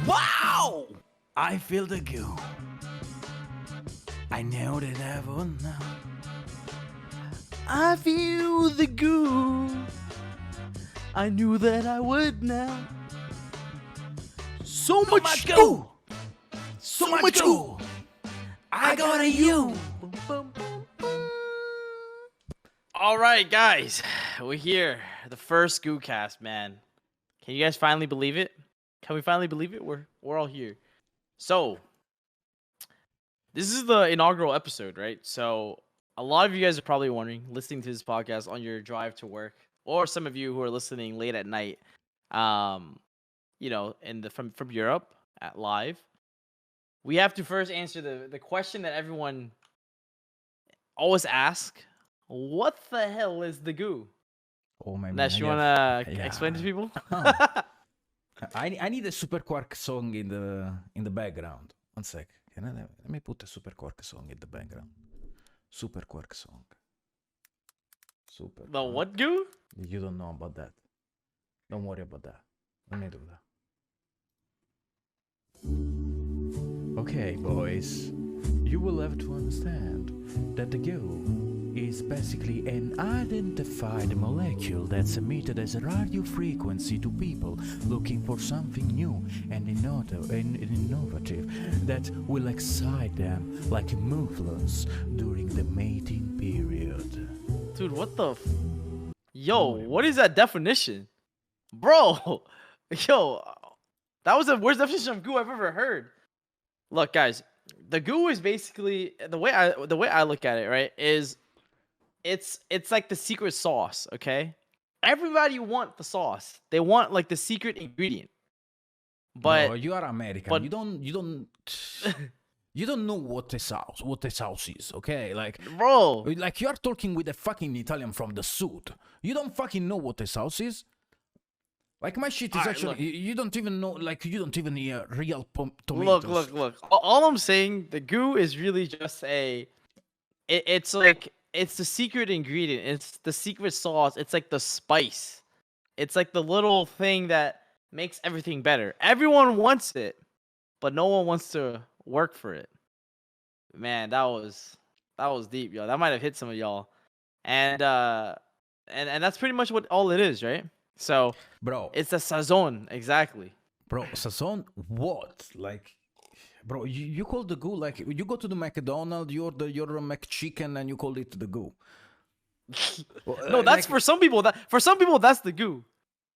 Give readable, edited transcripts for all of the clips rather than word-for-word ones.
Wow! I feel the goo. I know that I will now. I feel the goo. I knew that I would now. So much goo. So much goo. I got a you. All right, guys, we're here. The first Guu Cast, man. Can you guys finally believe it? Can we finally believe it? We're all here. So, this is the inaugural episode, right? So, a lot of you guys are probably wondering, listening to this podcast on your drive to work, or some of you who are listening late at night, from Europe at live. We have to first answer the question that everyone always asks. What the hell is the Guu? Oh my Nash, you man. wanna explain to people? I need a Super Quark song in the background. One sec. Let me put a Super Quark song in the background. Super Quark song. Super. The what Guu? You don't know about that. Don't worry about that. Let me do that. Okay, boys. You will have to understand that the Guu is basically an identified molecule that's emitted as a radio frequency to people looking for something new and innovative that will excite them like mufflers during the mating period. Dude, what the Yo, what is that definition? Bro, yo, that was the worst definition of Guu I've ever heard. Look, guys, the Guu is basically the way I look at it, right, is it's like the secret sauce, okay? Everybody want the sauce. They want like the secret ingredient. But no, you are American. But you don't you don't know what the sauce is, okay? Like, bro, like you are talking with a fucking Italian from the suit. You don't fucking know what the sauce is. Like my shit is actually, you don't even know, like you don't even hear real tomatoes. Look. All I'm saying, the Guu is really just it's like, it's the secret ingredient. It's the secret sauce. It's like the spice. It's like the little thing that makes everything better. Everyone wants it, but no one wants to work for it. Man, that was deep, yo. That might have hit some of y'all. And that's pretty much what all it is, right? So, bro, it's a sazon, exactly. Bro, sazon what? Like, bro, you call the Guu like you go to the McDonald's, you're a McChicken, and you call it the Guu. No, that's like, for some people. That's the Guu.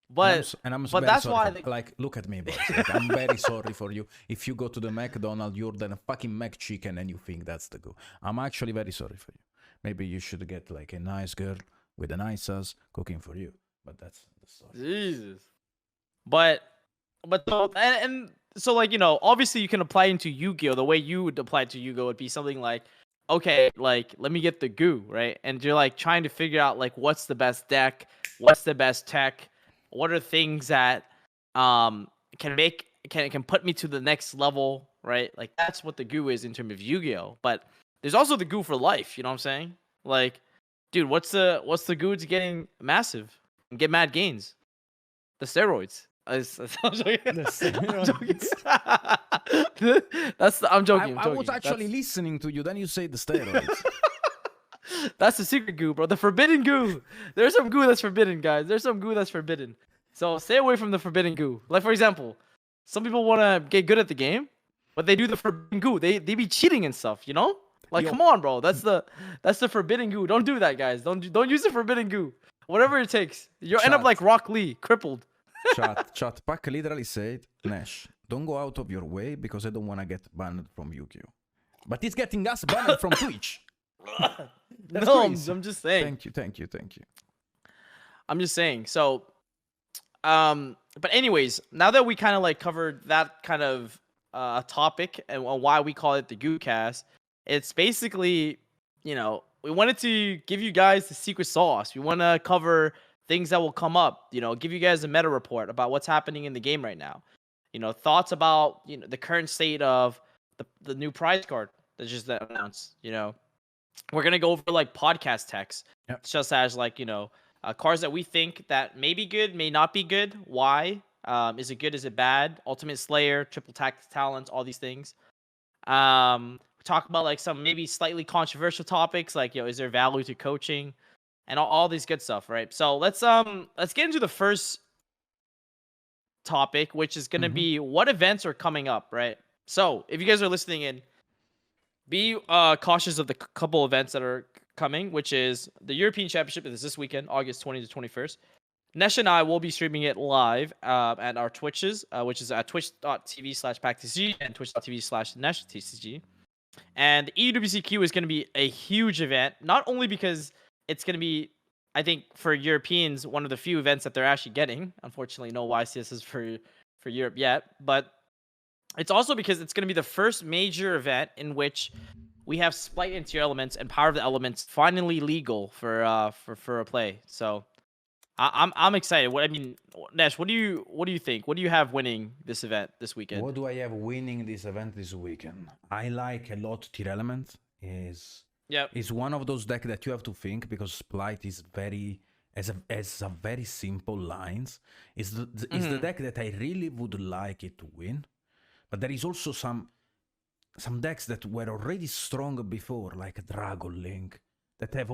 But but that's why. Like, look at me, boys. Like, I'm very sorry for you. If you go to the McDonald's, you're the fucking McChicken, and you think that's the Guu. I'm actually very sorry for you. Maybe you should get like a nice girl with a nice ass cooking for you. But that's the story. Jesus. But so, and so, like, you know, obviously you can apply into Yugioh. The way you would apply to Yugioh would be something like, okay, like, let me get the Guu, right? And you're like trying to figure out like what's the best deck, what's the best tech, what are things that can put me to the next level, right? Like, that's what the Guu is in terms of Yugioh. But there's also the Guu for life, you know what I'm saying? Like, dude, what's the Guu to getting massive and get mad gains? The steroids. I'm joking. I was actually listening to you. Then you say the steroids. That's the secret Guu, bro. The forbidden Guu. There's some Guu that's forbidden, guys. There's some Guu that's forbidden. So stay away from the forbidden Guu. Like, for example, some people want to get good at the game, but they do the forbidden Guu. They be cheating and stuff, you know? Like, come on, bro. That's the forbidden Guu. Don't do that, guys. Don't use the forbidden Guu. Whatever it takes. You'll end up like Rock Lee, crippled. Chat. PAK literally said, Nash, don't go out of your way because I don't want to get banned from Yugioh. But it's getting us banned from Twitch. No, I'm just saying. Thank you. I'm just saying. So, but anyways, now that we kind of like covered that kind of topic and why we call it the Guu Cast, it's basically, you know, we wanted to give you guys the secret sauce. We want to cover things that will come up, you know, give you guys a meta report about what's happening in the game right now. You know, thoughts about, you know, the current state of the new prize card that's just announced. You know, we're gonna go over like podcast text, just as like, you know, cards that we think that may be good, may not be good. Why? Is it good? Is it bad? Ultimate Slayer, triple tactic talents, all these things. Talk about like some maybe slightly controversial topics, like is there value to coaching, and all these good stuff, right? So let's get into the first topic, which is gonna be what events are coming up, right? So if you guys are listening in, be cautious of the couple events that are coming, which is the European Championship is this weekend, August 20 to 21st. Nesh and I will be streaming it live at our Twitches, which is at twitch.tv/PAK and twitch.tv/Nesh TCG. And the EUWCQ is going to be a huge event, not only because it's going to be, I think, for Europeans, one of the few events that they're actually getting. Unfortunately, no YCSs for Europe yet, but it's also because it's going to be the first major event in which we have Spright and tier elements and Power of the Elements finally legal for a play. So I'm excited. What I mean, Nesh, what do you think? What do you have winning this event this weekend? What do I have winning this event this weekend? I like a lot tier element. Is one of those decks that you have to think, because Spright is very as a very simple lines. Is the deck that I really would like it to win. But there is also some decks that were already strong before, like Dragon Link, that have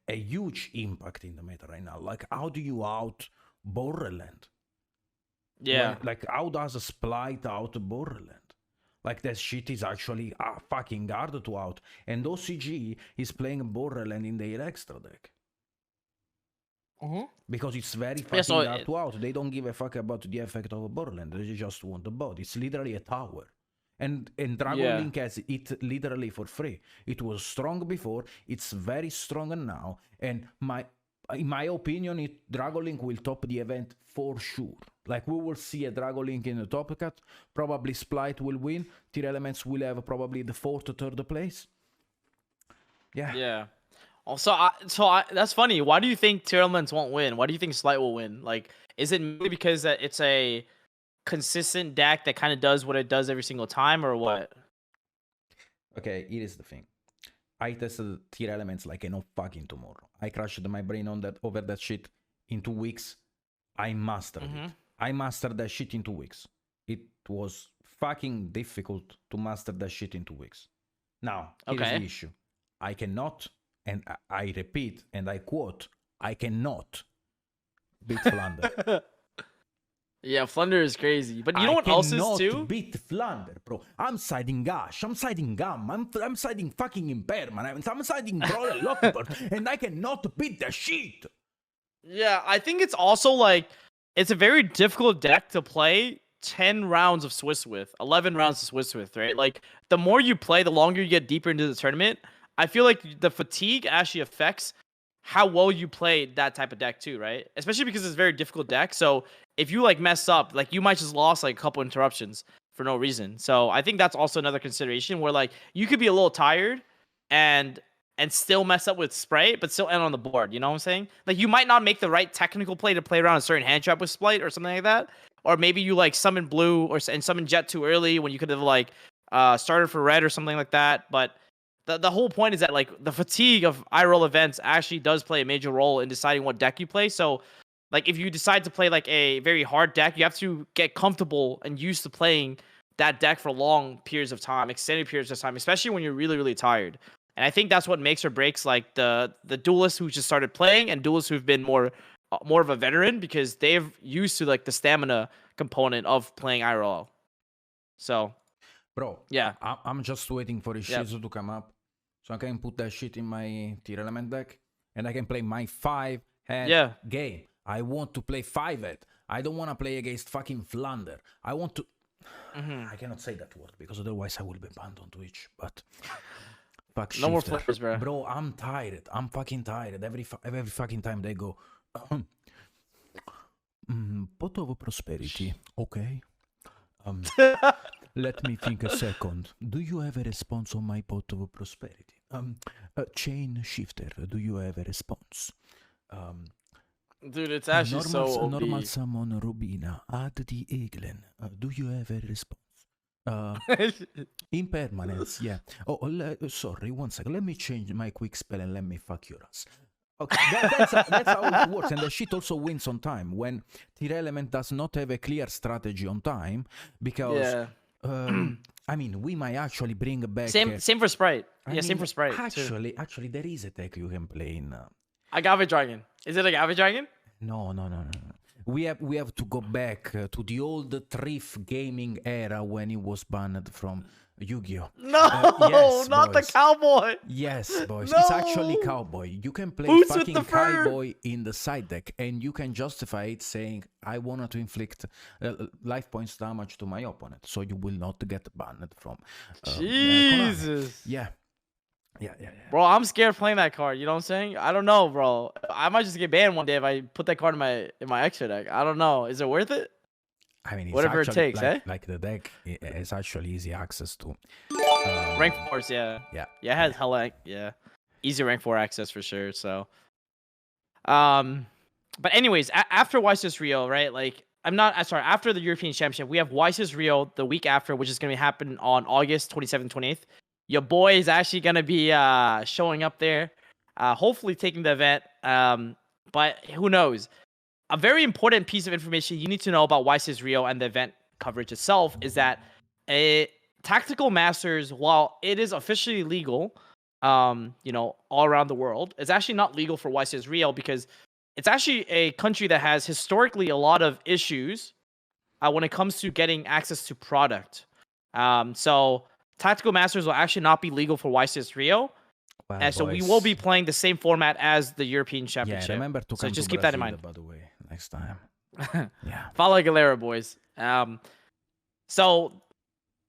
a huge impact in the meta right now. Like, how do you out Borderland? Yeah. Like, how does a Spright out Borderland? Like, that shit is actually fucking hard to out. And OCG is playing Borderland in their extra deck. Because it's very fucking hard to out. They don't give a fuck about the effect of a Borderland. They just want the bot. It's literally a tower. And Dragon Link has it literally for free. It was strong before. It's very strong now. And in my opinion, Dragon Link will top the event for sure. Like, we will see a Dragon Link in the top cut. Probably Spright will win. Tier Elements will have probably the 4th or 3rd place. Yeah. Yeah. Also, that's funny. Why do you think tier elements won't win? Why do you think Spright will win? Like, is it mainly because that it's a consistent deck that kind of does what it does every single time, or what? Okay, here is the thing. I tested tier elements like no fucking tomorrow. I crushed my brain over that shit in 2 weeks. I mastered it. I mastered that shit in 2 weeks. It was fucking difficult to master that shit in 2 weeks. Now, here's the issue. I cannot, and I repeat, and I quote, I cannot beat Flander. Yeah, Flunder is crazy. But you know what else is too? I cannot beat Flander, bro. I'm siding Gash. I'm siding Gum. I'm siding fucking Impairment. I'm siding Brawler Lockbird. And I cannot beat the shit. Yeah, I think it's also like, it's a very difficult deck to play 10 rounds of Swiss with, 11 rounds of Swiss with, right? Like, the more you play, the longer you get deeper into the tournament. I feel like the fatigue actually affects how well you play that type of deck too, right? Especially because it's a very difficult deck. So if you like mess up, like, you might just lost like a couple interruptions for no reason. So I think that's also another consideration where like you could be a little tired and still mess up with Spright, but still end on the board. You know what I'm saying? Like, you might not make the right technical play to play around a certain hand trap with Spright or something like that. Or maybe you like summon blue and summon jet too early when you could have like started for red or something like that. But the whole point is that like the fatigue of IRL events actually does play a major role in deciding what deck you play. So like, if you decide to play like a very hard deck, you have to get comfortable and used to playing that deck for long periods of time, extended periods of time, especially when you're really, really tired. And I think that's what makes or breaks like the duelists who just started playing and duelists who've been more of a veteran, because they've used to like the stamina component of playing IRL. So, bro, yeah, I'm just waiting for his Shizu to come up so I can put that shit in my tier element deck and I can play my 5-head game. I want to play 5-head. I don't want to play against fucking Flander. I want to... I cannot say that word because otherwise I will be banned on Twitch. But fuck, no more flippers, bro. Bro, I'm tired. I'm fucking tired. Every fucking time they go, pot of prosperity. Okay. Let me think a second. Do you have a response on my pot of prosperity? Chain shifter. Do you have a response? Dude, it's actually so OP. Normal summon Rubina. Add the Eaglen. Do you have a response? Impermanence, yeah. Oh, sorry, one second. Let me change my quick spell and let me fuck your ass. Okay, that's how it works, and the shit also wins on time when tier element does not have a clear strategy on time, because Yeah. I mean, we might actually bring back Same for Spright. I Yeah, same mean, for Spright too. actually, there is a tech you can play in. Agave Dragon. Is it Agave Dragon? No. We have to go back to the old Thrift gaming era when it was banned from Yu-Gi-Oh. No, Yes, not boys. the cowboy. Yes, boys. No. It's actually cowboy. You can play Boots with fucking the fur. cowboy in the side deck, and you can justify it saying, "I wanted to inflict life points damage to my opponent, so you will not get banned from." Konami." Jesus. Yeah. Bro, I'm scared playing that card. You know what I'm saying? I don't know, bro. I might just get banned one day if I put that card in my extra deck. I don't know. Is it worth it? I mean, it's Whatever it actually, takes, eh? like the deck has actually easy access to Rank 4s, yeah. Yeah. Yeah, it has hella, yeah. Easy rank 4 access for sure, so. But anyways, after YCS Rio, right? Like, after the European Championship, we have YCS Rio the week after, which is going to happen on August 27th, 28th. Your boy is actually going to be showing up there, hopefully taking the event. But who knows? A very important piece of information you need to know about YCS Rio and the event coverage itself is that Tactical Masters, while it is officially legal, all around the world, it's actually not legal for YCS Rio because it's actually a country that has historically a lot of issues when it comes to getting access to product. So Tactical Masters will actually not be legal for YCS Rio. Well, and so we will be playing the same format as the European Championship. Yeah, remember to come just to keep Brazil, that in mind. by the way, next time. Yeah. Follow Galera, boys. So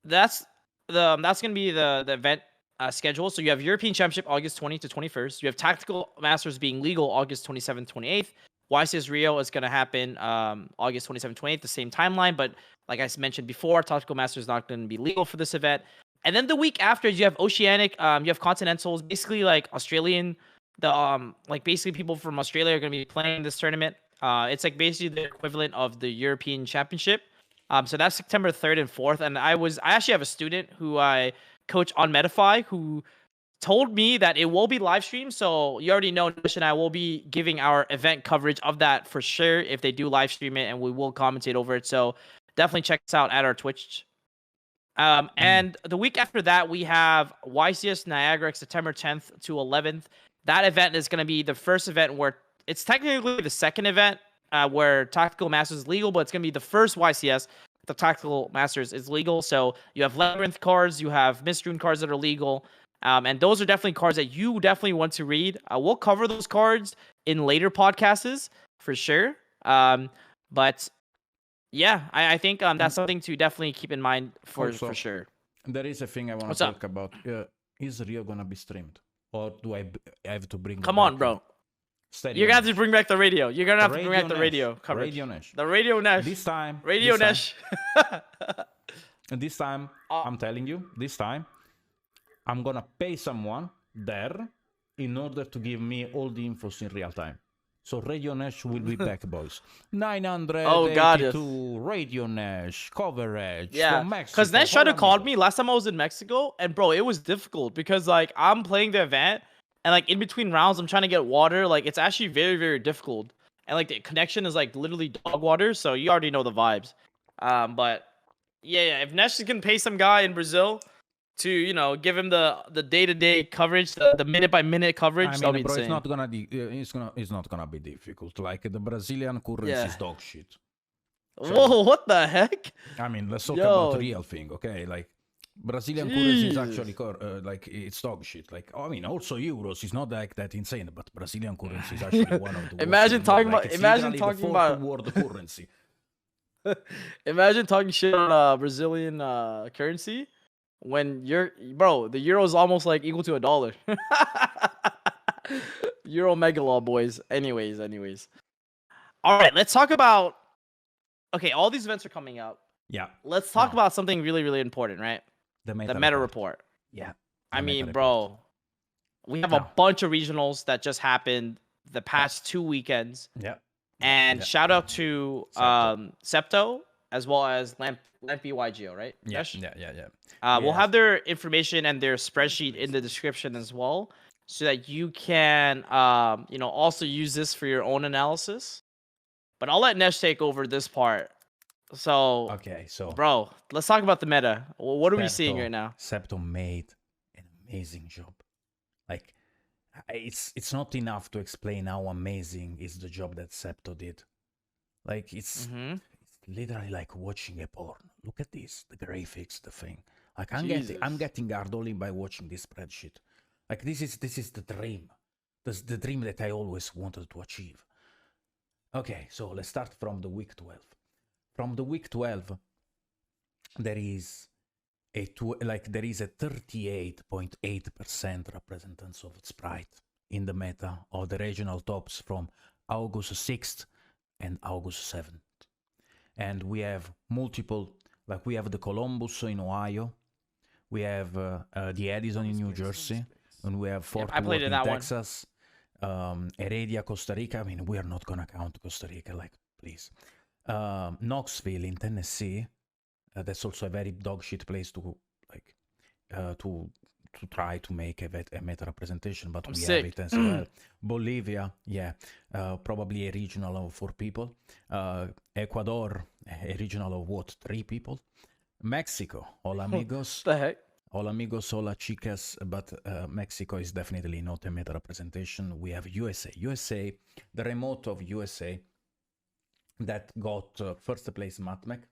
that's gonna be the event schedule. So you have European Championship August 20th to 21st. You have Tactical Masters being legal August 27th, 28th. YCS Rio is gonna happen August 27th, 28th, the same timeline. But like I mentioned before, Tactical Masters is not gonna be legal for this event. And then the week after, you have Oceanic, you have Continentals, basically like Australian. Like basically people from Australia are gonna be playing this tournament. It's like basically the equivalent of the European Championship. So that's September 3rd and 4th. And I actually have a student who I coach on Metafy who told me that it will be live streamed. So you already know Nish and I will be giving our event coverage of that for sure if they do live stream it, and we will commentate over it. So definitely check us out at our Twitch. And the week after that, we have YCS Niagara, September 10th to 11th. That event is going to be the first event where it's technically the second event where Tactical Masters is legal, but it's going to be the first YCS. The Tactical Masters is legal. So you have Labyrinth cards, you have Mistrune cards that are legal. And those are definitely cards that you definitely want to read. We'll cover those cards in later podcasts for sure. But yeah, I think that's something to definitely keep in mind for sure. There is a thing I want to talk about. Is Rio gonna be streamed, or do I have to bring? Come on, bro. You're gonna have to bring back the radio. You're gonna have to bring back the radio coverage. Radio Nash. The Radio Nash. This time. Radio Nash. And this time, I'm telling you, this time, I'm gonna pay someone there in order to give me all the infos in real time. So Radio Nash will be back, boys. 982 Radio Nash coverage from Mexico. Because Nash tried to call me last time I was in Mexico, and bro, it was difficult because like I'm playing the event, and like in between rounds, I'm trying to get water. Like it's actually very, very difficult, and like the connection is like literally dog water. So you already know the vibes. But yeah, if Nash can pay some guy in Brazil to give him the day-to-day coverage, the minute-by-minute coverage, that'll be bro, insane. It's not gonna be difficult. Like the Brazilian currency is dog shit. So, whoa, what the heck? I mean, let's talk about real thing, okay? Like Brazilian currency is actually like it's dog shit. Like I mean, also euros is not like that insane, but Brazilian currency is actually one of the imagine talking about world currency. Imagine talking shit on Brazilian currency. When the euro is almost like equal to $1. Euro megalaw, boys. Anyways. All right, let's talk about. Okay, all these events are coming up. Yeah. Let's talk about something really, really important, right? The meta report. Yeah. I mean, bro, we have a bunch of regionals that just happened the past 2 weekends. Yeah. And shout out to Septo as well as Lampy Yugioh, right? Yeah. We'll have their information and their spreadsheet in the description as well. so that you can, you know, also use this for your own analysis. But I'll let Nesh take over this part. So, Okay, so bro, let's talk about the meta. What are we seeing right now? Septo made an amazing job. Like, it's not enough to explain how amazing is the job that Septo did. Like, it's literally like watching a porn. Look at this, the graphics, the thing. Like, I'm getting hard only by watching this spreadsheet. Like, this is the dream. This is the dream that I always wanted to achieve. Okay, so let's start from the week 12. From the week 12, there is a 38.8% representance of Spright in the meta of the regional tops from August 6th and August 7th. And we have multiple, like we have the Columbus in Ohio, we have the Edison in New Jersey, and we have Fort Worth in Texas, Heredia, Costa Rica. I mean, we are not gonna count Costa Rica, like, please. Knoxville in Tennessee. That's also a very dog shit place to like to try to make a meta representation, but we have it as well. Bolivia, yeah, probably a regional of 4 people. Ecuador, a regional of what, 3 people. Mexico, hola amigos. The heck? Hola amigos, hola chicas, but Mexico is definitely not a meta representation. We have USA, the remote of USA that got first place Matmec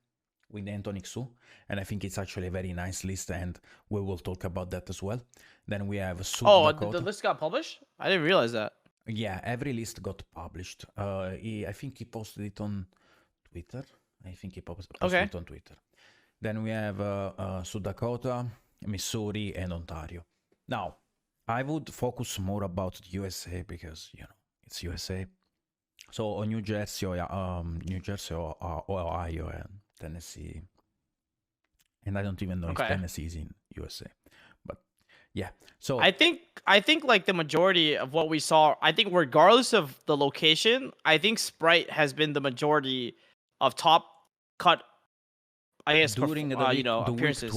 with Anthony Xu, and I think it's actually a very nice list, and we will talk about that as well. Then we have South Dakota. The list got published? I didn't realize that. Yeah, every list got published. I think he posted it on Twitter. It on Twitter. Then we have South Dakota, Missouri, and Ontario. Now, I would focus more about the USA because, you know, it's USA. So New Jersey, Ohio, and Tennessee, and I don't even know if Tennessee is in USA, but yeah. So I think like the majority of what we saw, I think regardless of the location, I think Spright has been the majority of top cut. I guess during the week, appearances.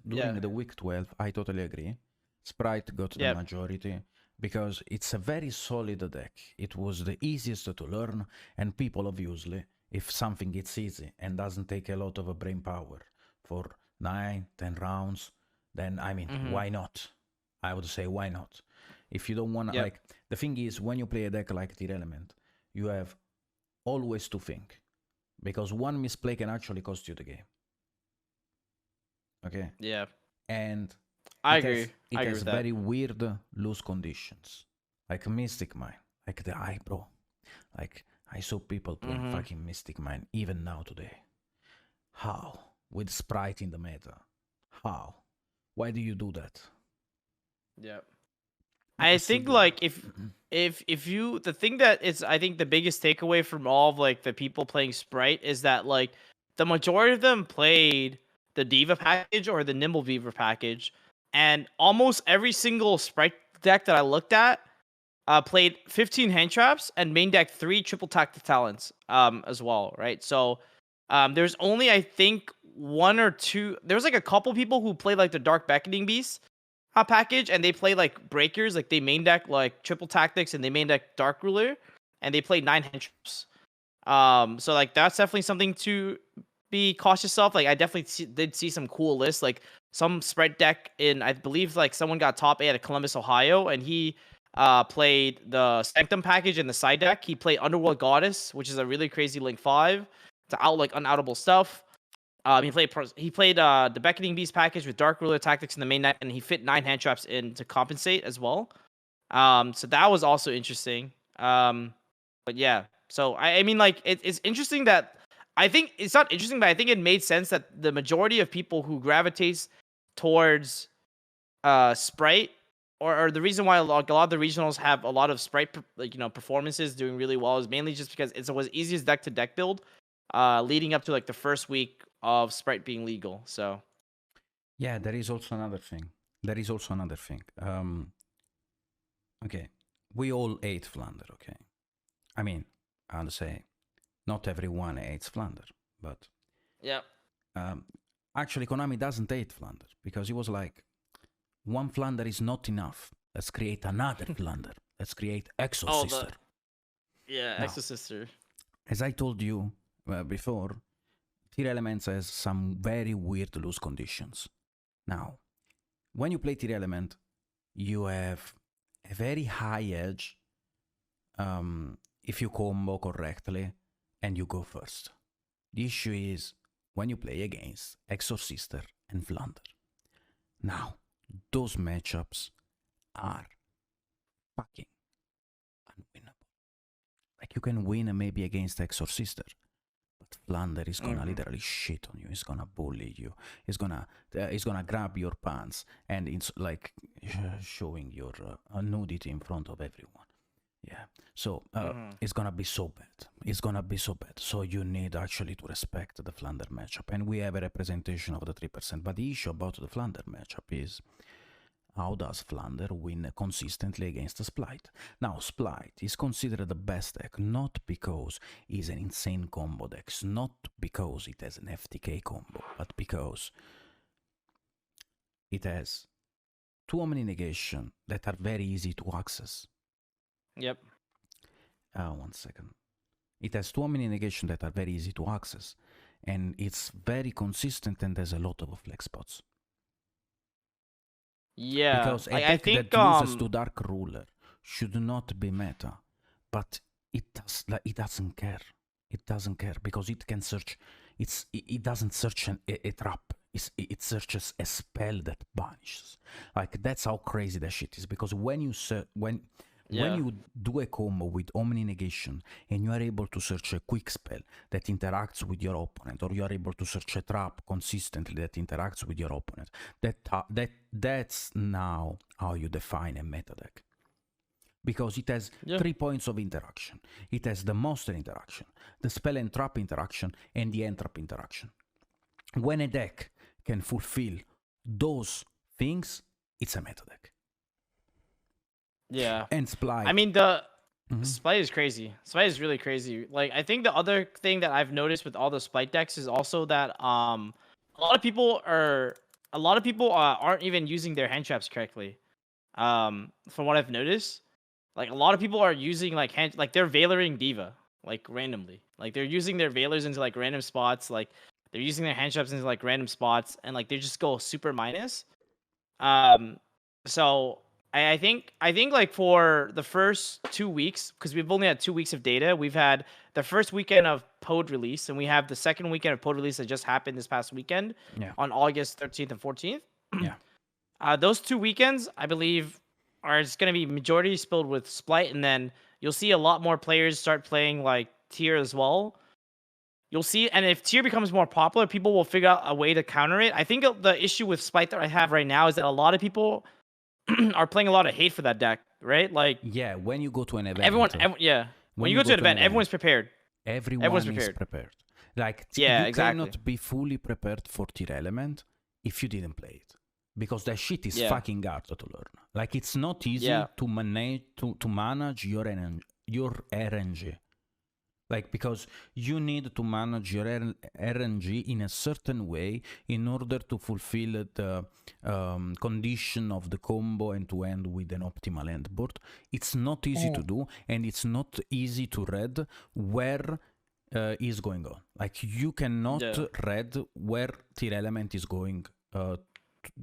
During the week 12, I totally agree. Spright got the majority because it's a very solid deck. It was the easiest to learn, and people obviously, if something gets easy and doesn't take a lot of brain power for 9, 10 rounds, then I mean, why not? I would say why not? If you don't want to, like, the thing is, when you play a deck like the Element, you have always to think, because one misplay can actually cost you the game. Okay? Yeah. And I agree. It has very weird loose conditions, like Mystic Mine, like the bro. Like, I saw people playing fucking Mystic Mine even now today. How? With Spright in the meta. How? Why do you do that? Yeah. I think like if you, the thing that is, I think the biggest takeaway from all of like the people playing Spright is that like the majority of them played the Diva package or the Nimble Beaver package, and almost every single Spright deck that I looked at played 15 hand traps and main deck 3 triple tactic talents as well, right? So there's only, I think, 1 or 2. There's like a couple people who played like the Dark Beckoning Beast package, and they play like breakers, like they main deck like triple tactics and they main deck Dark Ruler, and they play 9 hand traps. So like that's definitely something to be cautious of. Like I definitely did see some cool lists, like some Spright deck in, I believe like someone got top 8 at Columbus, Ohio, and he played the Sanctum package in the side deck. He played Underworld Goddess, which is a really crazy Link 5 to out like unoutable stuff. He played the Beckoning Beast package with Dark Ruler tactics in the main deck, and he fit 9 hand traps in to compensate as well. So that was also interesting. But yeah, so I mean like it's interesting that, I think it's not interesting, but I think it made sense that the majority of people who gravitates towards Spright, or the reason why a lot of the regionals have a lot of Spright performances doing really well, is mainly just because it was easiest deck to deck build leading up to like the first week of Spright being legal. So yeah, there is also another thing. Okay, we all hate Flounder, okay? I mean, I'll say not everyone hates Flounder, but yeah. Actually, Konami doesn't hate Flounder because he was like, 1 Flounder is not enough. Let's create another Flunder. Let's create Exo Oh, Sister. yeah, Now, Exo Sister. As I told you before, Tier Elements has some very weird loose conditions. Now, when you play Tier Element, you have a very high edge if you combo correctly and you go first. The issue is when you play against Exo Sister and Flunder. Now, those matchups are fucking unwinnable. Like you can win maybe against Exor Sister, but Flunder is gonna literally shit on you. He's gonna bully you. He's gonna grab your pants and it's like showing your nudity in front of everyone. Yeah. So it's gonna be so bad. It's gonna be so bad. So you need actually to respect the Flunder matchup, and we have a representation of the 3%. But the issue about the Flunder matchup is, how does Flunder win consistently against a Spright? Now, Spright is considered the best deck not because it's an insane combo deck, not because it has an FTK combo, but because it has 2 Omni Negation that are very easy to access. Yep. 1 second. It has 2 Omni Negation that are very easy to access, and it's very consistent and has a lot of flex spots. Yeah, Because a I deck think that loses to Dark Ruler should not be meta, but it doesn't care. It doesn't care because it can search. It doesn't search a trap. It searches a spell that banishes. Like that's how crazy that shit is. Because when you when you do a combo with Omni Negation and you are able to search a quick spell that interacts with your opponent, or you are able to search a trap consistently that interacts with your opponent, that's now how you define a meta deck. Because it has 3 points of interaction. It has the monster interaction, the spell and trap interaction, and the end trap interaction. When a deck can fulfill those things, it's a meta deck. Yeah. And Spright. I mean, Spright is crazy. Spright is really crazy. Like, I think the other thing that I've noticed with all the Spright decks is also that a lot of people aren't even using their hand traps correctly. From what I've noticed, like a lot of people are using like they're Veiling Diva like randomly. Like they're using their Veilers into like random spots. Like they're using their hand traps into like random spots, and like they just go super minus. So I think like for the first 2 weeks, because we've only had 2 weeks of data, we've had the first weekend of Pod release, and we have the second weekend of Pod release that just happened this past weekend on August 13th and 14th. Yeah. Those 2 weekends, I believe, are just going to be majority spilled with Spright, and then you'll see a lot more players start playing like Tier as well. You'll see, and if Tier becomes more popular, people will figure out a way to counter it. I think the issue with Spright that I have right now is that a lot of people are playing a lot of hate for that deck, right? Like, yeah, when you go to an event, when you go to an event, everyone's prepared. Everyone's prepared. Like, you cannot be fully prepared for Tier Element if you didn't play it, because that shit is fucking hard to learn. Like, it's not easy to manage your RNG. Like, because you need to manage your RNG in a certain way in order to fulfill the condition of the combo and to end with an optimal end board. It's not easy to do, and it's not easy to read where is going on. Like, you cannot read where Tier Element is going,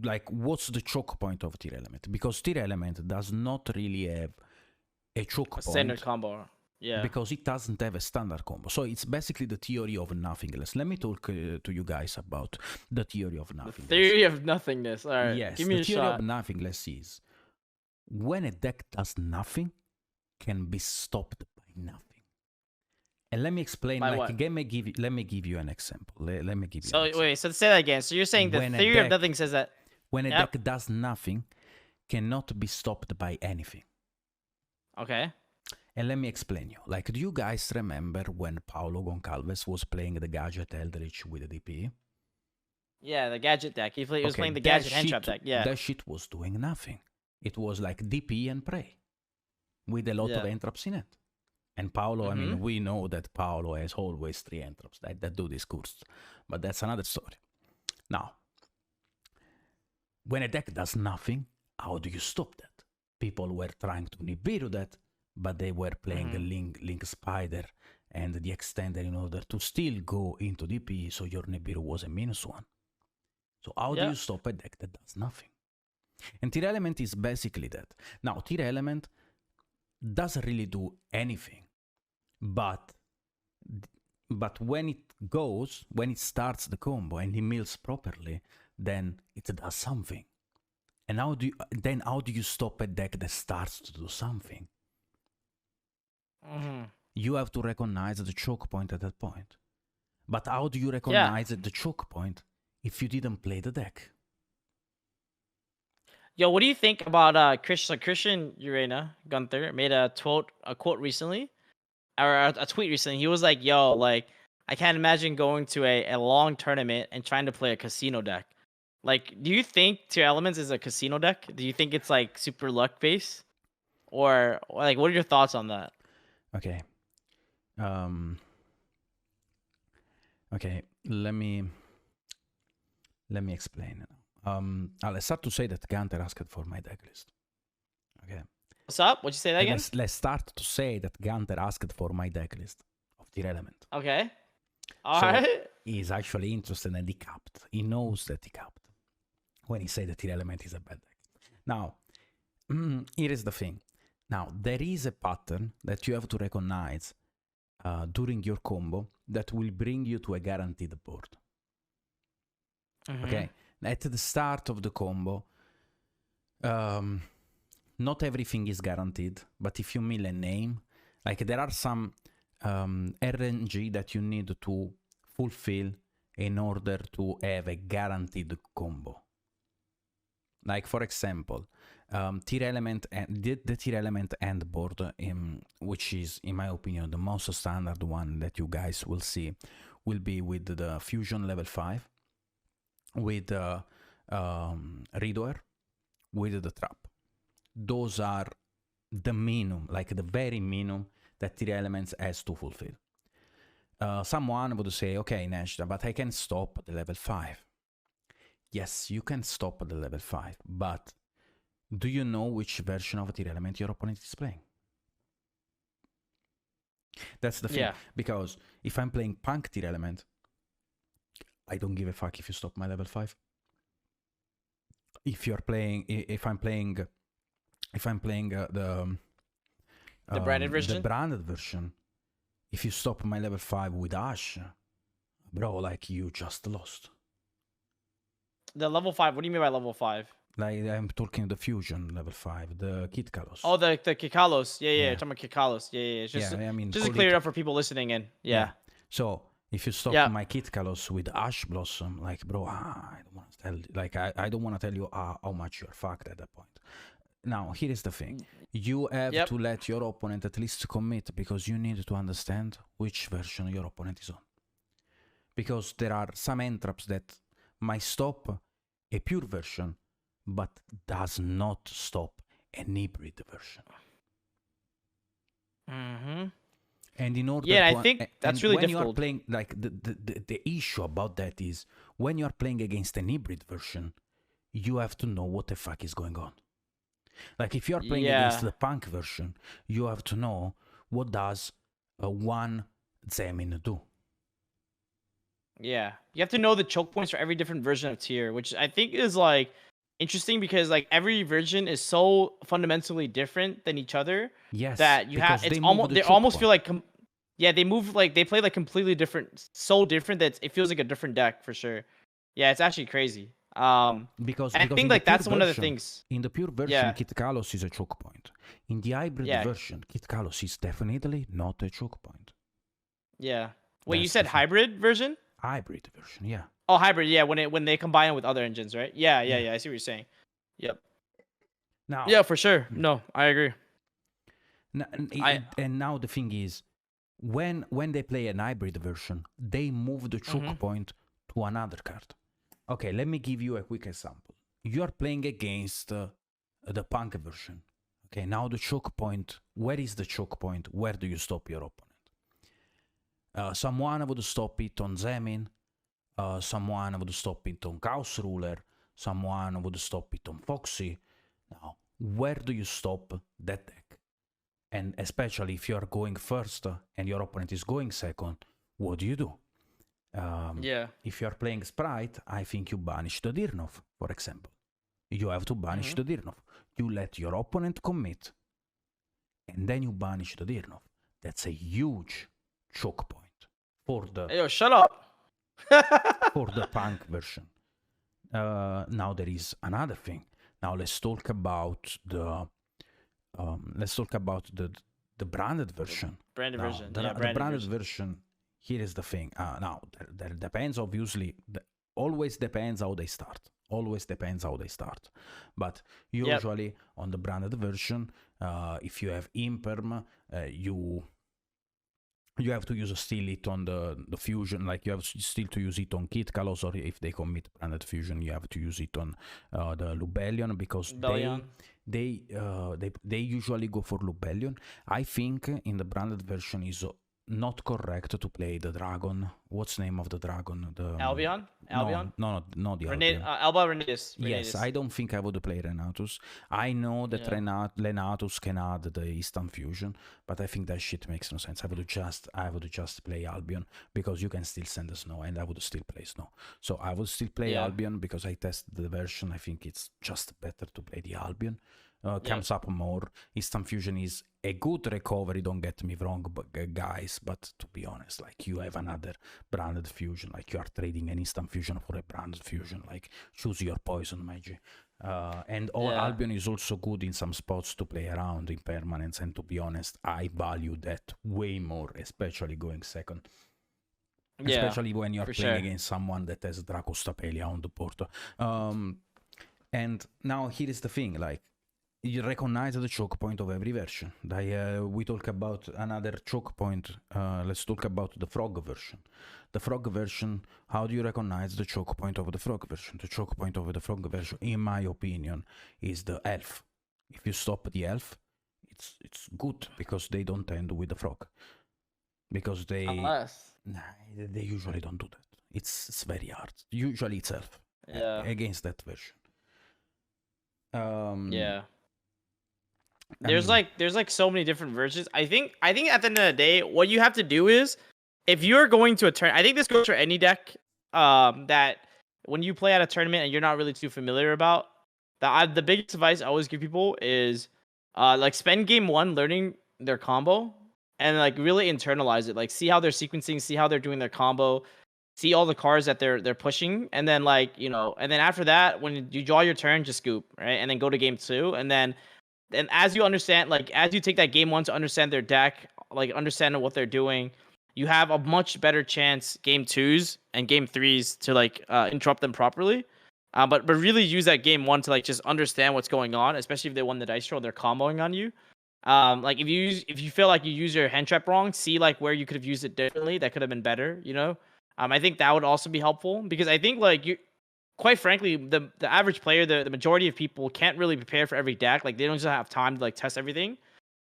like, what's the choke point of Tier Element? Because Tier Element does not really have a choke point. Standard combo. Yeah. Because it doesn't have a standard combo. So it's basically the theory of nothingness. Let me talk to you guys about the theory of nothingness. The theory of nothingness. All right. Yes, give me a shot. The theory of nothingness is when a deck does nothing, can be stopped by nothing. And let me explain. By what? Let me give you an example. Let me give you. So wait. So say that again. So you're saying the theory of nothing says that when a deck does nothing, cannot be stopped by anything. Okay. And let me explain you. Like, do you guys remember when Paulo Goncalves was playing the Gadget Eldritch with the DP? Yeah, the Gadget deck. He was playing the Gadget hand trap deck. Yeah. That shit was doing nothing. It was like DP and pray with a lot of entraps in it. And Paulo, I mean, we know that Paulo has always 3 entraps that do this course. But that's another story. Now, when a deck does nothing, how do you stop that? people were trying to Nibiru that, but they were playing a Link Spider and the extender in order to still go into DP, so your Nibiru was a -1. So how do you stop a deck that does nothing? And Tier Element is basically that. Now, Tier Element doesn't really do anything, but when it starts the combo and he mills properly, then it does something. And how do you stop a deck that starts to do something? You have to recognize the choke point at that point. But how do you recognize the choke point if you didn't play the deck? Yo, what do you think about Christian Urena Gunther made a quote recently, or a tweet recently? He was like, "Yo, like I can't imagine going to a long tournament and trying to play a casino deck. Like, do you think Tier Elements is a casino deck? Do you think it's like super luck based, or like what are your thoughts on that?" Okay. Okay, let me explain. Let's start to say that Gunter asked for my deck list. Okay. What's up? What'd you say that again? Let's start to say that Gunter asked for my deck list of Tier Element. Okay. All right. He's actually interested and he capped. He knows that he capped when he said that Tier Element is a bad deck. Now, here is the thing. Now, there is a pattern that you have to recognize during your combo that will bring you to a guaranteed board. Okay, at the start of the combo, not everything is guaranteed, but if you mill a name, like there are some RNG that you need to fulfill in order to have a guaranteed combo. Like for example, Tier Element and the Tier Element end board, which is in my opinion the most standard one that you guys will see, will be with the Fusion level 5, with Redoer, with the Trap. Those are the minimum, like the very minimum that Tier Elements has to fulfill. Someone would say, okay, Nash, but I can stop at the level 5. Yes, you can stop at the level 5, but do you know which version of a Tier Element your opponent is playing? That's the thing, because if I'm playing Punk Tier Element, I don't give a fuck if you stop my level 5. If I'm playing the branded version? The branded version, if you stop my level 5 with Ash, bro, like you just lost. The level 5, what do you mean by level 5? Like I'm talking the Fusion level 5, the Kit Kalos. Oh, the Kikalos. Yeah. You're talking about Kikalos. Yeah. It's just, I mean, just to clear it up for people listening in. Yeah. So if you stop my Kit Kalos with Ash Blossom, like bro, I don't want to tell, like I don't want to tell you how much you're fucked at that point. Now here is the thing: you have to let your opponent at least commit, because you need to understand which version your opponent is on. Because there are some entraps that might stop a pure version, but does not stop an hybrid version. And in order I think that's really difficult. You are playing, like the issue about that is when you are playing against an hybrid version, you have to know what the fuck is going on. Like if you are playing against the Punk version, you have to know what does one Zemin do. Yeah, you have to know the choke points for every different version of tier, which I think is like interesting because like every version is so fundamentally different than each other. Yes, that you have they almost feel like they move like they play like completely different, so different that it feels like a different deck for sure. Yeah, it's actually crazy. Because I think like that's one of the things. In the pure version, Kit Kalos is a choke point. In the hybrid version, Kit Kalos is definitely not a choke point. Yeah. Wait, you said hybrid version? Hybrid version, yeah. Oh, hybrid, yeah. When they combine it with other engines, right? Yeah. I see what you're saying. Yep. Now. Yeah, for sure. No, I agree. And now the thing is, when they play an hybrid version, they move the choke point to another card. Okay, let me give you a quick example. You are playing against the Punk version. Okay, now the choke point. Where is the choke point? Where do you stop your opponent? Someone would stop it on Zemin. Someone would stop it on Chaos Ruler. Someone would stop it on Foxy. Now, where do you stop that deck? And especially if you are going first and your opponent is going second, what do you do? If you are playing Spright, I think you banish the Dirnov, for example. You have to banish the Dirnov. You let your opponent commit, and then you banish the Dirnov. That's a huge choke point for the... Hey, yo, shut up! for the punk version. Now there is another thing. Now let's talk about the the branded version. Branded now, version. The branded version. Here is the thing. Now there depends. Obviously, always depends how they start. Always depends how they start. But usually on the branded version, if you have imperm, you have to use a still it on the fusion, like you have still to use it on Kit Kalos, or if they commit branded fusion, you have to use it on the Lubellion, because they usually go for Lubellion. I think in the branded version is not correct to play the dragon. What's the name of the dragon? The Albion? Albion? No, not the Albion. Alba Renatus. Yes, I don't think I would play Renatus. I know that Renatus can add the instant fusion, but I think that shit makes no sense. I would just play Albion, because you can still send the snow, and I would still play snow. So I would still play Albion, because I tested the version. I think it's just better to play the Albion. Comes up more. Instant fusion is a good recovery, don't get me wrong, but guys, but to be honest, like, you have another branded fusion, like you are trading an instant fusion for a branded fusion, like, choose your poison, my G. And Albion is also good in some spots to play around in permanence, and to be honest, I value that way more, especially going second. Especially when you're playing against someone that has Dracostapelia on the board. And now here is the thing, like, you recognize the choke point of every version. We talk about another choke point. Let's talk about the frog version. The frog version, how do you recognize the choke point of the frog version? The choke point of the frog version, in my opinion, is the elf. If you stop the elf, it's good, because they don't end with the frog. Because they usually don't do that. It's very hard. Usually it's elf against that version. There's like so many different versions. I think at the end of the day, what you have to do is, if you're going to a turn, I think this goes for any deck, that when you play at a tournament and you're not really too familiar about, the biggest advice I always give people is, like, spend game one learning their combo, and like really internalize it. Like, see how they're sequencing, see how they're doing their combo, see all the cards that they're pushing, and then, like, and then after that, when you draw your turn, just scoop, right, and then go to game two, and then as you understand, like, as you take that game one to understand their deck, like, understand what they're doing, you have a much better chance game twos and game threes to, like, interrupt them properly. But really use that game one to, like, just understand what's going on, especially if they won the dice roll, they're comboing on you. Like, if you feel like you use your hand trap wrong, see, like, where you could have used it differently, that could have been better, I think that would also be helpful, because I think, like, quite frankly, the average player, the majority of people can't really prepare for every deck. Like, they don't just have time to, like, test everything.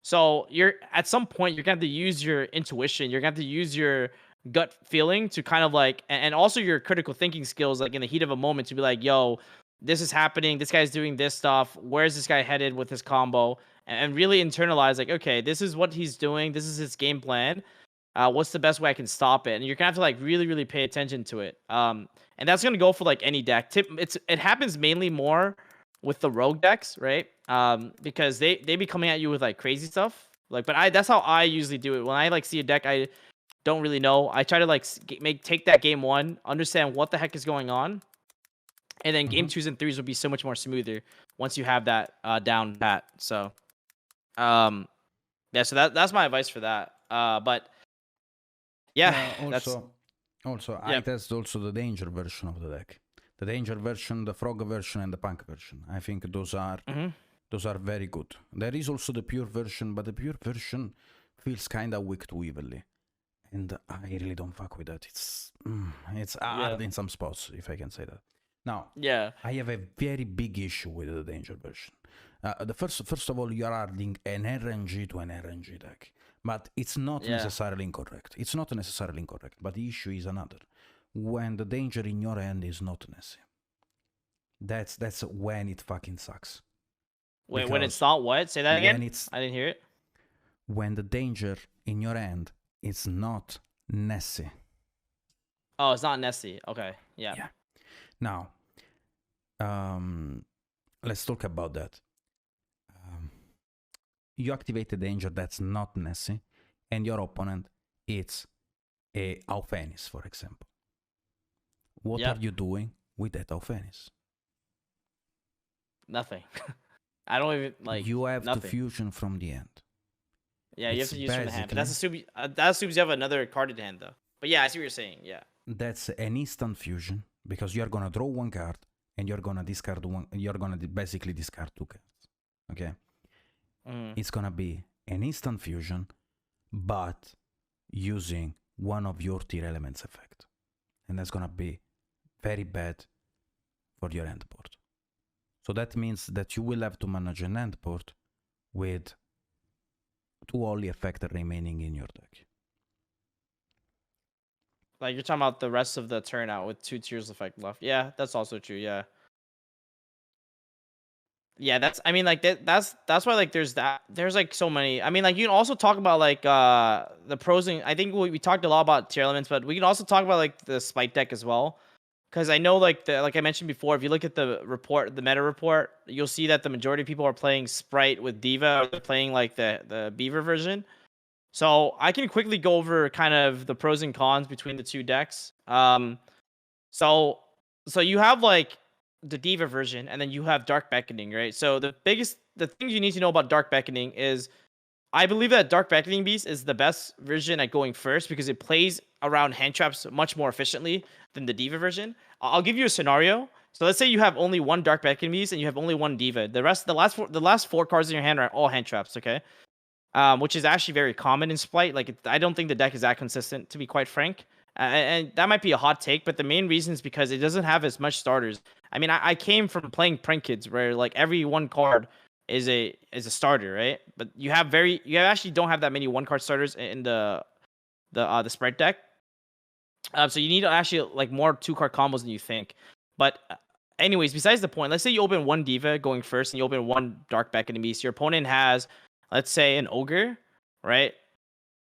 So at some point, you're gonna have to use your intuition. You're gonna have to use your gut feeling to kind of, like, and also your critical thinking skills, like, in the heat of a moment, to be like, yo, this is happening. This guy's doing this stuff. Where's this guy headed with his combo? And really internalize, like, okay, this is what he's doing. This is his game plan. What's the best way I can stop it? And you're gonna have to, like, really, really pay attention to it. And that's gonna go for, like, any deck. It happens mainly more with the rogue decks, right? Because they be coming at you with, like, crazy stuff. Like, but that's how I usually do it. When I, like, see a deck I don't really know, I try to, like, take that game one, understand what the heck is going on, and then game twos and threes will be so much more smoother once you have that down pat. So, so that's my advice for that. But yeah, I test also the danger version of the deck. The danger version, the frog version, and the punk version. I think those are very good. There is also the pure version, but the pure version feels kind of weak to evenly, and I really don't fuck with that. It's hard in some spots, if I can say that. Now, I have a very big issue with the danger version. First of all, you are adding an RNG to an RNG deck. But it's not necessarily incorrect. It's not necessarily incorrect, but the issue is another. When the danger in your hand is not Nessie. That's when it fucking sucks. When it's not what? Say that again. I didn't hear it. When the danger in your hand is not Nessie. Oh, it's not Nessie. Okay. Yeah. Yeah. Now, let's talk about that. You activate a danger that's not Nessie, and your opponent is a Auphenis, for example. What are you doing with that Auphenis? Nothing. I don't even like. You have nothing. to fusion from the end. Yeah, you have to use from the hand. But that assumes you have another card in hand, though. But yeah, I see what you're saying. Yeah. That's an instant fusion because you're gonna draw one card and you're gonna discard one. You're gonna basically discard two cards. Okay. It's gonna be an instant fusion, but using one of your tier elements effect, and that's gonna be very bad for your end board. So that means that you will have to manage an end board with two only effects remaining in your deck. Like you're talking about the rest of the turnout with 2 tiers effect left. Yeah, that's also true. Yeah. Yeah, that's. I mean, like that's why like there's like so many. I mean, like you can also talk about like the pros and I think we talked a lot about tier elements, but we can also talk about like the Spright deck as well. Because I know like I mentioned before, if you look at the report, the meta report, you'll see that the majority of people are playing Spright with Diva, or they're playing like the Beaver version. So I can quickly go over kind of the pros and cons between the two decks. So you have like the Diva version, and then you have Dark Beckoning, right? So the things you need to know about Dark Beckoning is, I believe that Dark Beckoning Beast is the best version at going first because it plays around hand traps much more efficiently than the Diva version. I'll give you a scenario. So let's say you have only one Dark Beckoning Beast and you have only one Diva. The last four cards in your hand are all hand traps, okay? Which is actually very common in Spright. Like I don't think the deck is that consistent, to be quite frank. And that might be a hot take, but the main reason is because it doesn't have as much starters. I mean, I came from playing Prank Kids where like every one card is a starter, right? But you actually don't have that many one card starters in the Spright deck. So you need actually like more 2-card combos than you think. But anyways, besides the point, let's say you open one Diva going first and you open one Dark Beckoning Beast. Your opponent has, let's say, an Ogre, right?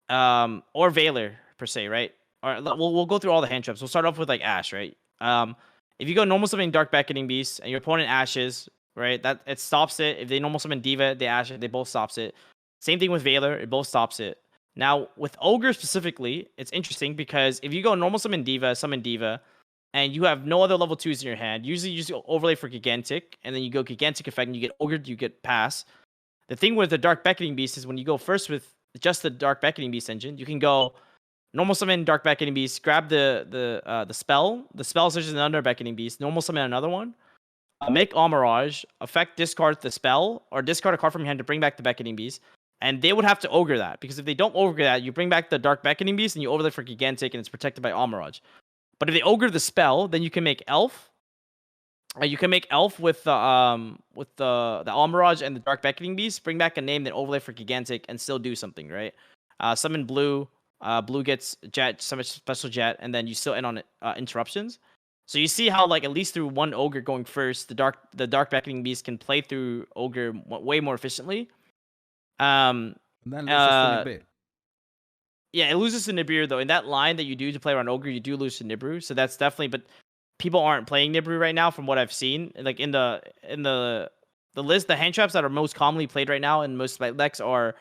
Or Veiler per se, right? Or we'll go through all the hand traps. We'll start off with like Ash, right? If you go normal summon Dark Beckoning Beast and your opponent ashes, right? That it stops it. If they normal summon Diva, they ash it. They both stops it. Same thing with Veiler. It both stops it. Now with Ogre specifically, it's interesting because if you go normal summon Diva, and you have no other level 2s in your hand, usually you just overlay for Gigantic, and then you go Gigantic effect, and you get Ogre, you get Pass. The thing with the Dark Beckoning Beast is when you go first with just the Dark Beckoning Beast engine, you can go normal summon Dark Beckoning Beast, grab the spell. The spell searches another Beckoning Beast, normal summon another one. Make Amirage, effect discard the spell, or discard a card from your hand to bring back the Beckoning Beast. And they would have to Ogre that, because if they don't Ogre that, you bring back the Dark Beckoning Beast and you overlay for Gigantic and it's protected by Amirage. But if they Ogre the spell, then you can make Elf. You can make Elf with the Amirage and the Dark Beckoning Beast, bring back a name, then overlay for Gigantic and still do something, right? Summon Blue. Blue gets Jet, summon Special Jet, and then you still end on interruptions. So you see how, like, at least through one Ogre going first, the Dark Beckoning Beast can play through Ogre way more efficiently. Then loses to Nibiru. Yeah, it loses to Nibiru though. In that line that you do to play around Ogre, you do lose to Nibiru. So that's definitely. But people aren't playing Nibiru right now, from what I've seen. Like in the list, the hand traps that are most commonly played right now in most decks are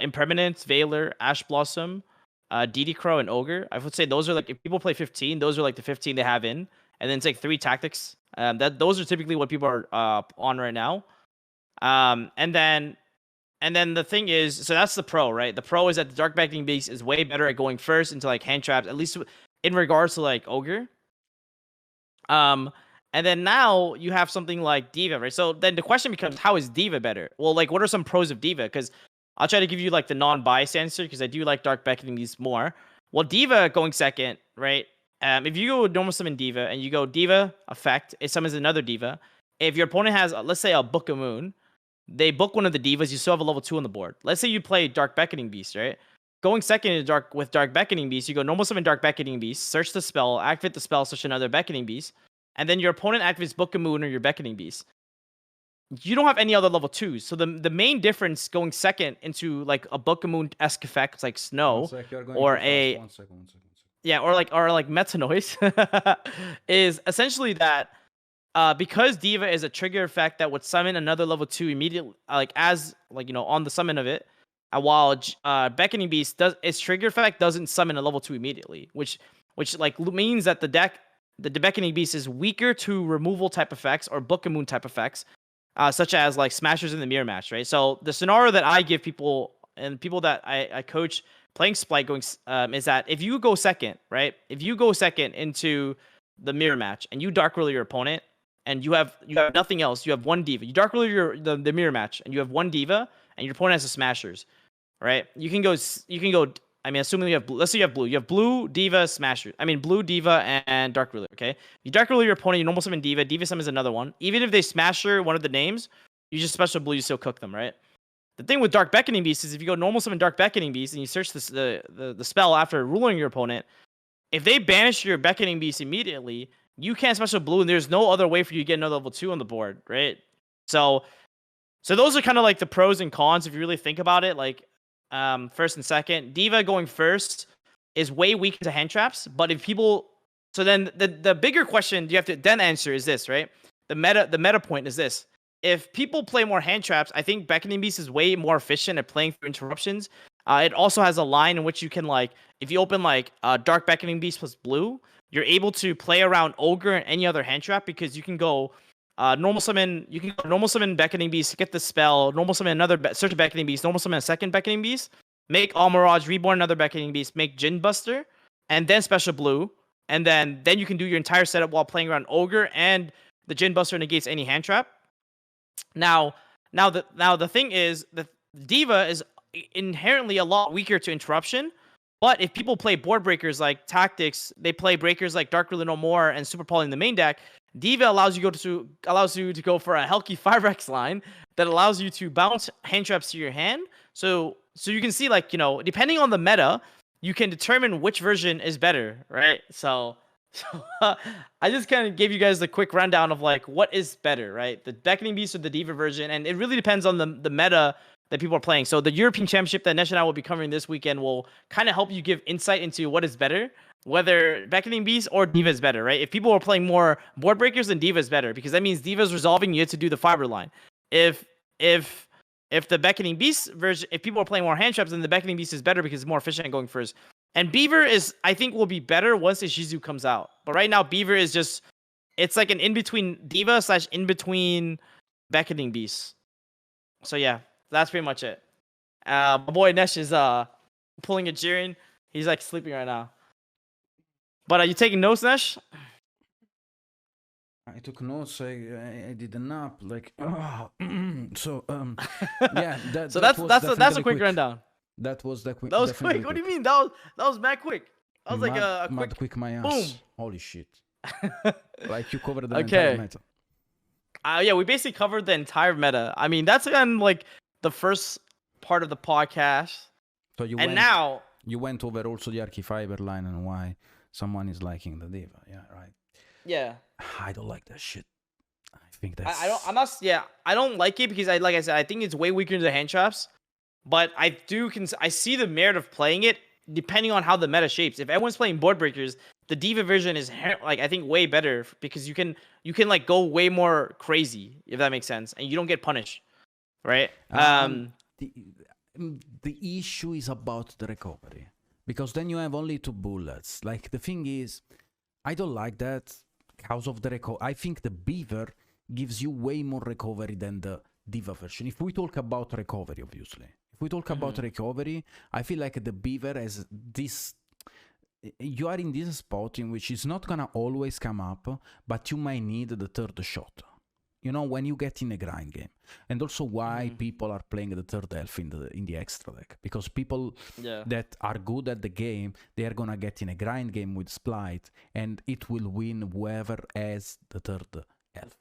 Impermanence, Veiler, Ash Blossom, DD Crow, and Ogre. I would say those are like, if people play 15, those are like the 15 they have in, and then it's like 3 tactics. Those are typically what people are on right now. And then the thing is, so that's the pro, right? The pro is that the Dark Beckoning Beast is way better at going first into like hand traps, at least in regards to like Ogre. And then now you have something like Diva, right? So then the question becomes, how is Diva better? Well, like, what are some pros of Diva? Because I'll try to give you like the non-biased answer, because I do like Dark Beckoning Beast more. Well, Diva going second, right? If you go normal summon Diva and you go Diva effect, it summons another Diva. If your opponent has, let's say, a Book of Moon, they book one of the Divas, you still have a level 2 on the board. Let's say you play Dark Beckoning Beast, right? Going second with Dark Beckoning Beast, you go normal summon Dark Beckoning Beast, search the spell, activate the spell, search another Beckoning Beast, and then your opponent activates Book of Moon or your Beckoning Beast. you don't have any other level 2s. So the main difference going second into like a Book-a-Moon-esque effect like Snow or a one second. yeah, or like Meta Noise is essentially that because Diva is a trigger effect that would summon another level 2 immediately, like as like on the summon of it, while Beckoning Beast does its trigger effect doesn't summon a level 2 immediately, which like means that the Beckoning Beast is weaker to removal type effects or Book-a-Moon type effects, such as like Smashers in the mirror match, right? So the scenario that I give people and people that I coach playing Spright going is that if you go second, right? If you go second into the mirror match and you dark roll your opponent and you have nothing else, you have one diva. You dark roll the mirror match and you have one diva and your opponent has a Smashers, right? You can go. I mean, assuming you have blue. Let's say you have blue. You have blue, diva, smasher. I mean, blue, diva, and dark ruler. Okay. You dark ruler your opponent. You normal summon diva. Diva summons another one. Even if they smasher one of the names, you just special blue. You still cook them, right? The thing with Dark Beckoning Beast is if you go normal summon Dark Beckoning Beast and you search the spell after ruling your opponent, if they banish your Beckoning Beast immediately, you can't special blue, and there's no other way for you to get another level 2 on the board, right? So those are kind of like the pros and cons if you really think about it. Like first and second, Diva going first is way weaker to hand traps. But if people, so then the bigger question you have to then answer is this, right? The meta point is this: if people play more hand traps, I think Beckoning Beast is way more efficient at playing through interruptions. It also has a line in which you can like, if you open like Dark Beckoning Beast plus blue, you're able to play around Ogre and any other hand trap because you can go. Normal summon. You can go normal summon Beckoning Beast, get the spell. Normal summon another search a Beckoning Beast. Normal summon a second Beckoning Beast. Make All Mirage, reborn another Beckoning Beast. Make Jin Buster, and then special blue, and then you can do your entire setup while playing around Ogre, and the Jin Buster negates any hand trap. Now the thing is that Diva is inherently a lot weaker to interruption. But if people play board breakers like Tactics, they play breakers like Dark Ruler No More and Super Poly in the main deck. Diva allows you to go for a Helki 5x line that allows you to bounce hand traps to your hand. So you can see, like, depending on the meta, you can determine which version is better, right? So I just kind of gave you guys the quick rundown of like what is better, right? The Beckoning Beast or the Diva version, and it really depends on the meta that people are playing. So the European Championship that Nesh and I will be covering this weekend will kind of help you give insight into what is better, whether Beckoning Beast or Diva is better, right? If people are playing more board breakers, then Diva is better because that means Diva is resolving, you have to do the fiber line. If the Beckoning Beast version, if people are playing more hand traps, then the Beckoning Beast is better because it's more efficient at going first. And Beaver is, I think, will be better once the Shizu comes out. But right now, Beaver is just, it's like an in-between Diva / in-between Beckoning Beast. So yeah, that's pretty much it. My boy Nesh is pulling a Jiren. He's like sleeping right now. But are you taking notes, Nesh? I took notes. I did a nap. Like, so yeah. So that's a quick rundown. That was the quick. That was quick. What do you mean? That was mad quick. That was like a quick my ass. Boom. Holy shit. Like you covered the entire meta. Yeah, we basically covered the entire meta. I mean, that's again like the first part of the podcast. So you went over also the Archifiber line and why someone is liking the Diva. Yeah, right. Yeah. I don't like that shit. I think that's. I don't like it because like I said, I think it's way weaker than the hand traps. But I see the merit of playing it depending on how the meta shapes. If everyone's playing board breakers, the Diva version is like I think way better because you can like go way more crazy, if that makes sense, and you don't get punished, right? The issue is about the recovery because then you have only 2 bullets. Like the thing is, I don't like that because of the recovery. I think the Beaver gives you way more recovery than the Diva version. If we talk about recovery, obviously. If we talk about recovery, I feel like the Beaver has this. You are in this spot in which it's not gonna always come up, but you might need the 3rd shot. When you get in a grind game, and also why people are playing the 3rd elf in the extra deck, because people that are good at the game, they are gonna get in a grind game with Spright, and it will win whoever has the 3rd elf.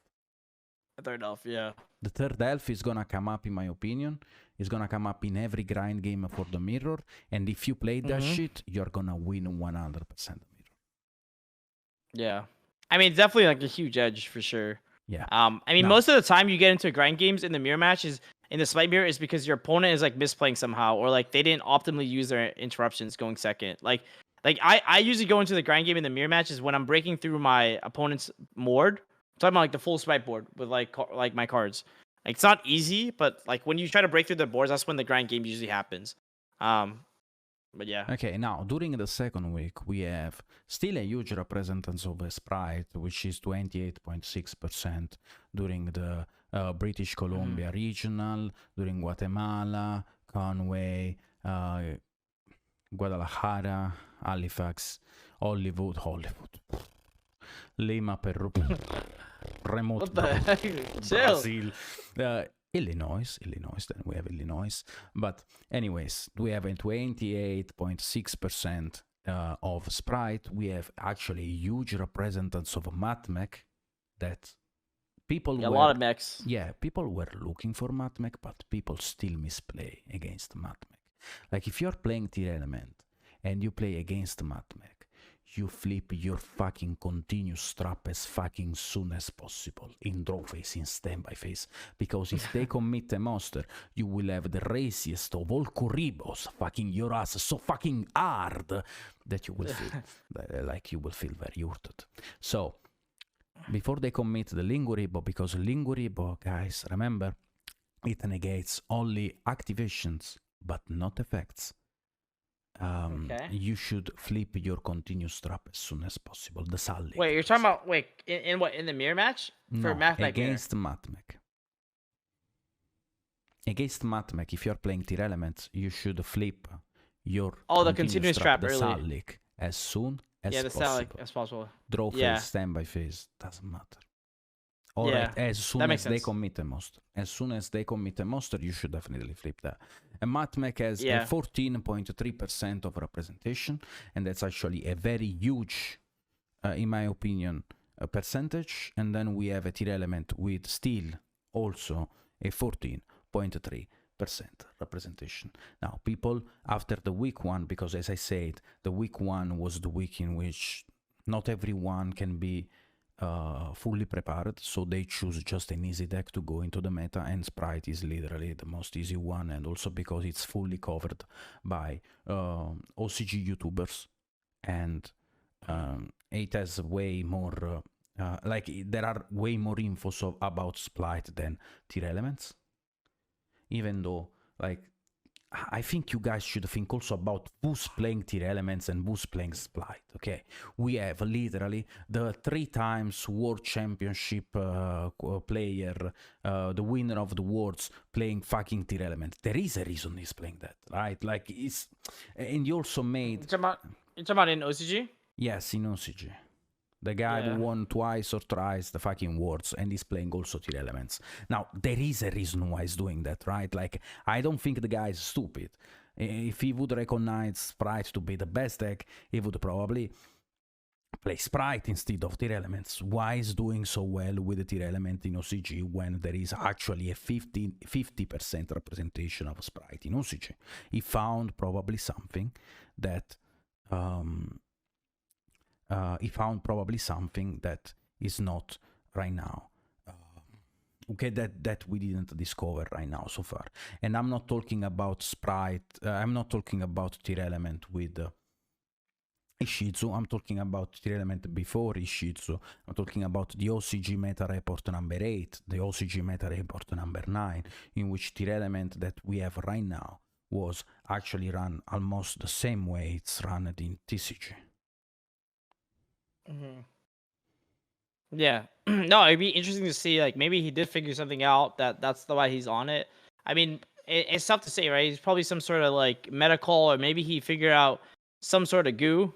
The 3rd elf, yeah. The 3rd elf is gonna come up, in my opinion. It's gonna come up in every grind game for the mirror, and if you play that shit, you're gonna win 100% the mirror. Yeah, I mean, it's definitely like a huge edge for sure. Yeah. I mean, No. most of the time you get into grind games in the mirror match is in the Spright mirror is because your opponent is like misplaying somehow, or like they didn't optimally use their interruptions going second. Like I usually go into the grind game in the mirror match is when I'm breaking through my opponent's board. I'm talking about like the full Spright board with like my cards. Like it's not easy, but like when you try to break through the boards, that's when the grind game usually happens. But yeah. Okay, now during the second week, we have still a huge representance of a Spright, which is 28.6% during the British Columbia regional, during Guatemala, Conway, Guadalajara, Halifax, Hollywood, Lima, Peru, remote What the heck? Chill. Brazil, Illinois, then we have Illinois. But anyways, we have a 28.6% of Spright. We have actually huge representatives of MatMech that people Yeah, a were, lot of mechs. yeah, people were looking for MatMech, but people still misplay against MatMech. Like if you're playing Tier Element and you play against MatMech, you flip your fucking continuous trap as fucking soon as possible in draw phase, in standby phase, because if they commit a monster, you will have the raciest of all Kuribos fucking your ass so fucking hard that you will feel like you will feel very hurted. So before they commit the Linguribo, because Linguribo, guys, remember, it negates only activations but not effects. You should flip your continuous trap as soon as possible. The Sally. Wait, you're talking about in what, in the mirror match for No, MatMech against MatMech. Against MatMech, if you're playing Tier Elements, you should flip your the continuous trap the early. Salic as soon as the possible. Salic as possible. Draw phase, Yeah. standby phase, doesn't matter. Or Yeah, as soon that as makes they sense. commit a monster. As soon as they commit a monster, you should definitely flip that. And MatMech has a 14.3% of representation, and that's actually a very huge, in my opinion, percentage. And then we have a Tier Element with still also a 14.3% representation. Now, people after the week one, because as I said, the week one was the week in which not everyone can be fully prepared, so they choose just an easy deck to go into the meta, and Spright is literally the most easy one, and also because it's fully covered by OCG YouTubers, and it has way more like there are way more info about Spright than Tier Elements, even though like I think you guys should think also about who's playing Tier Elements and who's playing Spright, okay? We have literally the 3 times World Championship player, the winner of the Worlds, playing fucking Tier Element. There is a reason he's playing that, right? Like, it's... And you also made... You're talking about in OCG? Yes, in OCG. The guy who won twice or thrice the fucking Worlds, and he's playing also Tier Elements. Now, there is a reason why he's doing that, right? Like, I don't think the guy is stupid. If he would recognize Spright to be the best deck, he would probably play Spright instead of Tier Elements. Why is doing so well with the Tier Element in OCG when there is actually a 50% representation of Spright in OCG? He found probably something that... he found probably something that is not right now. Okay, that we didn't discover right now so far. And I'm not talking about Spright. I'm not talking about Tier Element with Ishizu. I'm talking about Tier Element before Ishizu. I'm talking about the OCG Meta Report number 8, the OCG Meta Report number 9, in which Tier Element that we have right now was actually run almost the same way it's run in TCG. Yeah. No, it'd be interesting to see. Like, maybe he did figure something out that's the why he's on it. I mean, it's tough to say, right? He's probably some sort of like medical, or maybe he figured out some sort of goo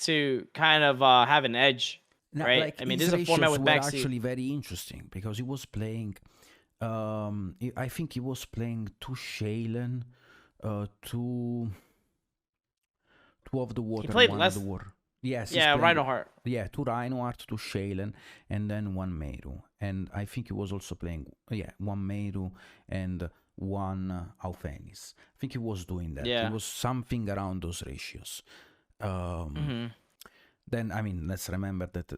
to kind of have an edge, right? Like, I mean, this is a format with backseat. Actually very interesting because he was playing. I think he was playing 2 Shailen, 2 of the water, He played 1 less. of the water. Yes. Yeah, Rhinoheart. Yeah, 2 Rhinoheart, 2 Shailen, and then 1 Meru. And I think he was also playing, 1 Meru and 1 Alphenis. I think he was doing that. Yeah. It was something around those ratios. Then, I mean, let's remember that,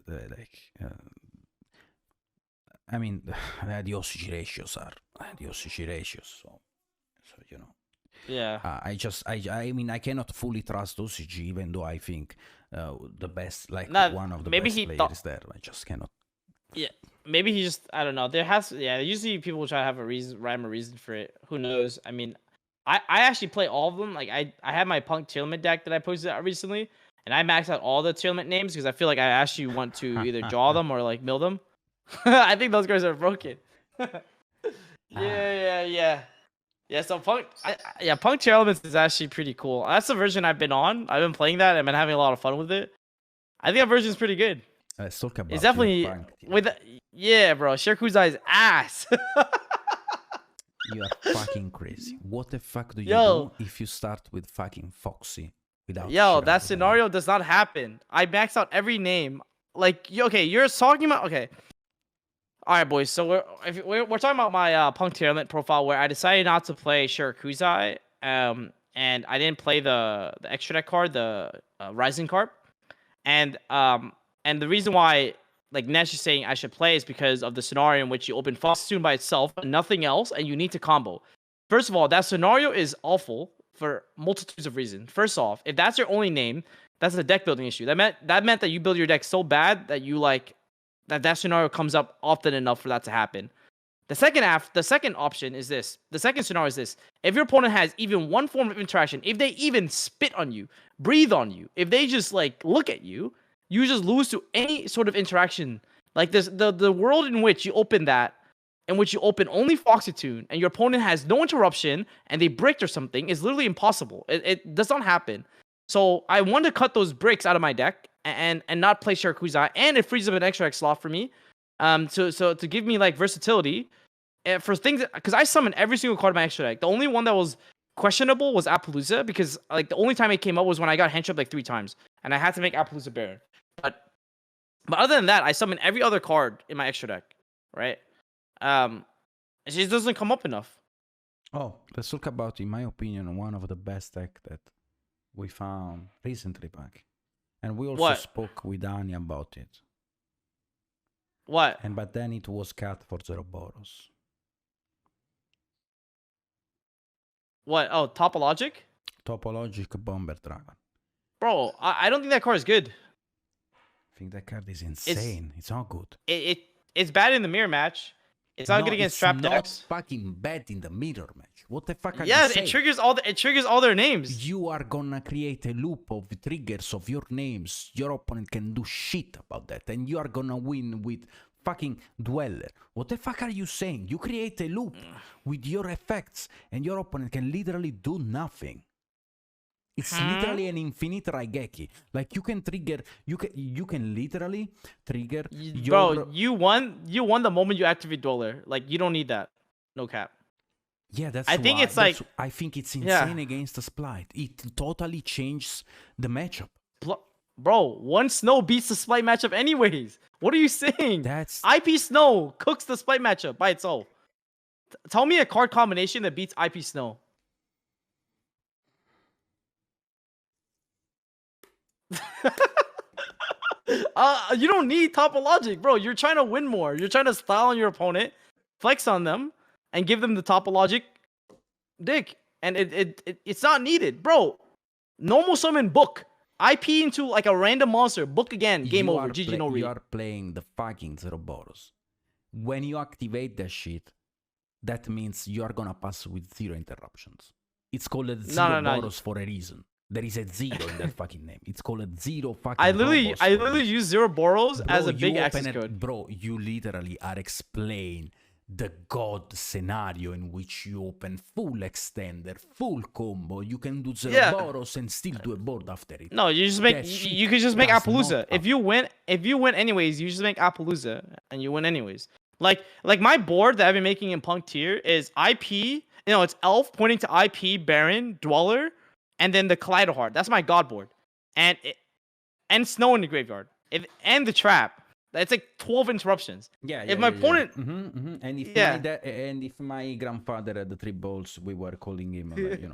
I mean, the OCG ratios are the OCG ratios. So you know. Yeah. I mean, I cannot fully trust OCG, even though I think the best, like Nah, one of the maybe best he players there. I just cannot. Yeah, maybe he just, I don't know. Usually people try to have a reason for it. Who knows? I mean, I actually play all of them. Like I have my Punk tournament deck that I posted out recently, and I maxed out all the tournament names because I feel like I actually want to either draw them or like mill them. I think those guys are broken. Yeah, so Punk, Punk Tier Elements is actually pretty cool. That's the version I've been on. I've been playing that and been having a lot of fun with it. I think that version's pretty good. Let's talk about It's definitely with bro. Shirkuzai's ass. You are fucking crazy. What the fuck do you do if you start with fucking Foxy without? That scenario does not happen. I maxed out every name. Like, you're talking about All right, boys. So we're talking about my Punk Tournament profile where I decided not to play Shirokuzai, and I didn't play the extra deck card, the Rising Carp, and the reason why like Nesh is saying I should play is because of the scenario in which you open Foxatoon by itself, and nothing else, and you need to combo. First of all, that scenario is awful for multitudes of reasons. First off, if that's your only name, that's a deck building issue. That meant that you build your deck so bad that you like. That scenario comes up often enough for that to happen. The second option is this. The second scenario is this. If your opponent has even one form of interaction, if they even spit on you, breathe on you, if they just like look at you, you just lose to any sort of interaction. Like this, the world in which you open only Foxatoon and your opponent has no interruption and they bricked or something is literally impossible. It does not happen. So I want to cut those bricks out of my deck and not play Shirokuzai, and it frees up an extra X slot for me. So to give me like versatility for things, because I summoned every single card in my extra deck. The only one that was questionable was Appaloosa, because like the only time it came up was when I got hench up like 3 times, and I had to make Appaloosa Baron. But other than that, I summoned every other card in my extra deck, right? It just doesn't come up enough. Oh, let's talk about, in my opinion, one of the best deck that we found recently, PAK. And we also spoke with Ani about it. What? But then it was cut for Zeroboros. What? Oh, Topologic? Topologic Bomber Dragon. Bro, I don't think that card is good. I think that card is insane. It's not good. It's bad in the mirror match. It's not good against trap decks. It's not fucking bad in the mirror match. What the fuck are you saying? Yes, it triggers all their names. You are gonna create a loop of triggers of your names. Your opponent can do shit about that, and you are gonna win with fucking Dweller. What the fuck are you saying? You create a loop with your effects, and your opponent can literally do nothing. It's literally an infinite Raigeki. Like you can trigger, you can literally trigger. Bro, you won the moment you activate Dweller. Like you don't need that. No cap. Yeah, I think it's like, I think it's insane against the Spright. It totally changes the matchup. Bro, one Snow beats the Spright matchup anyways. What are you saying? That's IP Snow cooks the Spright matchup by itself. Tell me a card combination that beats IP Snow. You don't need Topologic, bro. You're trying to win more. You're trying to style on your opponent, flex on them, and give them the Topologic dick. And it's not needed, bro. Normal summon, book. IP into like a random monster, book again, game over. GG no read. You are playing the fucking Zeroboros. When you activate that shit, that means you are gonna pass with 0 interruptions. It's called Zeroboros for a reason. There is a 0 in that fucking name. It's called 0 fucking. I literally use Zeroboros as a big access code. Bro, you literally are explaining the god scenario in which you open full extender, full combo. You can do Zeroboros and still do a board after it. No, you just make. You could just make Appaloosa. If you win anyways, you just make Appaloosa and you win anyways. Like my board that I've been making in Punk tier is IP. It's Elf pointing to IP, Baron, Dweller, and then the Kaleido Heart. That's my god board, and Snow in the graveyard, and the trap. That's like 12 interruptions. If my opponent, and if my grandfather had the 3 balls, we were calling him, it's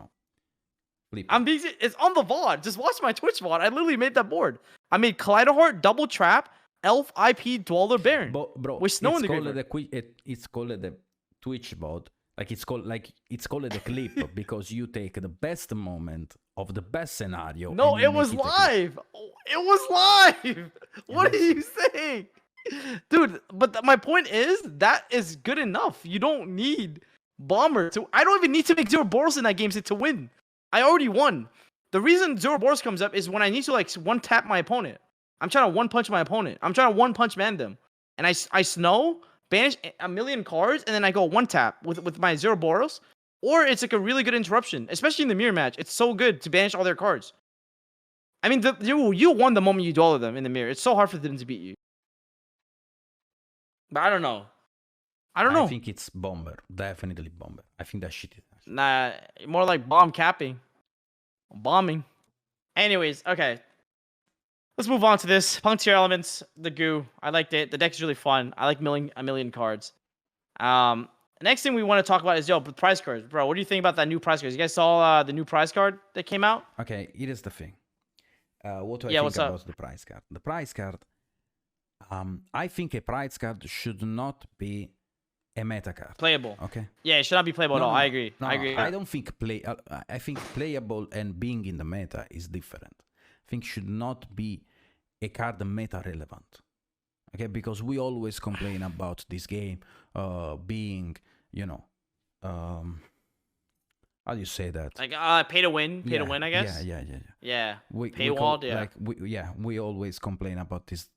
on the VOD. Just watch my Twitch VOD. I literally made that board. I made Kaleido Heart, double trap, Elf IP Dweller Baron. Bro, with Snow in the called graveyard. it's called the Twitch bot. Like it's called the clip because you take the best moment of the best scenario. No, and you it was make a clip. live. Oh, it was live. What are you saying? Dude, but my point is that is good enough. You don't need Bomber to. I don't even need to make 0 Boros in that game to win. I already won. The reason 0 Boros comes up is when I need to like one tap my opponent. I'm trying to one punch my opponent. I'm trying to one punch man them, and I snow banish a million cards, and then I go one tap with my 0 Boros. Or it's like a really good interruption, especially in the mirror match. It's so good to banish all their cards. I mean, you won the moment you duel them in the mirror. It's so hard for them to beat you. But I don't know. I think it's Bomber. Definitely Bomber. I think that shit is. Nah, more like bomb capping. Bombing. Anyways, okay. Let's move on to this. Punctier Elements, the Guu. I liked it. The deck is really fun. I like a million cards. Next thing we want to talk about is, the prize cards. Bro, what do you think about that new prize cards? You guys saw the new prize card that came out? Okay, here is the thing. What do I think about the prize card? The prize card, I think a prize card should not be a meta card. Playable. Okay. Yeah, it should not be playable at all. I agree. No, I agree. I don't think I think playable and being in the meta is different. I think should not be a card meta relevant. Okay, because we always complain about this game being, how do you say that? Like pay to win, to win, I guess. Yeah. Paywalled, we always complain about this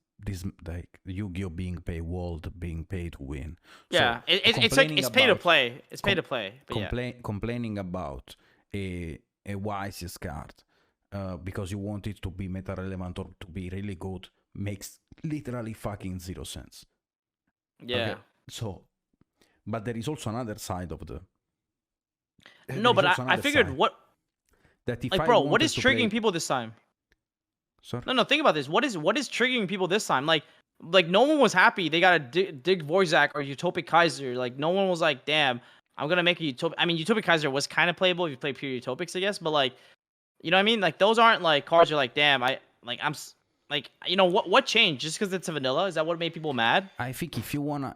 like Yu-Gi-Oh being paywalled, being pay to win. Yeah, so it's like it's pay to play. It's pay to play. Complaining about a YCS card because you want it to be meta relevant or to be really good makes literally fucking 0 sense. Yeah. Okay? So, but there is also another side of the. No, but I figured what. That if like, bro, what is triggering people this time? Sorry? No, think about this. What is triggering people this time? Like no one was happy. They got a Dig Vorzak or Utopic Kaiser. Like no one was like, damn, I'm gonna make a Utopic. I mean, Utopic Kaiser was kind of playable if you play pure Utopics, I guess. But like, you know what I mean? Like those aren't like cards. You're like, damn, what changed? Just because it's a vanilla? Is that what made people mad? I think if you wanna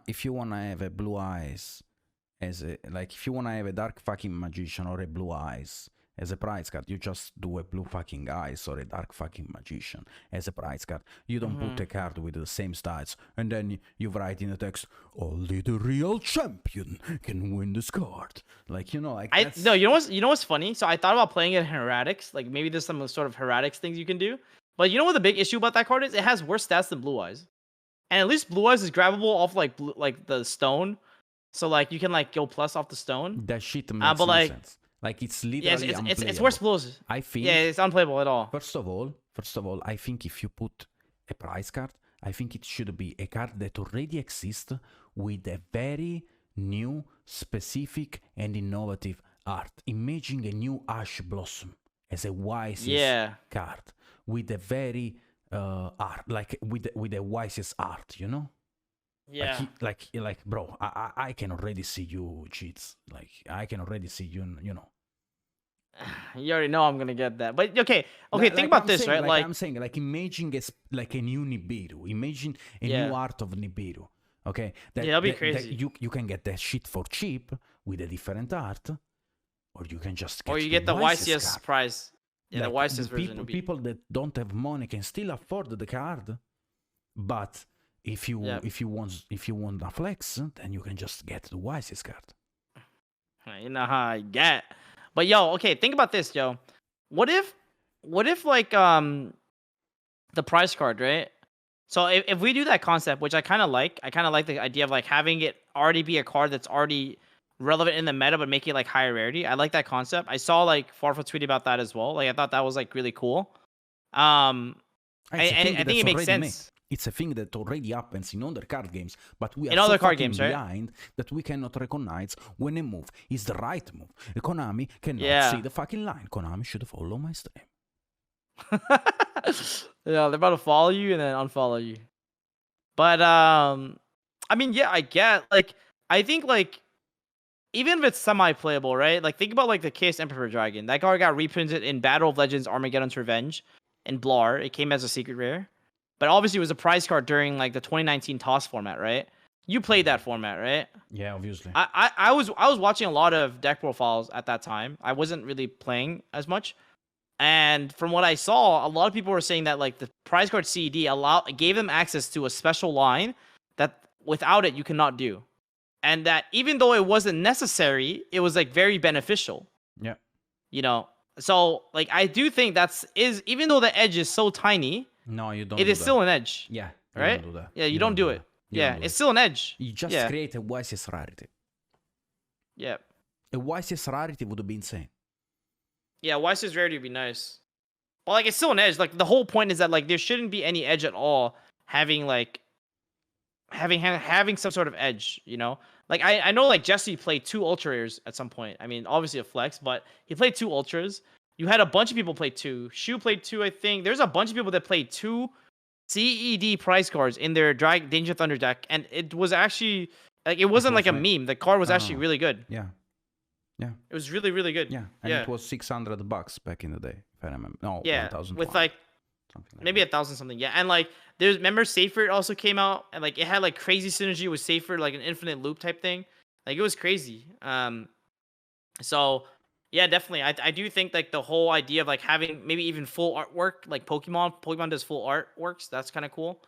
have a blue eyes as a if you wanna have a dark fucking magician or a blue eyes as a prize card, you just do a blue fucking eyes or a dark fucking magician as a prize card. You don't put a card with the same stats and then you write in the text, only the real champion can win this card. Like, you know what's funny? So I thought about playing it in Heretics. Like maybe there's some sort of Heretics things you can do. But you know what the big issue about that card is? It has worse stats than Blue Eyes. And at least Blue Eyes is grabbable off like the stone. So like you can like go plus off the stone. That shit makes no sense. Like it's literally it's worse Blue Eyes. I think it's unplayable at all. First of all, I think if you put a prize card, I think it should be a card that already exists with a very new, specific, and innovative art. Imagine a new Ash Blossom as a YCS card with a very art, like with a YCS art, you know? Yeah. Like bro, I can already see you, cheats. Like I can already see you, you know. You already know I'm gonna get that. But okay, think about this, right? Like I'm saying, like imagine like a new Nibiru. Imagine a new art of Nibiru. Okay? That'll be crazy. You can get that shit for cheap with a different art, or you can just get the YCS prize. Yeah, the YCS version. People that don't have money can still afford the card, but if you want a flex, then you can just get the YCS card. You know how I get. But think about this, yo. What if like the prize card, right? So if we do that concept, which I kind of like the idea of like having it already be a card that's already relevant in the meta, but make it like higher rarity. I like that concept. I saw like Farfa tweet about that as well. Like I thought that was like really cool. I think it makes sense. It's a thing that already happens in other card games, but we are in other so card games, behind that we cannot recognize when a move is the right move. Konami cannot see the fucking line. Konami should follow my stream. Yeah, they're about to follow you and then unfollow you. But I mean, I get like I think like even if it's semi-playable, right? Like think about like the Chaos Emperor Dragon. That card got reprinted in Battle of Legends Armageddon's Revenge in Blar. It came as a secret rare. but obviously it was a prize card during like the 2019 toss format, right? You played that format, right? Yeah, obviously. I was watching a lot of deck profiles at that time. I wasn't really playing as much. And from what I saw, a lot of people were saying that like the prize card CED gave them access to a special line that without it you cannot do. And that even though it wasn't necessary, it was like very beneficial. Yeah. You know. So like I do think even though the edge is so tiny, No, you don't. it is still an edge. Yeah. You Right? don't do that. Yeah, you don't do it. Yeah, it's still an edge. You just Yeah. create a YCS rarity. Yeah. A YCS rarity would be insane. Yeah, YCS rarity would be nice. Well, like it's still an edge. Like the whole point is that like there shouldn't be any edge at all. Having some sort of edge, you know. Like I know like Jesse played 2 ultra rares at some point. I mean, obviously a flex, but he played 2 ultras. You had a bunch of people play 2. Shu played 2, I think. There's a bunch of people that played 2 CED prize cards in their Danger Thunder deck, and it was actually like it wasn't like a meme. The card was actually really good. Yeah. Yeah. It was really, really good. Yeah. And it was $600 back in the day, if I remember. No, yeah, 1,000. with like something like maybe 1,000 something. Yeah, and like remember Safer also came out, and like it had like crazy synergy with Safer, like an infinite loop type thing. Like it was crazy. So yeah, definitely. I do think like the whole idea of like having maybe even full artwork, like Pokemon does full artworks. That's kind of cool.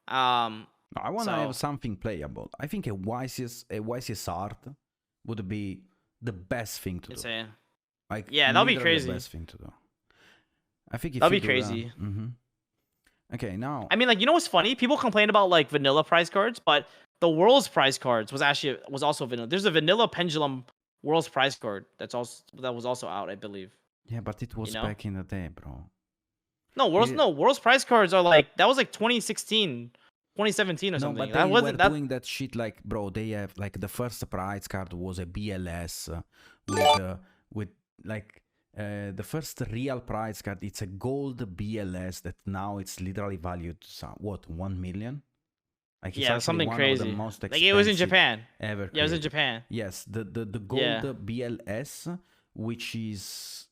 No, I want to have something playable. I think a YCS art would be the best thing to do. Like, yeah, that'll be crazy. The best thing to do. I think that'll be crazy. Okay, now. I mean, like, you know what's funny? People complain about like vanilla prize cards, but the World's prize cards was also vanilla. There's a vanilla Pendulum World's prize card that was also out, I believe. Yeah, but it was back in the day, bro. No, World's prize cards are like that was like 2016, 2017 or something. But they were doing that shit like, bro. They have like the first prize card was a BLS with like the first real prize card. It's a gold BLS that now it's literally valued what 1 million. Like it's something one crazy. Of the most like it was in Japan. Ever. Yeah, it was in Japan. Yes, the gold BLS, which is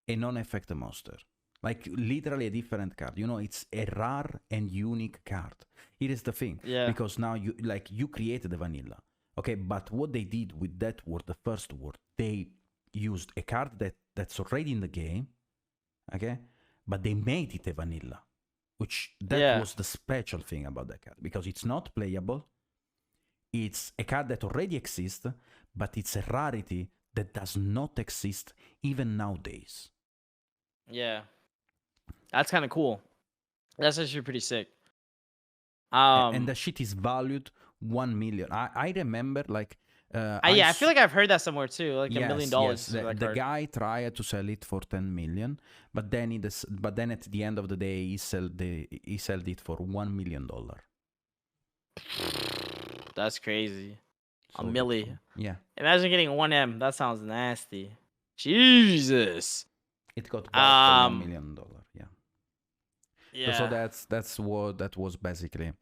a non-effect monster. Like literally a different card. You know, it's a rare and unique card. It is the thing. Yeah. Because now you created the vanilla. Okay, but what they did with that word, the first word, they used a card that's already in the game. Okay, but they made it a vanilla. Which was the special thing about that card, because it's not playable. It's a card that already exists, but it's a rarity that does not exist even nowadays. Yeah, that's kind of cool. That's actually pretty sick. And the shit is valued 1 million. I remember like. I feel like I've heard that somewhere too, like $1 million. Yes. The guy tried to sell it for 10 million, but then at the end of the day he sold it for $1 million. That's crazy. So a milli. Yeah. Imagine getting 1M. That sounds nasty. Jesus. It got bought for $1 million. Yeah. Yeah. So that was basically.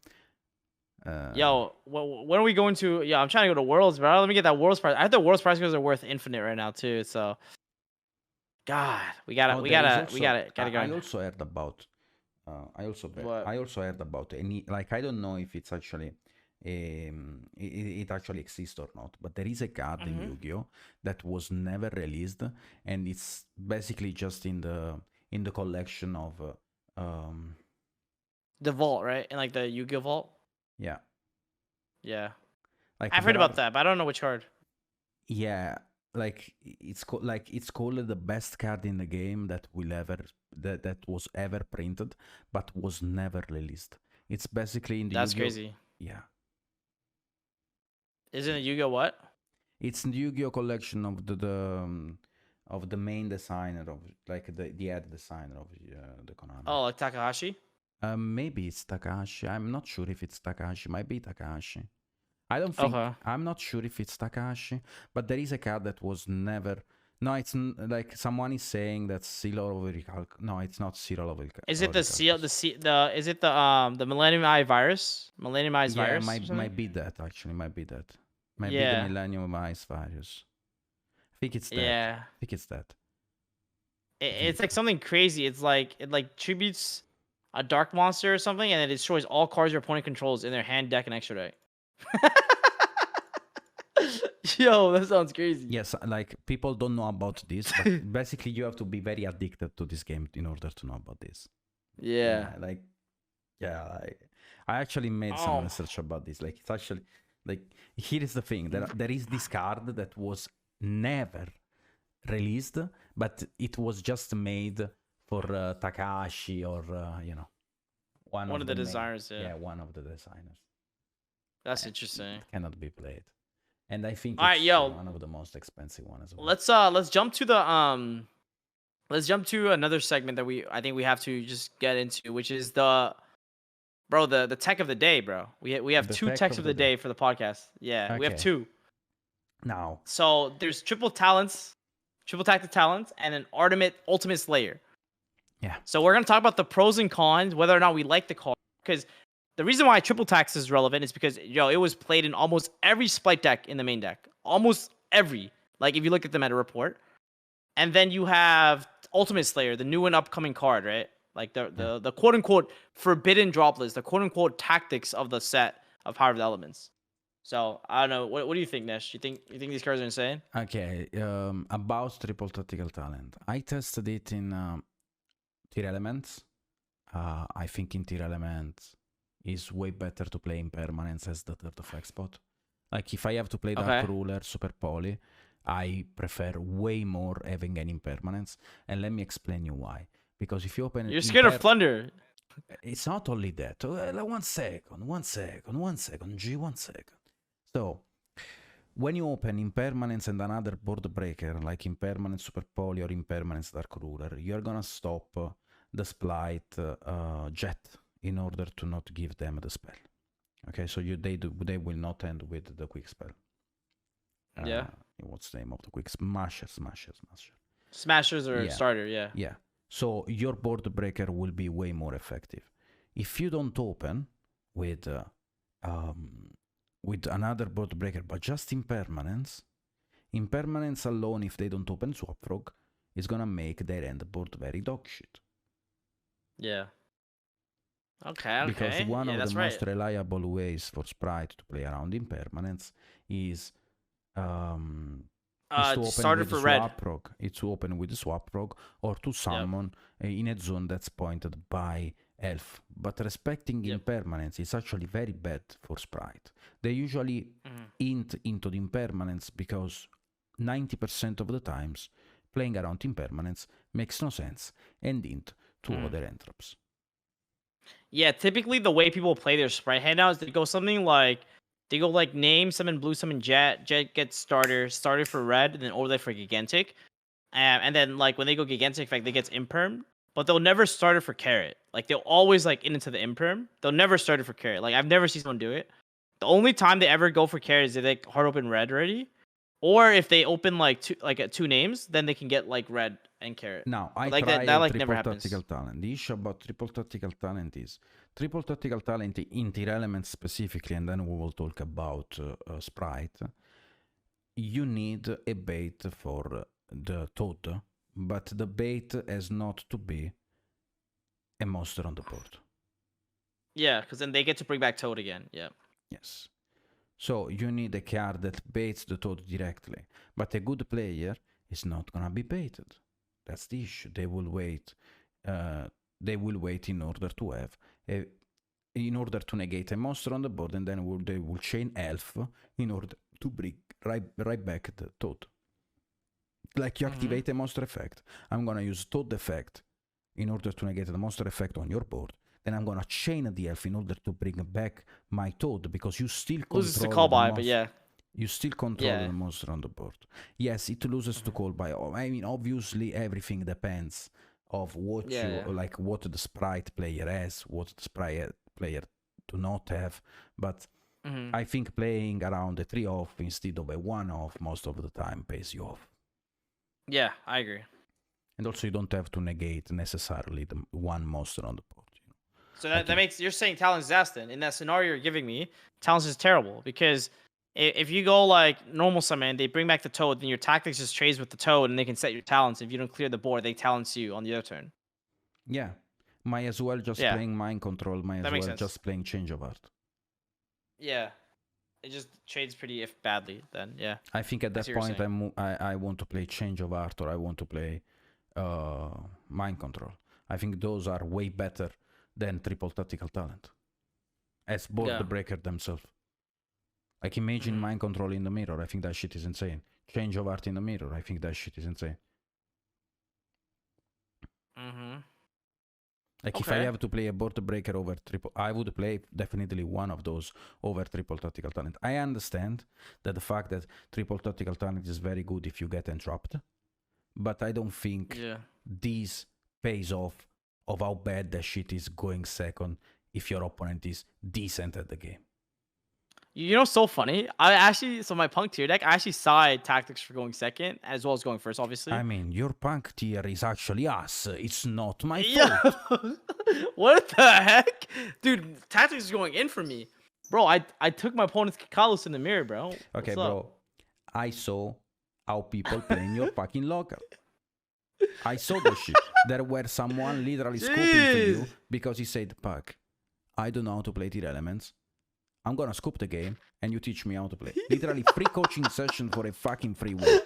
Yo, when are we going to? Yeah, I'm trying to go to Worlds, bro. Let me get that Worlds prize. I think the Worlds prize cards are worth infinite right now too. So, God, we gotta go. I also heard about. I also heard about any, like, I don't know if it's actually it actually exists or not, but there is a card in Yugioh that was never released, and it's basically just in the collection of the vault, right? In like the Yugioh vault. Yeah. Yeah. Like I've heard about that, but I don't know which card. Yeah, like it's called the best card in the game that was ever printed, but was never released. It's basically in the That's Yugioh. Crazy. Yeah. Isn't it Yugioh what? It's in the Yu-Gi-Oh collection of the main designer of the head designer of the Konami. Oh, like Takahashi? Maybe it's Takahashi. I'm not sure if it's Takahashi. Might be Takahashi. I don't think. I'm not sure if it's Takahashi, but there is a card that was never. No, it's like someone is saying that Seal of Recalc. No, it's not Seal of Recalc. Is it the seal? Is it the Millennium Eye virus? Millennium Eyes virus? Yeah, might be that actually. Might be that. Might be the Millennium Eyes virus. I think it's that. Yeah. I think it's that. It's like something crazy. It's like it like tributes a dark monster or something, and it destroys all cards your opponent controls in their hand, deck, and extra deck. Yo, that sounds crazy. Yes, like people don't know about this, but basically you have to be very addicted to this game in order to know about this. Yeah. I actually made some Oh. research about this. Like it's actually like here is the thing. There is this card that was never released, but it was just made for Takahashi or one One of the main- designers, yeah. one of the designers. That's interesting. It cannot be played, and I think All right, it's yo. one of the most expensive one as well. Let's jump to the let's jump to another segment that I think we have to just get into, which is the tech of the day, bro. We have The two tech techs of of the the day. day for the podcast. Yeah, we have Okay. two. Now, So there's triple tactic talents, and an ultimate slayer. yeah, So we're gonna talk about the pros and cons, whether or not we like the card. Because the reason why triple tax is relevant is because it was played in almost every Spright deck in the main deck. Almost every. Like if you look at the meta report. And then you have Ultimate Slayer, the new and upcoming card, right? Like the quote unquote forbidden droplets, the quote unquote tactics of the set of Power of the Elements. So I don't know. What do you think, Nesh? You think these cards are insane? okay. About triple tactical talent, I tested it in tier elements. I think in tier elements is way better to play impermanence as the third effect spot. Like if I have to play Dark Okay. Ruler, Super Poly, I prefer way more having an impermanence. And let me explain you why. Because if you open You're scared of imper- Thunder. It's not only that. 1 second, G, 1 second. So, when you open Impermanence and another board breaker, like Impermanence Super Poly or Impermanence Dark Ruler, you're gonna stop the Spright Jet in order to not give them the spell. Okay, so they will not end with the quick spell. Yeah. What's the name of the quick Smasher. Smashers or Yeah. starter, yeah. Yeah. So your board breaker will be way more effective. If you don't open with another board breaker, but just impermanence alone, if they don't open Swap Frog, is gonna make their end board very dog shit. Yeah. Okay. Because one of that's the right. most reliable ways for Spright to play around impermanence is to open starter with for red. Swap Frog. It's to open with Swap Frog or to summon in a zone that's pointed by Elf. But respecting impermanence is actually very bad for Spright. They usually hint into the impermanence because 90% of the times playing around impermanence makes no sense and hint to other entraps. Yeah, typically the way people play their Spright hand now is they go like name, summon blue, summon Jet. Jet gets starter for red, and then overlay for Gigantic. And then like when they go Gigantic effect, they get Imperm. But they'll never start it for Carrot. Like they'll always like into the Imperm. They'll never start it for Carrot. Like I've never seen someone do it. The only time they ever go for Carrot is if they hard open red already. Or if they open like two names, then they can get like red and Carrot. Now, I Like try that like triple never happens. tactical talent. The issue about triple tactical talent is triple tactical talent in tier elements specifically, and then we will talk about Spright. You need a bait for the Toad, but the bait has not to be a monster on the board. Yeah, because then they get to bring back Toad again. Yeah. Yes. So you need a card that baits the Toad directly, but a good player is not gonna be baited. That's the issue. They will wait. They will wait in order to have in order to negate a monster on the board, and then they will chain Elf in order to bring right back the Toad. Like you activate a monster effect. I'm gonna use Toad effect in order to negate the monster effect on your board. Then I'm gonna chain the Elf in order to bring back my Toad, because you still control Loses to call the by, monster. but yeah. You still control the monster on the board. Yes, it loses to call by. I mean, obviously everything depends of what like what the Spright player has, what the Spright player do not have. But I think playing around a 3-off instead of a 1-off most of the time pays you off. Yeah, I agree. And also you don't have to negate necessarily the one monster on the board. So that makes, you're saying Talon's Zastin. In that scenario you're giving me, Talon's is terrible, because if you go like normal summon, they bring back the Toad, then your tactics just trades with the Toad, and they can set your talents. If you don't clear the board, they talents you on the other turn. Yeah, Might as well just playing mind control. Might as well just playing change of art. Yeah, it just trades pretty if badly. Then yeah. I think at that point I want to play change of art or I want to play mind control. I think those are way better than triple tactical talent as board breaker themselves. Like imagine mind control in the mirror. I think that shit is insane. Change of art in the mirror. I think that shit is insane. Like if I have to play a board breaker over triple, I would play definitely one of those over triple tactical talent. I understand that the fact that triple tactical talent is very good if you get entrapped, but I don't think this pays off of how bad that shit is going second if your opponent is decent at the game. You know, so funny. So my punk tier deck, I actually side tactics for going second as well as going first, obviously. I mean, your punk tier is actually us. It's not my fault. What the heck? Dude, tactics is going in for me. Bro, I took my opponent's Kalos in the mirror, bro. Okay, bro. I saw how people playing your fucking local. I saw the shit. There were someone literally scooping to you because he said, Pak, I don't know how to play tier elements. I'm gonna scoop the game and you teach me how to play. Literally free coaching session for a fucking free win.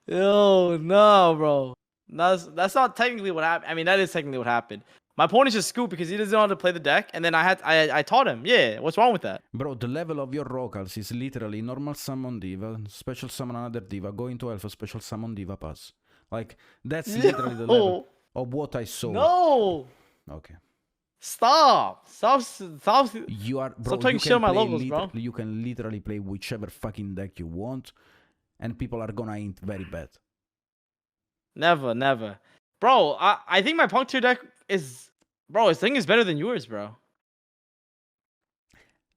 Yo, no, bro. That's not technically what happened. I mean, that is technically what happened. My opponent just scooped because he doesn't know how to play the deck, and then I taught him. Yeah, what's wrong with that? Bro, the level of your locals is literally normal summon diva, special summon another diva, go into alpha, special summon diva pass. Like, that's literally the level of what I saw. No! Okay. Stop! You are, bro, stop talking shit on my logos, bro. You can literally play whichever fucking deck you want, and people are gonna int very bad. Never. Bro, I think my punk tier deck is... Bro, his thing is better than yours, bro.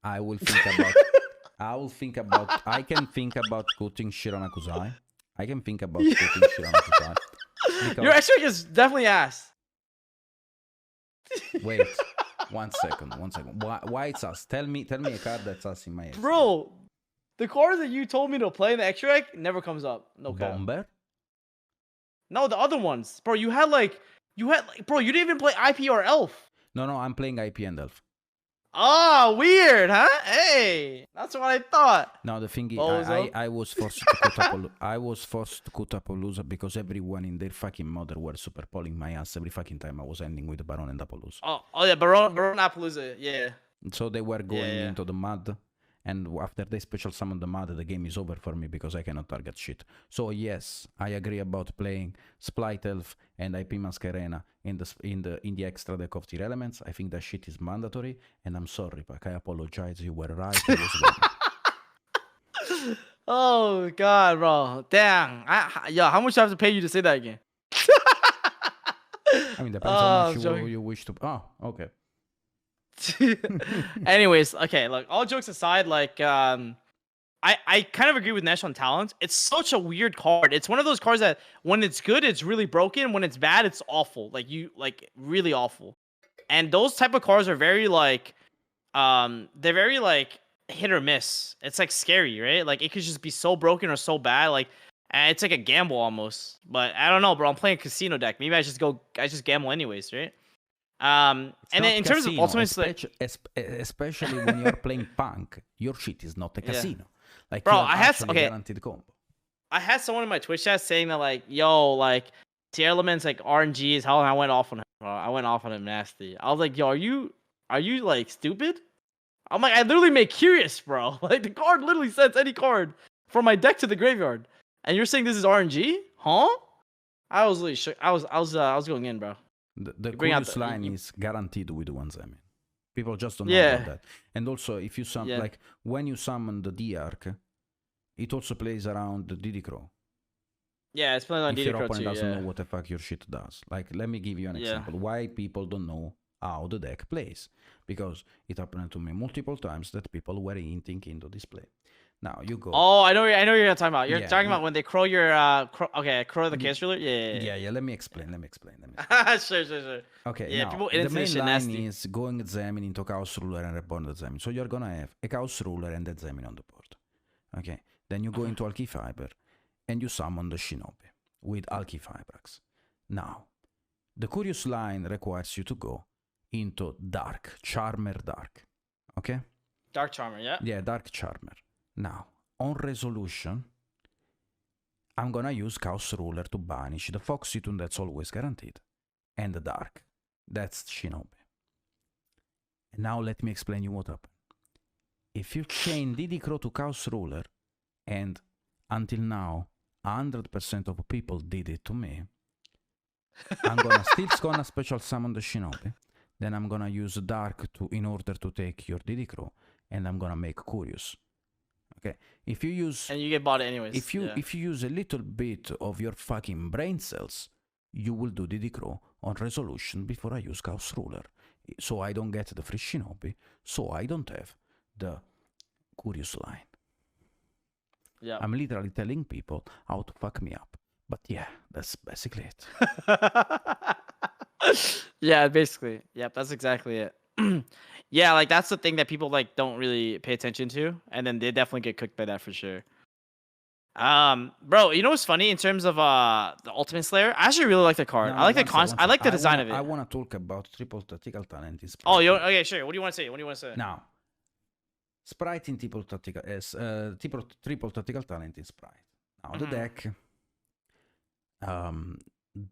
I will think about... I can think about quoting Shiranakuzai. I can think about quoting Shiranakuzai. Your extra is definitely ass. Wait, one second. Why it's us? Tell me a card that's us in my extra. Bro, the card that you told me to play in the extra deck never comes up. No cap. Bomber? No, the other ones. Bro, you didn't even play IP or Elf. No, I'm playing IP and Elf. Oh, weird, huh? Hey, that's what I thought. No, the thing is, I was forced to cut up. I was forced to cut up a loser because everyone in their fucking mother were super pulling my ass every fucking time I was ending with the Baron and Appaloosa. Oh yeah, Baron Appaloosa, yeah. So they were going into the mud, and after they special summon the mud, the game is over for me because I cannot target shit. So yes, I agree about playing Spright Elf and IP Masquerena in the extra deck of tier elements. I think that shit is mandatory, and I'm sorry, Pak. I apologize. You were right. I was wrong. Oh god, bro. Damn. How much do I have to pay you to say that again? I mean, depends on how much you wish to. Oh, okay. Anyways, okay, look, all jokes aside, like I kind of agree with Nesh on talent. It's such a weird card. It's one of those cards that when it's good, it's really broken. When it's bad, it's awful. Like really awful. And those type of cards are very like they're very like hit or miss. It's like scary, right? Like it could just be so broken or so bad. Like it's like a gamble almost. But I don't know, bro. I'm playing a casino deck. Maybe I just gamble anyways, right? And then in terms of ultimate, especially when you're playing punk, your shit is not a casino. Like, bro, I had guaranteed combo. I had someone in my Twitch chat saying that like, yo, like tier elements like RNG is how I went off on him. Bro. I went off on him nasty. I was like, yo, are you like stupid? I'm like, I literally make curious, bro. Like the card literally sends any card from my deck to the graveyard, and you're saying this is RNG, huh? I was really shook. I was going in, bro. The curious line is guaranteed with one Zemin. People just don't know about that. And also, if you summon, like when you summon the D-Arc, it also plays around the DD Crow. Yeah, it's playing on DD Crow too. If your opponent doesn't know what the fuck your shit does. Like, let me give you an example. Why people don't know how the deck plays. Because it happened to me multiple times that people were hinting into display. Now you go. Oh, I know what you're talking about. You're talking about when they crow your crow the case ruler. Yeah. Let me explain. Sure. Okay. Yeah, now, the main line is going Zemin into Chaos Ruler and reborn the Zemin. So you're gonna have a Chaos Ruler and a Zemin on the board. Okay. Then you go into Alki Fiber and you summon the Shinobi with Alki Fibrax. Now, the Curious line requires you to go into Dark, Charmer Dark. Okay? Dark Charmer, yeah. Yeah, Dark Charmer. Now, on resolution, I'm gonna use Chaos Ruler to banish the Foxy Tune, that's always guaranteed, and the Dark, that's Shinobi. And now let me explain you what happened. If you chain Diddy Crow to Chaos Ruler, and until now 100% of people did it to me, I'm gonna still special summon the Shinobi, then I'm gonna use Dark in order to take your Diddy Crow, and I'm gonna make Curious. Okay, if you use... And you get bought it anyways. If you use a little bit of your fucking brain cells, you will do Diddy Crow on resolution before I use Chaos Ruler. So I don't get the free Shinobi, so I don't have the Curious line. Yeah. I'm literally telling people how to fuck me up. But yeah, that's basically it. Yeah, basically. Yep, that's exactly it. Yeah, like that's the thing that people like don't really pay attention to, and then they definitely get cooked by that for sure. Bro, you know what's funny in terms of the Ultimate Slayer? I actually really like the card. No, I like the I like the design of it. I want to talk about triple tactical talent. Oh, okay, sure. What do you want to say? What do you want to say? Now, Spright in triple tactical talent in Spright. Now the deck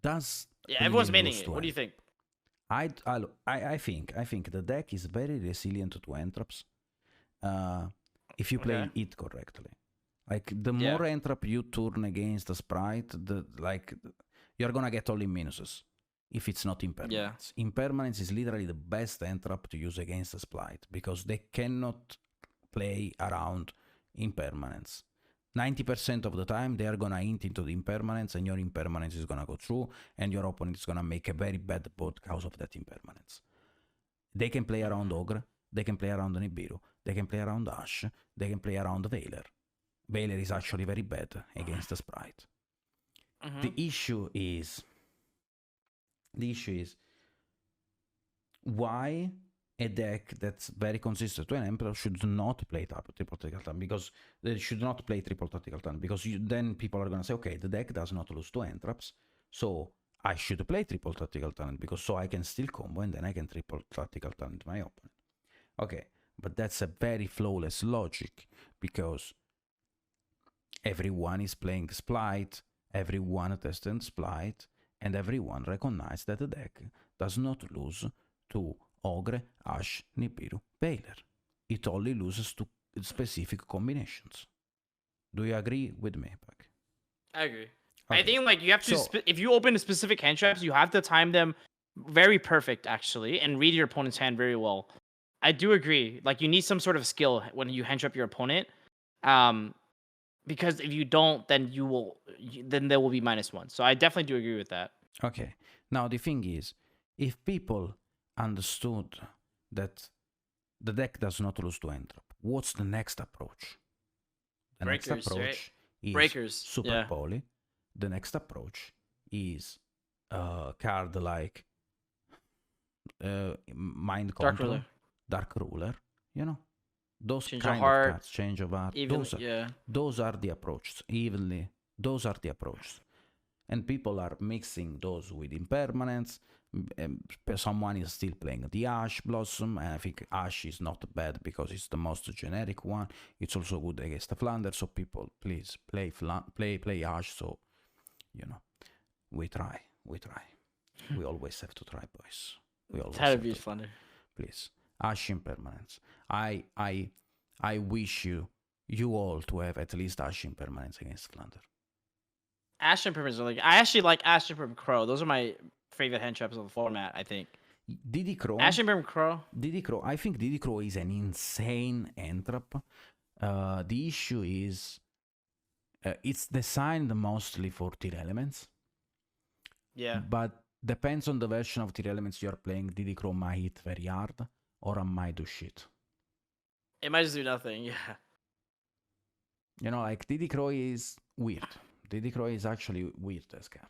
does. Yeah, everyone's really maining it. What do you think? I think the deck is very resilient to entraps. If you play it correctly. Like the more entrap you turn against the Spright, you're gonna get only minuses if it's not impermanence. Yeah. Impermanence is literally the best entrap to use against the Spright because they cannot play around impermanence. 90% of the time they are gonna hint into the impermanence and your impermanence is gonna go through and your opponent is gonna make a very bad board because of that impermanence. They can play around Ogre, they can play around Nibiru, they can play around Ash, they can play around Veiler. Veiler is actually very bad against the Spright. The issue is why a deck that's very consistent to an Emperor should not play triple tactical talent, because they should not play triple tactical talent, because then people are going to say, okay, the deck does not lose to entraps, so I should play triple tactical talent, because so I can still combo and then I can triple tactical talent my opponent. Okay, but that's a very flawless logic, because everyone is playing Spright, everyone tested Spright, and everyone recognizes that the deck does not lose to Ogre, Ash, Nibiru, Veiler. It only loses to specific combinations. Do you agree with me, PAK? I agree. Okay. I think like you have to, if you open specific hand traps, you have to time them very perfect actually, and read your opponent's hand very well. I do agree. Like you need some sort of skill when you hand trap your opponent. Because if you don't, then then there will be -1. So I definitely do agree with that. Okay. Now the thing is, if people understood that the deck does not lose to entrap, what's the next approach? The Breakers, next approach right? is Breakers, Super Poly. The next approach is card like Mind Control, Dark Ruler, you know? Those Change kind of heart, of cards, Change of Heart, those are the approaches, evenly, those are the approaches. And people are mixing those with impermanence. Someone is still playing the Ash Blossom, and I think Ash is not bad because it's the most generic one. It's also good against the Flounder, so people, please, play Ash, so, you know, we try. We always have to try, boys. We always have to Flounder. Please. Ash impermanence. I wish you all to have at least Ash impermanence against Flounder. Ash impermanence, I actually like Ash Imperm Crow. Those are my favorite hand traps of the format, I think. Diddy Crow. Ash Imperm Crow. Diddy Crow. I think Diddy Crow is an insane hand trap. The issue is it's designed mostly for tier elements. Yeah. But depends on the version of tier elements you're playing. Diddy Crow might hit very hard, or I might do shit. It might just do nothing, yeah. You know, like Diddy Crow is weird. Diddy Crow is actually weird as card.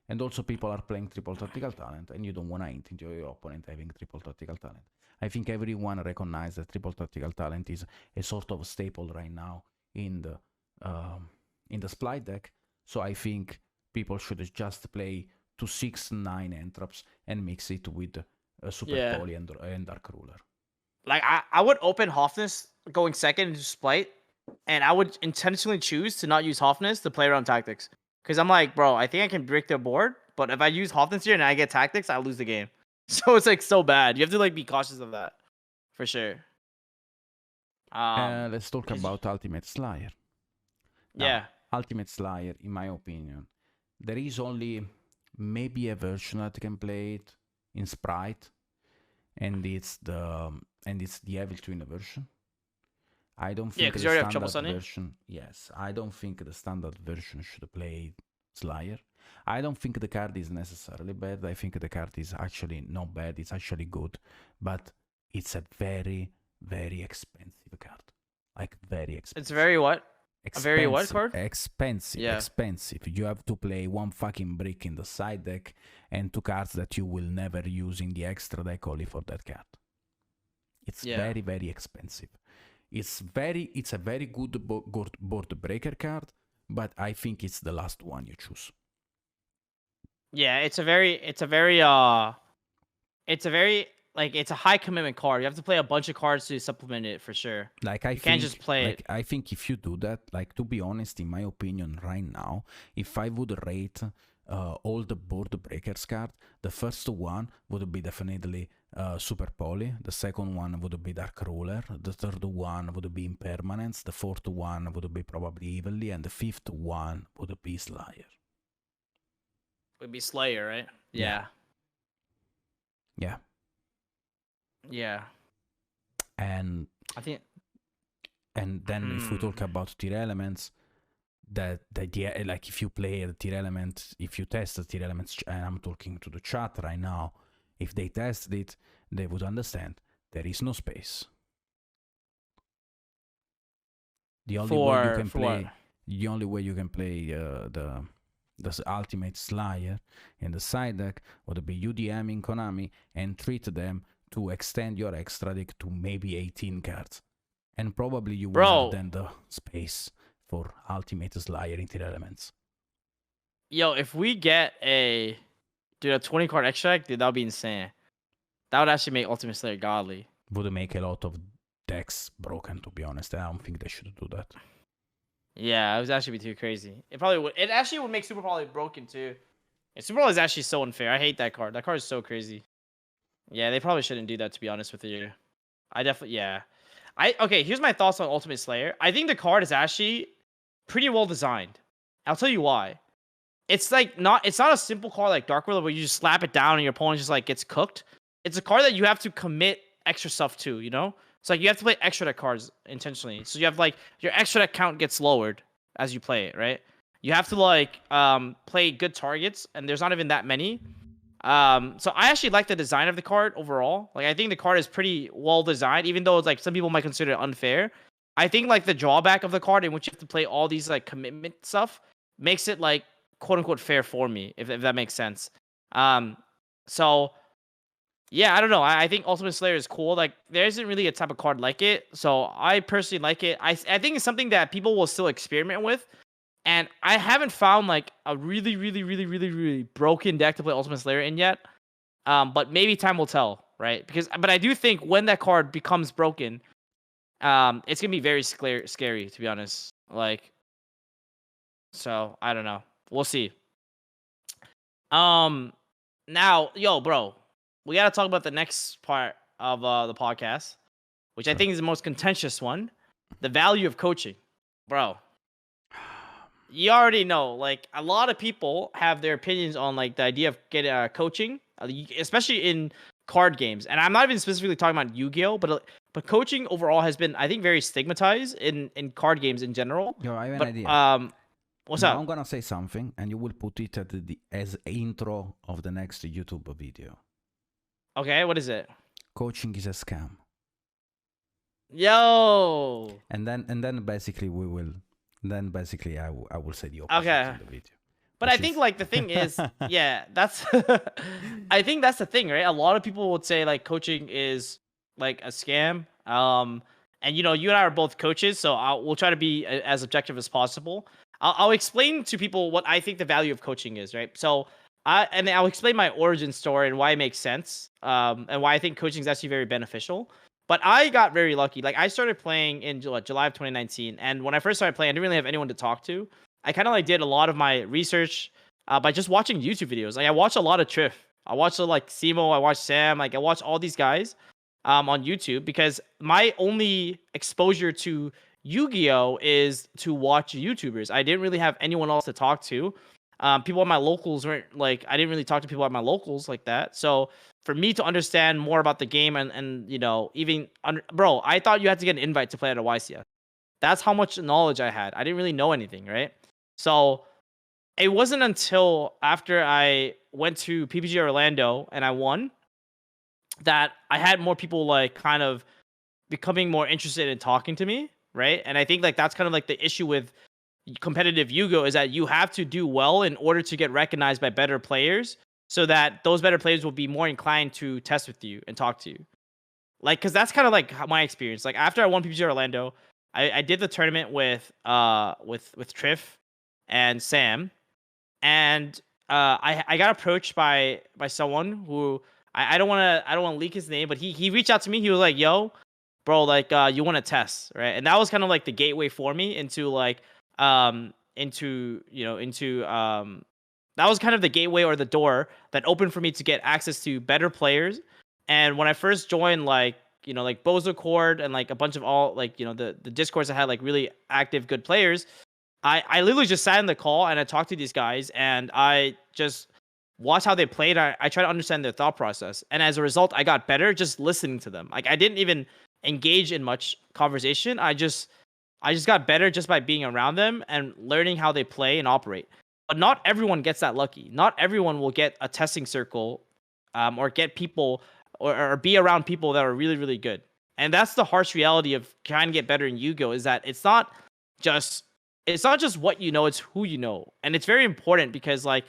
And also people are playing triple tactical talent and you don't want to hint into your opponent having triple tactical talent. I think everyone recognizes that triple tactical talent is a sort of staple right now in the Spright deck. So I think people should just play to 6-9 entraps and mix it with Super Yeah. Poly and Dark Ruler. Like I would open Hoffness going second into Spright, and I would intentionally choose to not use Hoffness to play around tactics. Because I'm like, bro, I think I can break their board, but if I use Hoffness here and I get tactics, I lose the game. So it's like so bad. You have to like be cautious of that, for sure. Let's talk about Ultimate Slayer. Now, Yeah. Ultimate Slayer, in my opinion, there is only maybe a version that can play it in Spright, and it's the Evil Twin version. I don't think because the you already have Trouble standard Sunny. version. Yes, I don't think the standard version should play Slayer. I don't think the card is necessarily bad. I think the card is actually not bad. It's actually good, but it's a very, very expensive card. Like very expensive. It's very what? A very what card? Expensive. Yeah. Expensive. You have to play one fucking brick in the side deck and 2 cards that you will never use in the extra deck only for that card. It's very, very expensive. It's a very good board breaker card, but I think it's the last one you choose. Yeah, it's a very like it's a high commitment card. You have to play a bunch of cards to supplement it for sure. Like you can't just play it. I think if you do that, like to be honest, in my opinion, right now, if I would rate all the board breakers card, the first one would be definitely Super Poly, the second one would be Dark Ruler, the third one would be Impermanence, the fourth one would be probably Evilly, and the fifth one would be Slayer. Would be Slayer, right? Yeah. Yeah. Yeah. And I think. And then if we talk about tier elements, that the idea, like if you play the tier element, if you test the tier elements, and I'm talking to the chat right now, if they tested it, they would understand there is no space. The only way you can play, what? the only way you can play the Ultimate Slayer in the side deck would be UDMing Konami and treat them to extend your extra deck to maybe 18 cards, and probably you will have then the space for Ultimate Slayer in tier elements. Yo, if we get a 20 card extract, dude, that would be insane. That would actually make Ultimate Slayer godly. Would make a lot of decks broken, to be honest. I don't think they should do that. Yeah, it would actually be too crazy. It probably would. It actually would make Super Poly broken too. And Super Poly is actually so unfair. I hate that card. That card is so crazy. Yeah, they probably shouldn't do that, to be honest with you. I definitely, yeah. Okay, here's my thoughts on Ultimate Slayer. I think the card is actually pretty well designed. I'll tell you why. It's like it's not a simple card like Dark Ruler where you just slap it down and your opponent just like gets cooked. It's a card that you have to commit extra stuff to, you know? It's like you have to play extra deck cards intentionally. So you have like your extra deck count gets lowered as you play it, right? You have to like play good targets, and there's not even that many. So I actually like the design of the card overall. Like I think the card is pretty well designed, even though it's like some people might consider it unfair. I think like the drawback of the card in which you have to play all these like commitment stuff makes it like quote unquote fair for me, if that makes sense. So yeah, I don't know. I think Ultimate Slayer is cool. Like there isn't really a type of card like it, so I personally like it. I think it's something that people will still experiment with. And I haven't found like a really broken deck to play Ultimate Slayer in yet. But maybe time will tell, right? But I do think when that card becomes broken, it's gonna be very scary, to be honest. Like, so I don't know. We'll see. Now, yo, bro, we gotta talk about the next part of the podcast, which I think is the most contentious one: the value of coaching, bro. You already know, like a lot of people have their opinions on like the idea of getting coaching, especially in card games. And I'm not even specifically talking about Yu-Gi-Oh, but coaching overall has been, I think, very stigmatized in card games in general. Yo, I have an idea. What's now up? I'm gonna say something, and you will put it at as intro of the next YouTube video. Okay, what is it? Coaching is a scam. Yo. And then basically we will. Then basically I will say the opposite in the video. But I think like the thing is, yeah, that's I think that's the thing, right? A lot of people would say like coaching is like a scam. And you know, you and I are both coaches, so we'll try to be as objective as possible. I'll explain to people what I think the value of coaching is, right? So I'll explain my origin story and why it makes sense, and why I think coaching is actually very beneficial. But I got very lucky. Like I started playing in July of 2019, and when I first started playing, I didn't really have anyone to talk to. I kind of like did a lot of my research by just watching YouTube videos. Like I watched a lot of Triff. I watched like Simo. I watched Sam. Like I watched all these guys on YouTube because my only exposure to Yu-Gi-Oh is to watch YouTubers. I didn't really have anyone else to talk to. People at my locals weren't like I didn't really talk to people at my locals like that. So for me to understand more about the game and you know even bro, I thought you had to get an invite to play at a YCS. That's how much knowledge I had. I didn't really know anything, right? So it wasn't until after I went to PPG Orlando and I won that I had more people like kind of becoming more interested in talking to me, right? And I think like that's kind of like the issue with competitive Yugioh is that you have to do well in order to get recognized by better players so that those better players will be more inclined to test with you and talk to you. Like, because that's kind of like my experience. Like after I won PPG Orlando, I did the tournament with Triff and Sam, and I got approached by someone who I don't want to leak his name, but he reached out to me. He was like, "Yo, bro, like you want to test, right?" And that was kind of like the gateway for me into like that was kind of the gateway or the door that opened for me to get access to better players. And when I first joined like like Bozo Cord and like a bunch of all like the discourse that had like really active good players, I literally just sat in the call and I talked to these guys and I just watched how they played. I tried to understand their thought process, and as a result I got better just listening to them. Like I didn't even engage in much conversation. I just got better just by being around them and learning how they play and operate. But not everyone gets that lucky. Not everyone will get a testing circle, or get people or be around people that are really, really good. And that's the harsh reality of trying to get better in Yu-Gi-Oh! Is that it's not just what you know, it's who you know. And it's very important because like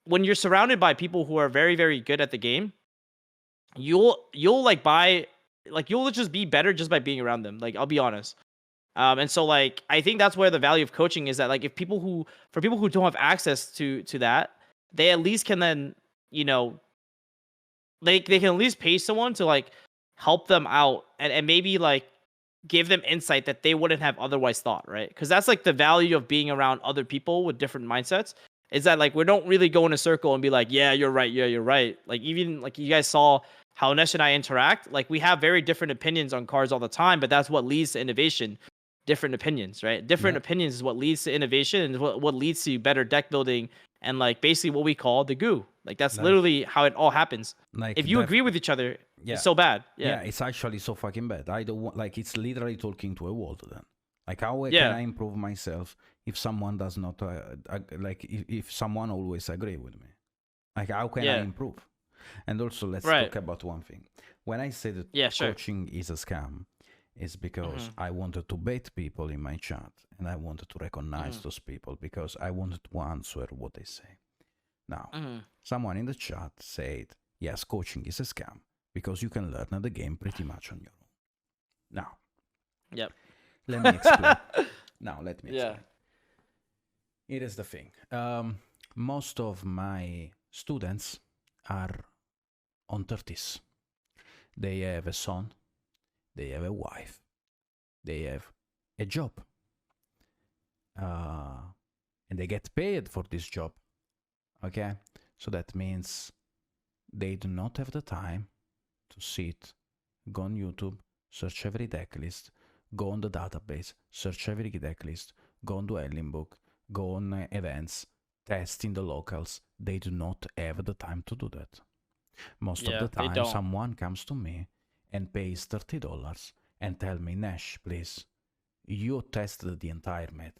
when you're surrounded by people who are very, very good at the game, you'll just be better just by being around them. Like I'll be honest. And so like I think that's where the value of coaching is, that like if people who don't have access to that, they at least can then they can at least pay someone to like help them out and maybe like give them insight that they wouldn't have otherwise thought, right? Because that's like the value of being around other people with different mindsets, is that like we don't really go in a circle and be like, yeah, you're right. Like even like you guys saw how Nesh and I interact, like we have very different opinions on cards all the time, but that's what leads to innovation. Different opinions, right? Different opinions is what leads to innovation and what leads to better deck building and like basically what we call the goo. Like that's literally how it all happens. Like if you agree with each other, it's so bad. Yeah, it's actually so fucking bad. I don't want, like, it's literally talking to a wall to them. Like how can I improve myself if someone does not like if someone always agree with me? Like how can I improve? And also let's talk about one thing. When I say that coaching is a scam, it's because I wanted to bait people in my chat and I wanted to recognize those people because I wanted to answer what they say. Now, someone in the chat said, yes, coaching is a scam because you can learn the game pretty much on your own. Now, let me explain. Let me explain. It is the thing. Most of my students are on 30s. They have a son. They have a wife. They have a job. And they get paid for this job. Okay? So that means they do not have the time to sit, go on YouTube, search every deck list, go on the database, search every deck list, go on Dueling Book, go on events, test in the locals. They do not have the time to do that. Most of the time, someone comes to me and pays $30 and tell me, Nash, please, you tested the entire meta.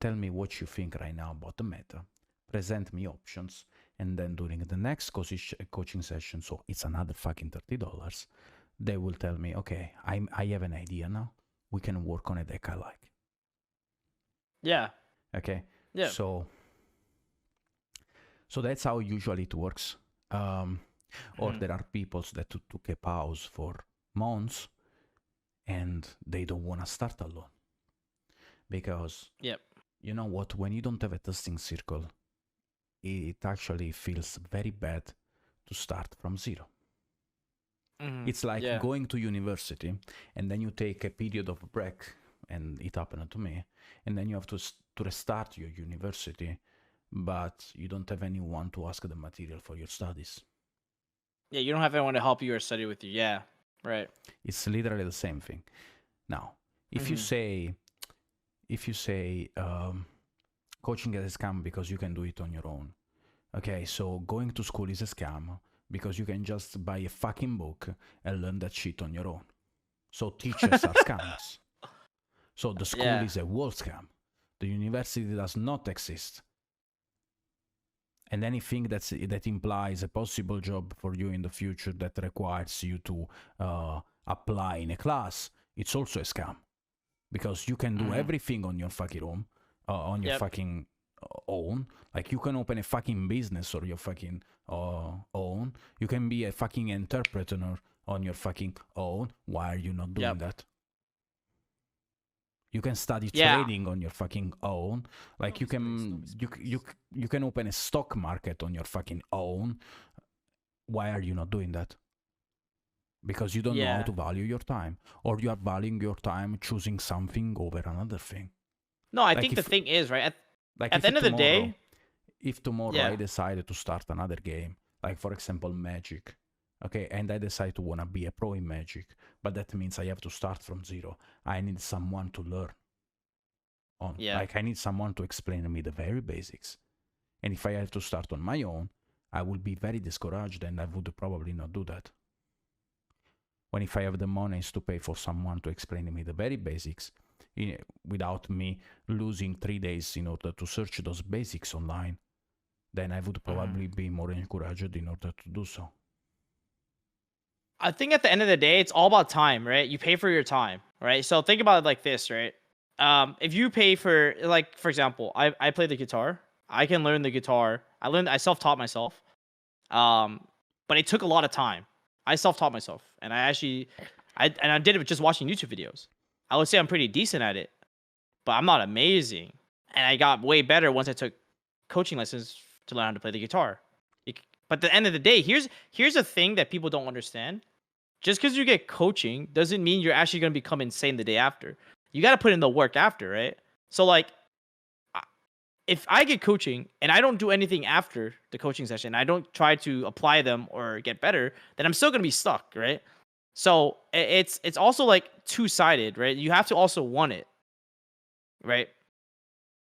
Tell me what you think right now about the meta. Present me options. And then during the next coaching session, so it's another fucking $30, they will tell me, okay, I have an idea now. We can work on a deck I like. Yeah. Okay. Yeah. So that's how usually it works. Or there are people that took a pause for months and they don't want to start alone because You know what? When you don't have a testing circle, it actually feels very bad to start from zero. It's like going to university and then you take a period of break, and it happened to me, and then you have to restart your university, but you don't have anyone to ask the material for your studies. Yeah, you don't have anyone to help you or study with you. Yeah, right. It's literally the same thing. Now, if you say coaching is a scam because you can do it on your own, okay, so going to school is a scam because you can just buy a fucking book and learn that shit on your own. So teachers are scams. So the school is a wall scam. The university does not exist. And anything that implies a possible job for you in the future that requires you to apply in a class, it's also a scam. Because you can do everything on your fucking own, fucking own. Like you can open a fucking business or your fucking own. You can be a fucking entrepreneur on your fucking own. Why are you not doing that? You can study trading on your fucking own. Like you can open a stock market on your fucking own. Why are you not doing that? Because you don't know how to value your time, or you are valuing your time choosing something over another thing. No, I think the thing is, right, at the end of the day, if tomorrow I decided to start another game, like for example Magic, okay, and I decide to want to be a pro in Magic, but that means I have to start from zero. I need someone to learn on. Like I need someone to explain to me the very basics. And if I have to start on my own, I will be very discouraged and I would probably not do that. When if I have the monies to pay for someone to explain to me the very basics, without me losing 3 days in order to search those basics online, then I would probably be more encouraged in order to do so. I think at the end of the day, it's all about time, right? You pay for your time, right? So think about it like this, right? If you pay for, like, for example, I play the guitar. I can learn the guitar. I self-taught myself. But it took a lot of time. I self-taught myself, and I did it with just watching YouTube videos. I would say I'm pretty decent at it, but I'm not amazing. And I got way better once I took coaching lessons to learn how to play the guitar. But at the end of the day, here's a thing that people don't understand. Just because you get coaching doesn't mean you're actually going to become insane the day after. You got to put in the work after, right? So like, if I get coaching and I don't do anything after the coaching session, I don't try to apply them or get better, then I'm still going to be stuck, right? So it's also like two-sided, right? You have to also want it, right?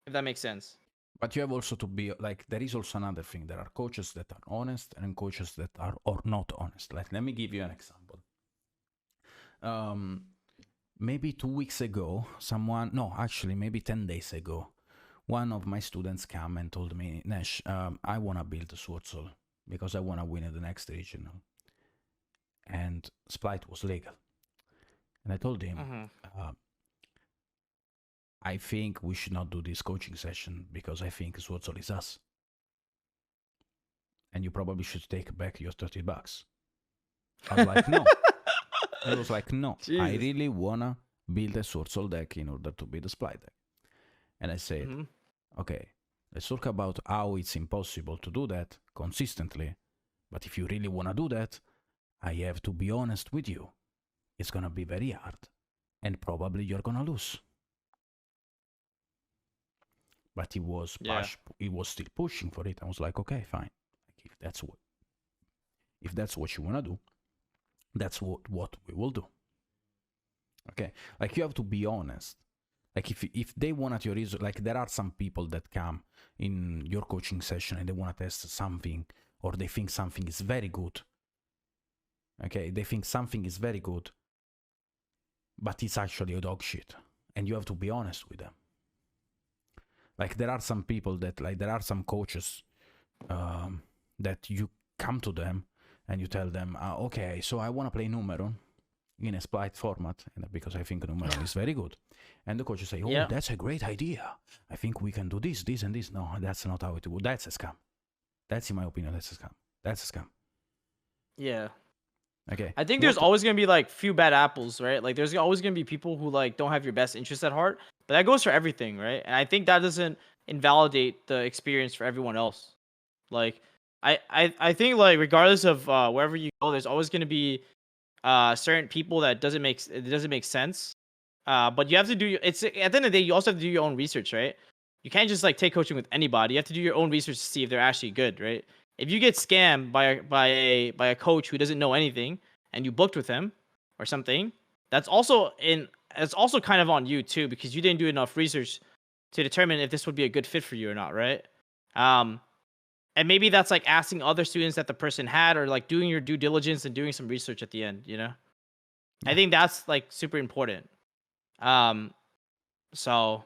If that makes sense. But you have also to be like, there is also another thing. There are coaches that are honest and coaches that are or not honest. Like, let me give you an example. Maybe 2 weeks ago, maybe 10 days ago, one of my students came and told me, Nash, I want to build a Sword Soul because I want to win at the next regional. And Spright was legal. And I told him, I think we should not do this coaching session because I think Sword Soul is us. And you probably should take back your $30. I was like, no. I was like, no, Jesus. I really want to build a Sword Soul deck in order to build a Spright deck. And I said, okay, let's talk about how it's impossible to do that consistently. But if you really want to do that, I have to be honest with you. It's going to be very hard. And probably you're going to lose. But he was still pushing for it. I was like, okay, fine. Like, if that's what you want to do, that's what we will do. Okay, like you have to be honest. Like if they want at your result, like there are some people that come in your coaching session and they want to test something, or they think something is very good. Okay, they think something is very good, but it's actually a dog shit, and you have to be honest with them. Like there are some people that, like there are some coaches that you come to them and you tell them, okay, so I want to play Numero in a Spright format, and because I think Numero is very good. And the coaches say, oh, that's a great idea. I think we can do this, this, and this. No, that's not how it works. That's a scam. That's, in my opinion, that's a scam. That's a scam. Yeah. Okay. I think there's always going to be like few bad apples, right? Like there's always going to be people who like don't have your best interest at heart, But that goes for everything, right? And I think that doesn't invalidate the experience for everyone else. Like, I think like regardless of wherever you go, there's always going to be certain people that it doesn't make sense. But you have to do it's at the end of the day, you also have to do your own research, right? You can't just like take coaching with anybody. You have to do your own research to see if they're actually good, right? If you get scammed by a coach who doesn't know anything and you booked with him or something, that's also kind of on you too, because you didn't do enough research to determine if this would be a good fit for you or not, right? And maybe that's like asking other students that the person had, or like doing your due diligence and doing some research at the end, you know? I think that's like super important. So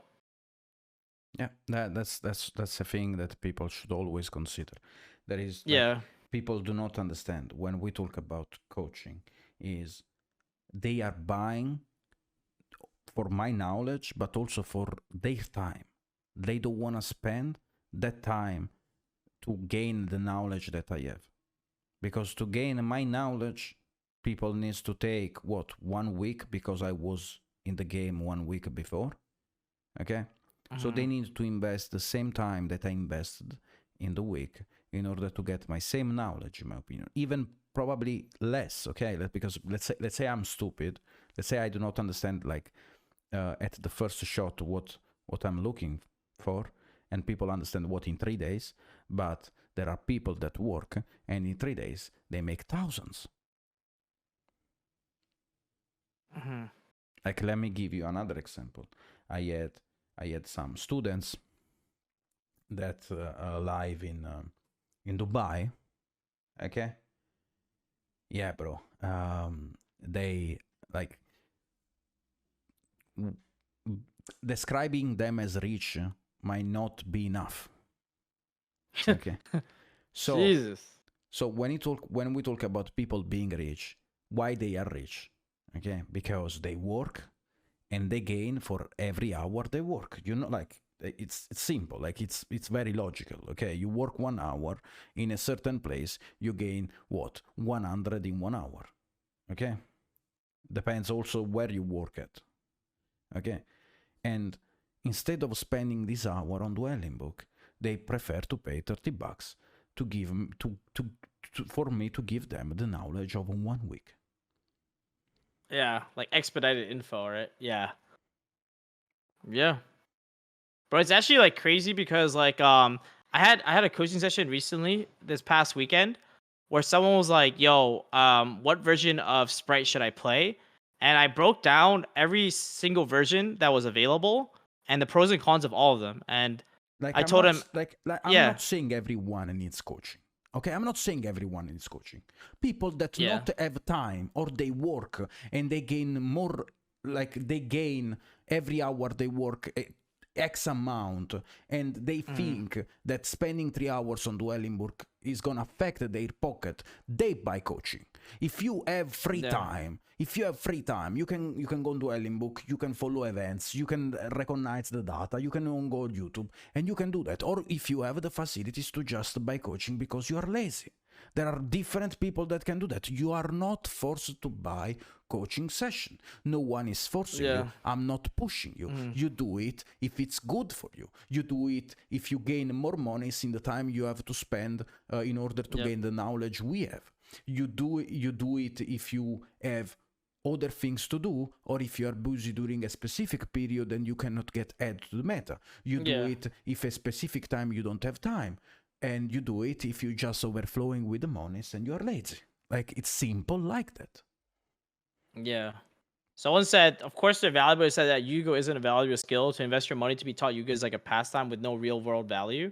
Yeah, that's a thing that people should always consider. There is people do not understand when we talk about coaching is they are buying for my knowledge, but also for their time. They don't want to spend that time to gain the knowledge that I have, because to gain my knowledge, people needs to take 1 week, because I was in the game 1 week before. Okay. So they need to invest the same time that I invested in the week in order to get my same knowledge, in my opinion, even probably less. Okay, because let's say I'm stupid. Let's say I do not understand like at the first shot what I'm looking for, and people understand what in 3 days. But there are people that work, and in 3 days they make thousands. Like, let me give you another example. I had some students that live in Dubai. Okay. Yeah, bro. They like describing them as rich might not be enough. Okay. So Jesus. So when we talk about people being rich, why they are rich? Okay, because they work and they gain for every hour they work. You know, like it's simple, like it's very logical. Okay, you work 1 hour in a certain place, you gain what 100 in 1 hour. Okay, depends also where you work at. Okay, and instead of spending this hour on dwelling book, they prefer to pay $30 to give for me to give them the knowledge of 1 week. Yeah, like expedited info, right? Yeah. Bro, it's actually like crazy because like I had a coaching session recently this past weekend where someone was like, "Yo, what version of Spright should I play?" And I broke down every single version that was available and the pros and cons of all of them. And like I told him, I'm not saying everyone needs coaching. Okay, I'm not saying everyone needs coaching. People that not have time, or they work and they gain more, like they gain every hour they work X amount, and they think that spending 3 hours on dwelling book is gonna affect their pocket. They buy coaching. If you have free time, you can go on dwelling book, you can follow events, you can recognize the data, you can go on YouTube, and you can do that. Or if you have the facilities to just buy coaching because you are lazy. There are different people that can do that. You are not forced to buy coaching session. No one is forcing you. I'm not pushing you. You do it if it's good for you. You do it if you gain more money in the time you have to spend in order to gain the knowledge we have. You do it if you have other things to do, or if you are busy during a specific period and you cannot get added to the meta. You do it if a specific time you don't have time. And you do it if you're just overflowing with the monies and you're lazy. Like, it's simple like that. Yeah. Someone said, of course they're valuable. It said that Yugioh isn't a valuable skill. To invest your money to be taught Yugioh is like a pastime with no real world value.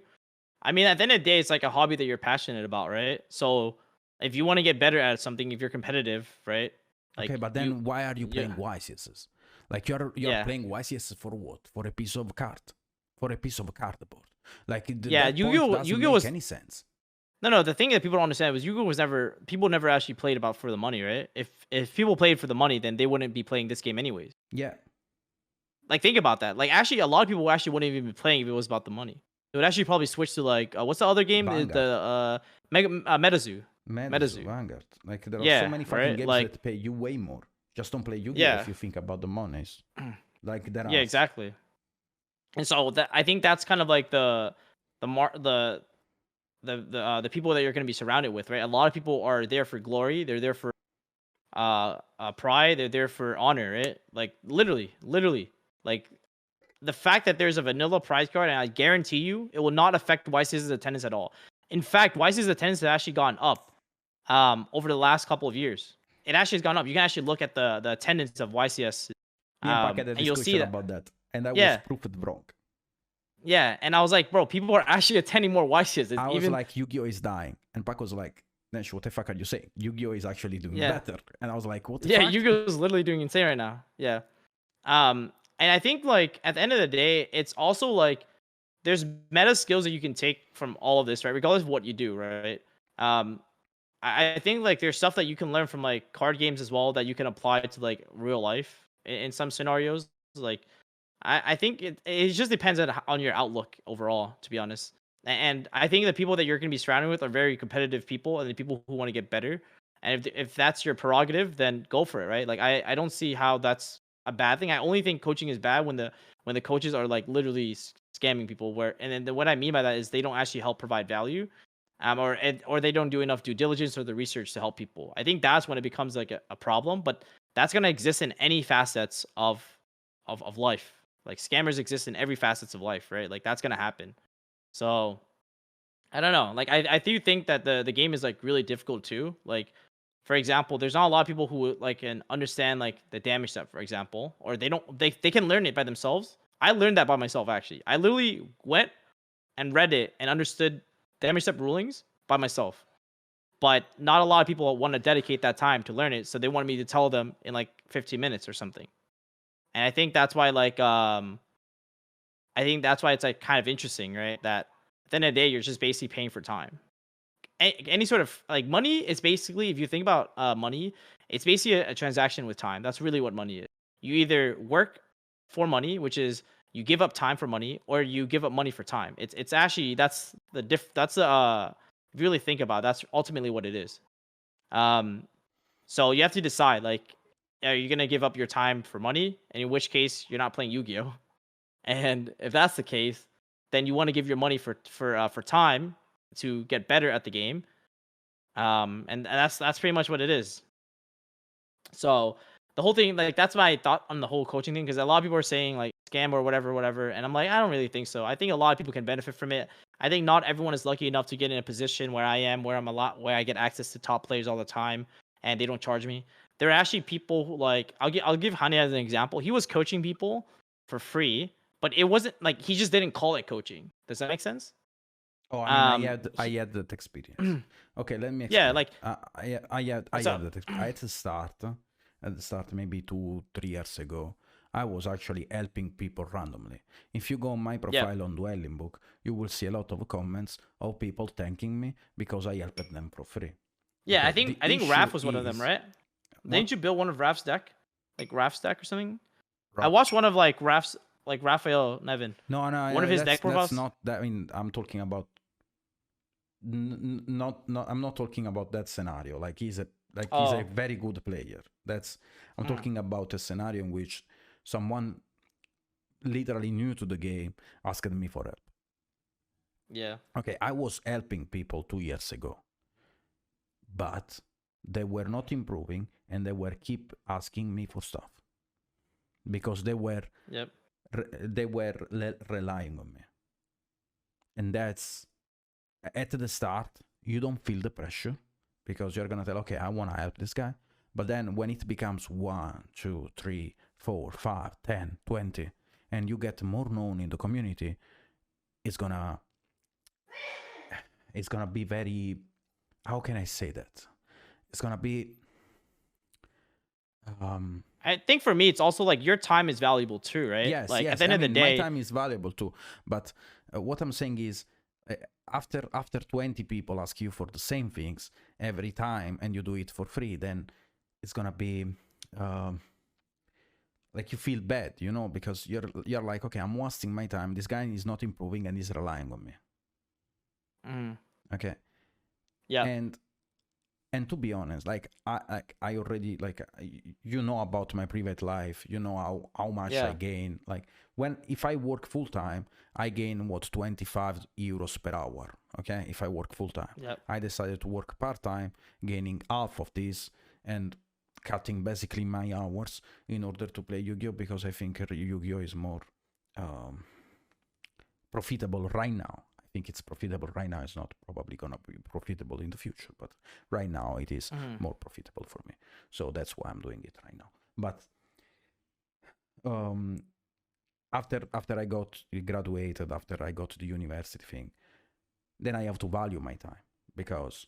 I mean, at the end of the day, it's like a hobby that you're passionate about, right? So if you want to get better at something, if you're competitive, right? Like, okay, but then why are you playing YCS? Like, you're playing YCS for what? For a piece of card? For a piece of cardboard? Like, Yugioh doesn't make any sense. No. The thing that people don't understand was people never actually played about for the money, right? If people played for the money, then they wouldn't be playing this game anyways. Yeah. Like, think about that. Like, actually, a lot of people actually wouldn't even be playing if it was about the money. They would actually probably switch to like what's the other game? Vanguard. The MetaZoo. Vanguard. Like, there are so many fucking games that pay you way more. Just don't play Yu-Gi-Oh if you think about the monies. Like, there are. Yeah, exactly. And so that I think that's kind of like the people that you're going to be surrounded with, right? A lot of people are there for glory. They're there for pride. They're there for honor, right? Like literally, like the fact that there's a vanilla prize card, and I guarantee you, it will not affect YCS's attendance at all. In fact, YCS's attendance has actually gone up over the last couple of years. It actually has gone up. You can actually look at the attendance of YCS, Me and Pak had a and you'll see discussion that. about that, and I was Yeah. proved wrong. Yeah, and I was like, bro, people are actually attending more YCS. I was like, Yugioh is dying, and Pak was like, Nesh, what the fuck are you saying? Yugioh is actually doing better, and I was like, what the fuck? Yugioh is literally doing insane right now. Yeah. And I think like at the end of the day, it's also like there's meta skills that you can take from all of this, right? Regardless of what you do, right? I think like there's stuff that you can learn from like card games as well that you can apply to like real life in some scenarios. Like I think it just depends on your outlook overall, to be honest. And I think the people that you're going to be surrounded with are very competitive people and the people who want to get better. And if that's your prerogative, then go for it, right? Like I don't see how that's a bad thing. I only think coaching is bad when the coaches are like literally scamming people. And then what I mean by that is they don't actually help provide value, or they don't do enough due diligence or the research to help people. I think that's when it becomes like a problem. But that's gonna exist in any facets of life. Like scammers exist in every facets of life, right? Like that's gonna happen. So I don't know. Like I do think that the game is like really difficult too. Like for example, there's not a lot of people who like can understand like the damage step, for example, or they can learn it by themselves. I learned that by myself actually. I literally went and read it and understood damage step rulings by myself. But not a lot of people want to dedicate that time to learn it, so they wanted me to tell them in like 15 minutes or something. And I think that's why like it's like kind of interesting, right? That at the end of the day, you're just basically paying for time. Any sort of like money is basically, if you think about money, it's basically a transaction with time. That's really what money is. You either work for money, which is you give up time for money, or you give up money for time. It's actually that's the if you really think about it, that's ultimately what it is. So you have to decide, like, are you gonna give up your time for money? And in which case you're not playing Yu-Gi-Oh. And if that's the case, then you want to give your money for time to get better at the game. And that's pretty much what it is. So the whole thing, like, that's my thought on the whole coaching thing, because a lot of people are saying like scam or whatever, and I'm like, I don't really think so. I think a lot of people can benefit from it. I think not everyone is lucky enough to get in a position where I am, where where I get access to top players all the time, and they don't charge me. There are actually people who, like, I'll give Hani as an example. He was coaching people for free, but it wasn't like he just didn't call it coaching. Does that make sense? Oh, I mean, I had that experience. Okay, let me explain. Yeah, like I had that experience. At the start, maybe 2-3 years ago, I was actually helping people randomly. If you go on my profile on Dwelling Book, you will see a lot of comments of people thanking me because I helped them for free. Yeah, okay. I think Raph was one of them, right? What? Didn't you build one of Raph's deck, like Raph's deck or something? I watched one of like Raph's, like Raphael Nevin. No, one of his deck profiles. That's not that. I mean, I'm talking about. I'm not talking about that scenario. Like he's a very good player. I'm talking about a scenario in which someone literally new to the game asked me for help. Yeah. Okay, I was helping people 2 years ago, but they were not improving and they were keep asking me for stuff because they were relying on me. And that's at the start, you don't feel the pressure because you're gonna tell, okay, I want to help this guy. But then when it becomes 1, 2, 3, 4, 5, 10, 20, and you get more known in the community, it's gonna be very, how can I say that? It's gonna be I think for me, it's also like your time is valuable too, right? Yes, like yes. At the end of the day, my time is valuable too. But what I'm saying is, after 20 people ask you for the same things every time, and you do it for free, then it's gonna be like you feel bad, you know, because you're like, okay, I'm wasting my time. This guy is not improving and he's relying on me. Okay. Yeah. And And to be honest, like I already like you know about my private life, you know how much I gain. Like if I work full time, I gain what 25 euros per hour. Okay, if I work full time, I decided to work part time, gaining half of this and cutting basically my hours in order to play Yu-Gi-Oh, because I think Yu-Gi-Oh is more profitable right now. I think it's profitable right now. It's not probably gonna be profitable in the future, but right now it is more profitable for me. So that's why I'm doing it right now. But after I got graduated, after I got the university thing, then I have to value my time, because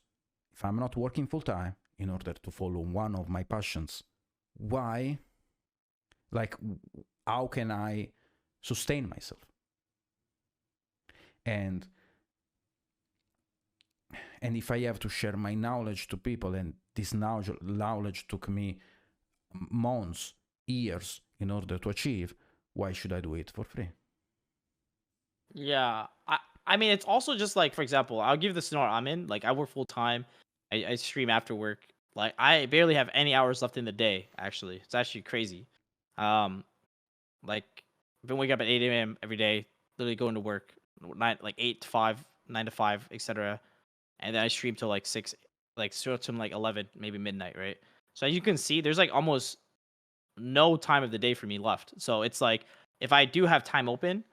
if I'm not working full time in order to follow one of my passions, why? Like, how can I sustain myself? And if I have to share my knowledge to people, and this knowledge took me months, years in order to achieve, why should I do it for free? Yeah, I mean, it's also just like, for example, I'll give the scenario I'm in. Like, I work full time. I stream after work. Like, I barely have any hours left in the day. Actually, it's actually crazy. Like, I've been waking up at 8 a.m. every day, literally going to work, 8 to 5, 9 to 5, etc. And then I stream till like 6, like till like 11, maybe midnight, right? So as you can see, there's like almost no time of the day for me left. So it's like, if I do have time open,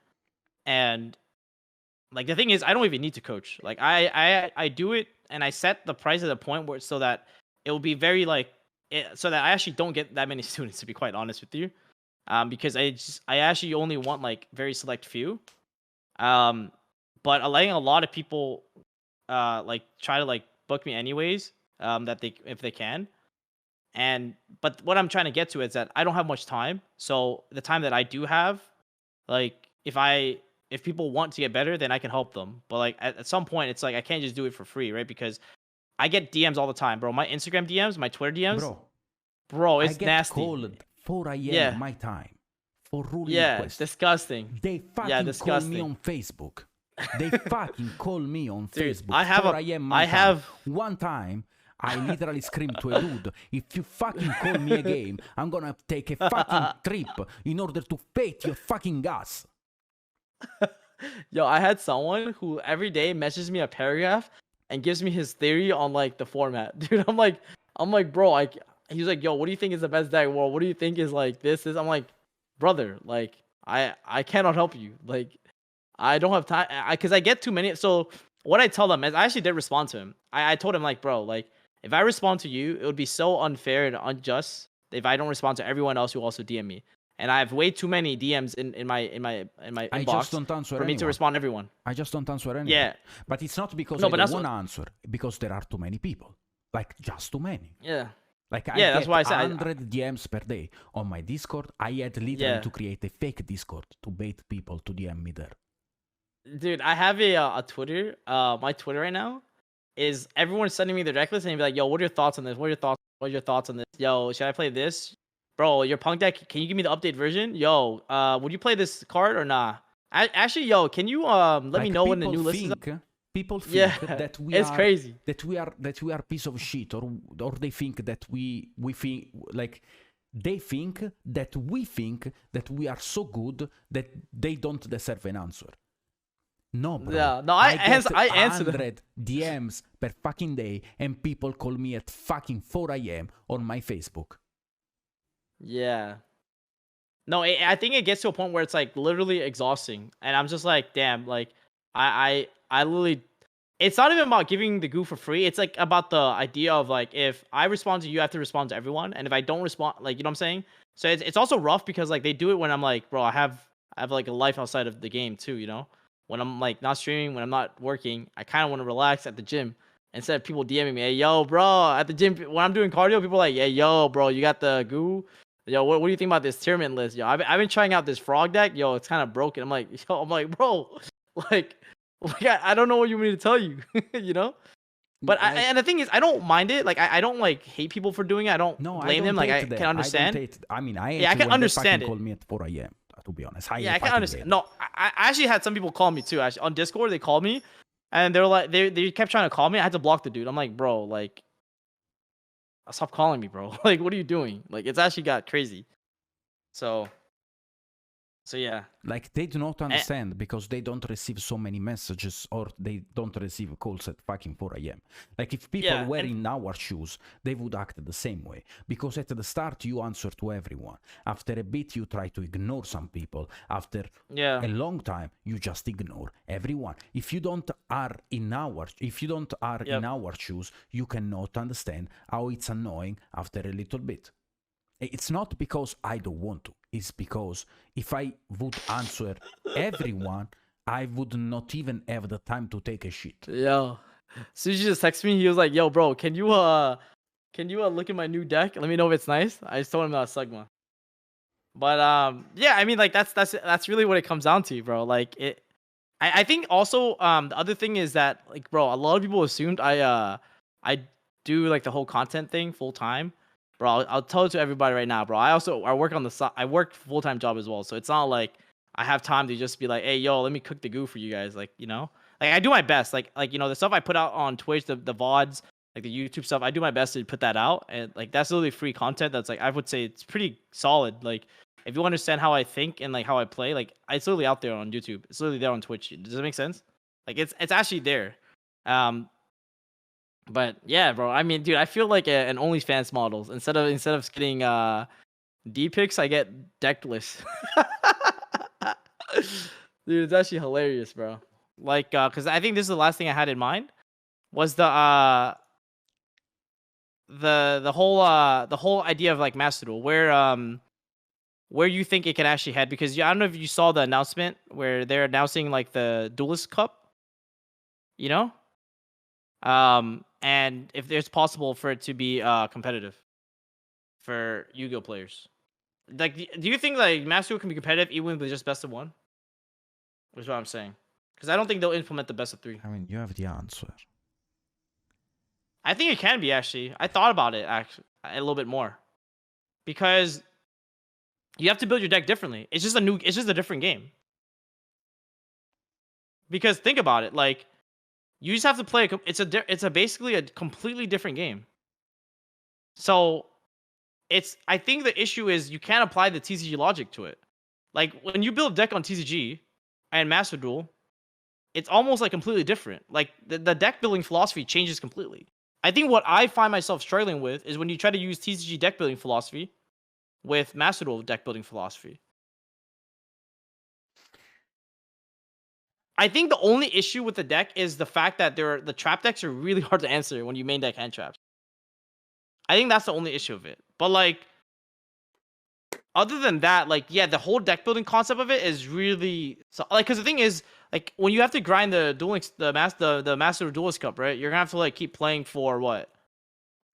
and like the thing is, I don't even need to coach. Like I do it, and I set the price at a point where so that it will be very like so that I actually don't get that many students, to be quite honest with you. Because I actually only want like very select few. But letting a lot of people like try to like book me anyways, that they if they can. But what I'm trying to get to is that I don't have much time. So the time that I do have, like if people want to get better, then I can help them. But like at some point, it's like I can't just do it for free, right? Because I get DMs all the time, bro. My Instagram DMs, my Twitter DMs, bro, it's I get nasty. Called 4 a.m. my time for ruling requests. Disgusting. They fucking call me on Facebook. They fucking call me on Facebook. I have 4 a.m. my time. One time, I literally screamed to a dude, if you fucking call me a game, I'm gonna take a fucking trip in order to pay your fucking gas. Yo, I had someone who every day messages me a paragraph and gives me his theory on like the format. Dude, I'm like, bro, he's like, yo, what do you think is the best deck? Well, what do you think is like this? I'm like, brother, like I cannot help you. Like, I don't have time because I get too many. So what I tell them is I actually did respond to him. I told him like, bro, like if I respond to you, it would be so unfair and unjust if I don't respond to everyone else who also DM me. And I have way too many DMs in my inbox for me to respond to everyone. I just don't answer anyone. Yeah. But it's not because I don't want to answer, because there are too many people. Like, just too many. Yeah. Like, I that's get why I said 100 DMs per day. On my Discord, I had literally to create a fake Discord to bait people to DM me there. Dude, I have a Twitter. My Twitter right now is everyone sending me the deck list and be like, yo, what are your thoughts on this? What are your thoughts on this? Yo, should I play this? Bro, your punk deck, can you give me the update version? Yo, would you play this card or nah? Actually, yo, can you let me know when the new list is up? People think that we it's are crazy. That we are piece of shit, or they think that we think like they think that we think that we are so good that they don't deserve an answer. No, bro. Yeah, no, I answer 100 DMs per fucking day, and people call me at fucking 4 a.m. on my Facebook. Yeah. No, I think it gets to a point where it's like literally exhausting, and I'm just like, damn, like I literally, it's not even about giving the Guu for free. It's like about the idea of like, if I respond to you, I have to respond to everyone, and if I don't respond, like, you know what I'm saying? So it's also rough because like they do it when I'm like, bro, I have like a life outside of the game too, you know? When I'm like not streaming, when I'm not working, I kind of want to relax at the gym instead of people DMing me, hey, yo, bro, at the gym when I'm doing cardio, people are like, hey, yo, bro, you got the Guu? Yo, what do you think about this tournament list? Yo, I've been trying out this frog deck. Yo, it's kind of broken. I'm like, bro, like I don't know what you want me to tell you, you know? But and the thing is, I don't mind it. Like I don't like hate people for doing it. I don't blame them. Like I can understand. I can understand it. Call me at 4 a.m. To be honest, I can understand. No, I actually had some people call me too. Actually, on Discord, they called me, and they were like, they kept trying to call me. I had to block the dude. I'm like, bro, like, stop calling me, bro. Like, what are you doing? Like, it's actually got crazy. So yeah. Like, they do not And, understand because they don't receive so many messages or they don't receive calls at fucking 4 a.m. Like, if people Yeah, were and- in our shoes, they would act the same way. Because at the start, you answer to everyone. After a bit, you try to ignore some people. After yeah, a long time, you just ignore everyone. If you don't are in our shoes, you cannot understand how it's annoying after a little bit. It's not because I don't want to. It's because if I would answer everyone, I would not even have the time to take a shit. yo. Sushi just texted me. He was like, "Yo, bro, can you look at my new deck? Let me know if it's nice." I just told him that Sigma. But yeah, I mean, like that's really what it comes down to, bro. Like it. I think also the other thing is that, like, bro, a lot of people assumed I do like the whole content thing full time. Bro, I'll tell it to everybody right now, bro. I work on the side. I work full-time job as well, so it's not like I have time to just be like, hey, yo, let me cook the goo for you guys. Like, you know, like I do my best. Like you know, the stuff I put out on Twitch, the VODs, like the YouTube stuff, I do my best to put that out, and like that's literally free content. That's like I would say it's pretty solid. Like if you understand how I think and like how I play, like it's literally out there on YouTube. It's literally there on Twitch. Does that make sense? Like it's actually there. But yeah, bro. I mean, dude, I feel like an OnlyFans models. Instead of getting D pics, I get decked lists. Dude, it's actually hilarious, bro. Like, cause I think this is the last thing I had in mind was the whole idea of like Master Duel, where you think it can actually head, because I don't know if you saw the announcement where they're announcing like the Duelist Cup, you know? And if it's possible for it to be competitive for Yu-Gi-Oh players. Like, do you think like Master Duel can be competitive even with just best of one? Is what I'm saying. Because I don't think they'll implement the best of three. I mean, you have the answer. I think it can be, actually. I thought about it actually a little bit more. Because you have to build your deck differently. It's just a different game. Because think about it, like you just have to play it's basically a completely different game. So I think the issue is you can't apply the TCG logic to it. Like when you build a deck on TCG and Master Duel, it's almost like completely different. Like the deck building philosophy changes completely. I think what I find myself struggling with is when you try to use TCG deck building philosophy with Master Duel deck building philosophy. I think the only issue with the deck is the fact that the trap decks are really hard to answer when you main deck hand traps. I think that's the only issue of it. But like, other than that, like, yeah, the whole deck building concept of it is really like, because the thing is, like, when you have to grind the Master Duelist Cup, right? You're gonna have to like keep playing for what?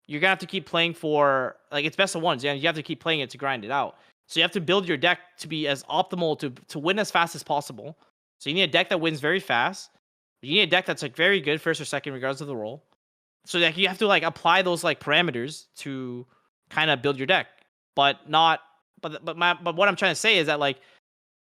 You're gonna have to keep playing for like it's best of ones. Yeah, you have to keep playing it to grind it out. So you have to build your deck to be as optimal to win as fast as possible. So you need a deck that wins very fast. You need a deck that's like very good first or second, regardless of the role. So like you have to like apply those like parameters to kind of build your deck, but not. But what I'm trying to say is that like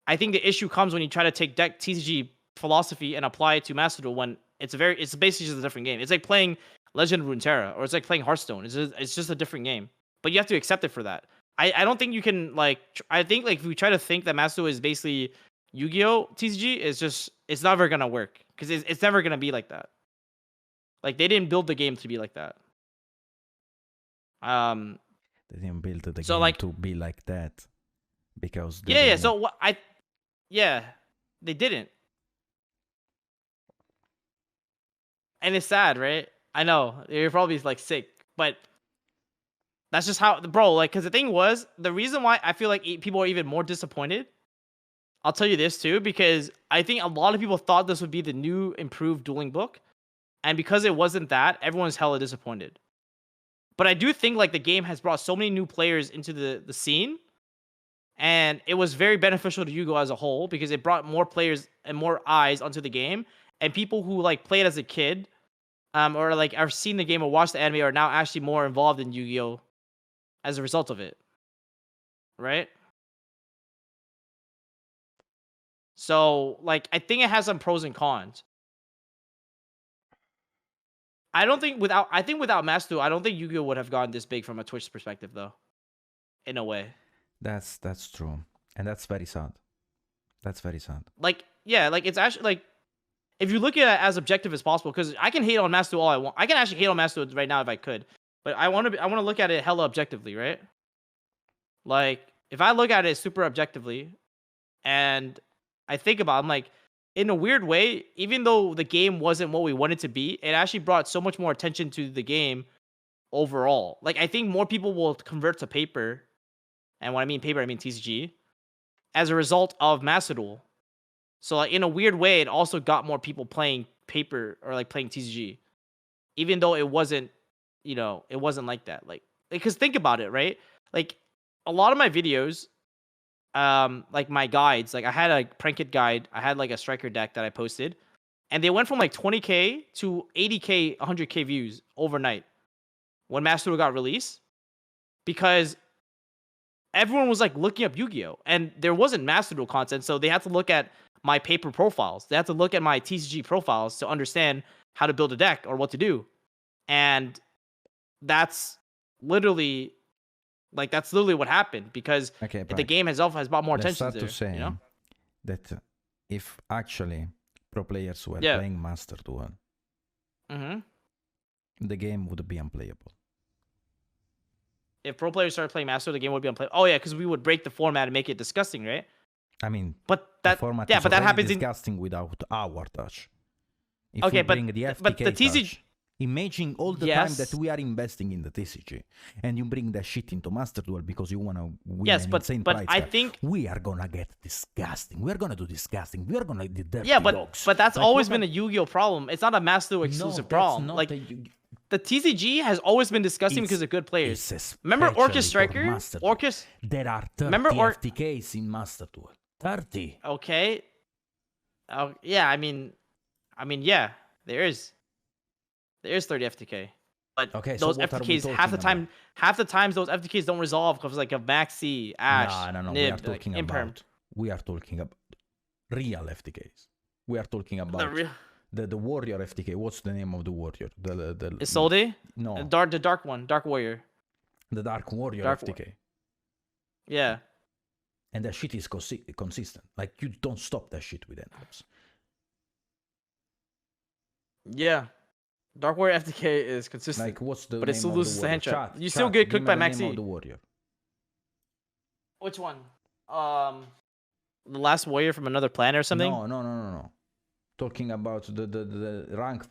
I think the issue comes when you try to take deck TCG philosophy and apply it to Master Duel when it's basically just a different game. It's like playing Legend of Runeterra or it's like playing Hearthstone. It's just a different game, but you have to accept it for that. I don't think you can like. I think like if we try to think that Master Duel is basically Yu-Gi-Oh TCG, it's never gonna work because it's never gonna be like that. Like they didn't build the game to be like that. They didn't build the So game like to be like that because they yeah. don't So want- what they didn't, and it's sad, right? I know you're probably like sick, but that's just how, bro. Like, because the thing was, the reason why I feel like people are even more disappointed. I'll tell you this too, because I think a lot of people thought this would be the new improved dueling book, and because it wasn't that, everyone's hella disappointed. But I do think like the game has brought so many new players into the scene, and it was very beneficial to Yu-Gi-Oh as a whole because it brought more players and more eyes onto the game, and people who like played as a kid, or like have seen the game or watched the anime are now actually more involved in Yu-Gi-Oh as a result of it, right? So like I think it has some pros and cons. I don't think without Master Duel, I don't think Yu-Gi-Oh would have gone this big from a Twitch perspective though. In a way. That's true. And that's very sad. That's very sad. Like, yeah, like it's actually like if you look at it as objective as possible, because I can hate on Master Duel all I want. I can actually hate on Master Duel right now if I could. But I want to look at it hella objectively, right? Like, if I look at it super objectively and I think about it, I'm like, in a weird way, even though the game wasn't what we wanted to be, it actually brought so much more attention to the game overall. Like, I think more people will convert to paper, and when I mean paper, I mean TCG, as a result of Master Duel. So, like, in a weird way, it also got more people playing paper or, like, playing TCG. Even though it wasn't, you know, it wasn't like that. Like, because think about it, right? Like, a lot of my videos, like my guides, like I had a prank kit guide, I had like a striker deck that I posted, and they went from like 20k to 80k, 100k views overnight when Master Duel got released, because everyone was like looking up Yu-Gi-Oh, and there wasn't Master Duel content, so they had to look at my paper profiles, they had to look at my TCG profiles to understand how to build a deck or what to do. And that's literally what happened, because the game itself has brought more attention to say, you know? That if actually pro players were playing Master Duel, the game would be unplayable. If pro players started playing Master, the game would be unplayable. Oh yeah, because we would break the format and make it disgusting, right? I mean, but that format yeah, is but that happens disgusting without our touch. If okay, but the TCG touch, imagine all the time that we are investing in the TCG, and you bring that shit into Master Duel because you want to win an insane prize. I think we are gonna get disgusting. We're gonna do disgusting. We're gonna do dirty dogs. But that's like, always been a Yu-Gi-Oh problem. It's not a Master Duel exclusive problem. Like the TCG has always been disgusting because of good players. Remember Orchis Striker? Orchis. There are 30 FTKs in Master Duel. 30. Okay. Yeah. I mean, yeah. There is 30 FTK. But okay, those so FTKs half the times those FTKs don't resolve because like of Maxi, Ash, no. Nib, Imperm. We are talking about real FTKs. We are talking about the warrior FTK. What's the name of the warrior? The Isolde? No. The dark one, Dark Warrior. The Dark Warrior FTK. Yeah. And that shit is consistent. Like, you don't stop that shit with envelopes. Yeah. Dark Warrior FTK is consistent. Like, what's the but name it still of loses the the warrior? hand trap. You still get cooked by Maxi. Name of the warrior. Which one? The last warrior from another planet or something? No. Talking about the rank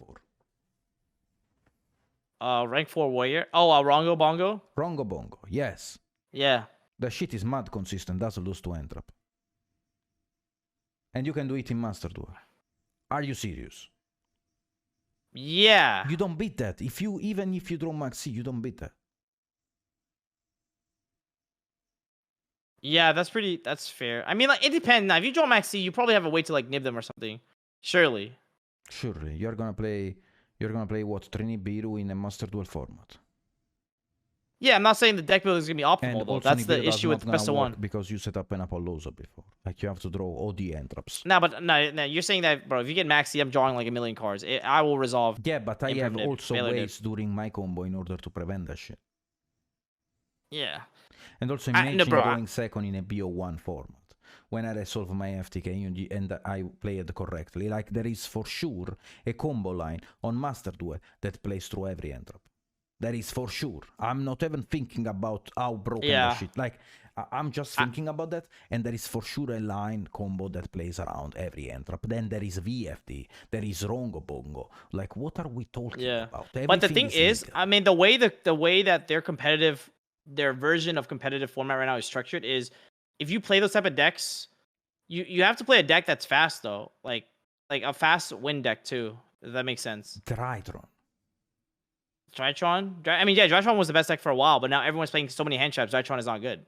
4. Rank 4 warrior. Oh, Rongo Bongo? Rongo Bongo, yes. Yeah. The shit is mad consistent, doesn't lose to end trap. And you can do it in Master Duel. Are you serious? Yeah. You don't beat that. Even if you draw Maxi, you don't beat that. Yeah, that's fair. I mean, like, it depends. Now, if you draw Maxi, you probably have a way to like nib them or something. Surely. You're gonna play what, Trini Biru in a Master Duel format. Yeah, I'm not saying the deck build is gonna be optimal though. That's the issue with best of one. Because you set up an Apollosa before. Like, you have to draw OD entraps. No, you're saying that, bro. If you get Maxi, I'm drawing like a million cards. I will resolve. Yeah, but I have also ways during my combo in order to prevent that shit. Yeah. And also imagine going second in a BO1 format. When I resolve my FTK and I play it correctly. Like, there is for sure a combo line on Master Duel that plays through every entrap. That is for sure. I'm not even thinking about how broken that shit. Like, I'm just thinking about that, and there is for sure a line combo that plays around every entrap. Then there is VFD, there is Rongo Bongo. Like, what are we talking about? Everything but the thing is, I mean, the way that their version of competitive format right now is structured is, if you play those type of decks, you have to play a deck that's fast though, like a fast win deck too. If that makes sense. Drytron. I mean, yeah, Drytron was the best deck for a while, but now everyone's playing so many hand traps. Drytron is not good.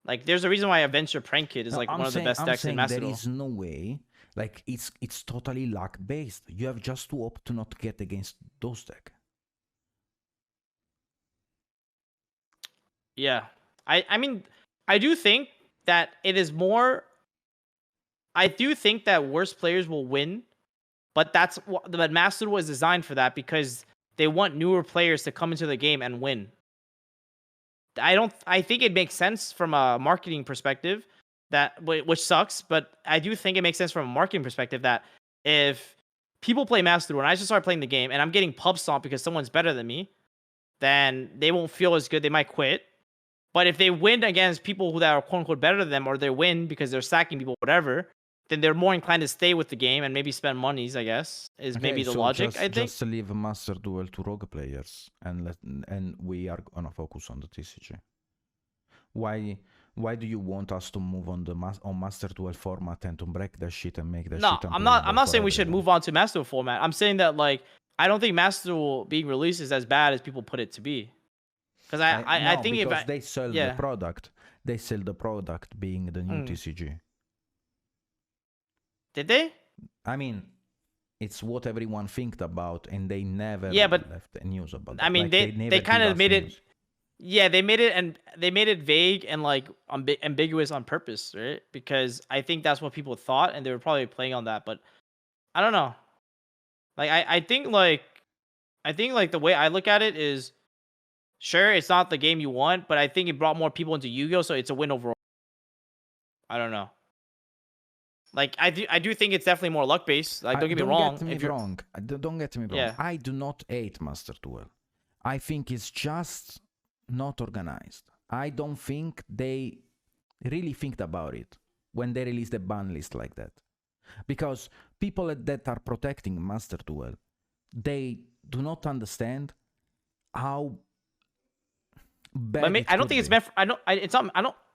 Like, there's a reason why Adventure Prank Kid is like one of the best decks in Master Duel. There is no way. Like, it's totally luck based. You have just to opt to not get against those decks. Yeah, I mean, I do think that it is more. I do think that worse players will win But but Master was designed for that because they want newer players to come into the game and win. I think it makes sense from a marketing perspective which sucks, but I do think it makes sense from a marketing perspective that if people play Master Duel and I just start playing the game and I'm getting pub stomped because someone's better than me, then they won't feel as good. They might quit. But if they win against people that are quote unquote better than them, or they win because they're sacking people, whatever, then they're more inclined to stay with the game and maybe spend monies, I guess, is maybe the logic, I think. Just leave Master Duel to rogue players and we are gonna focus on the TCG. Why do you want us to move on the Master Duel format and to break that shit and make that shit? I'm not saying we should move on to Master Duel format. I'm saying that like I don't think Master Duel being released is as bad as people put it to be. Because I think because they sell the product. They sell the product being the new TCG. Did they? I mean, it's what everyone think about, and they never left the news about that. I mean, like, they kind of made news. it. Yeah, they made it vague and like ambiguous on purpose, right? Because I think that's what people thought, and they were probably playing on that. But I don't know. Like I think the way I look at it is, sure, it's not the game you want, but I think it brought more people into Yu-Gi-Oh, so it's a win overall. I don't know. Like I do think it's definitely more luck based. Like don't get me wrong. Don't get me wrong. Yeah. I do not hate Master Duel. I think it's just not organized. I don't think they really think about it when they release the ban list like that. Because people that are protecting Master Duel, they do not understand how bad. But I don't think it's meant for,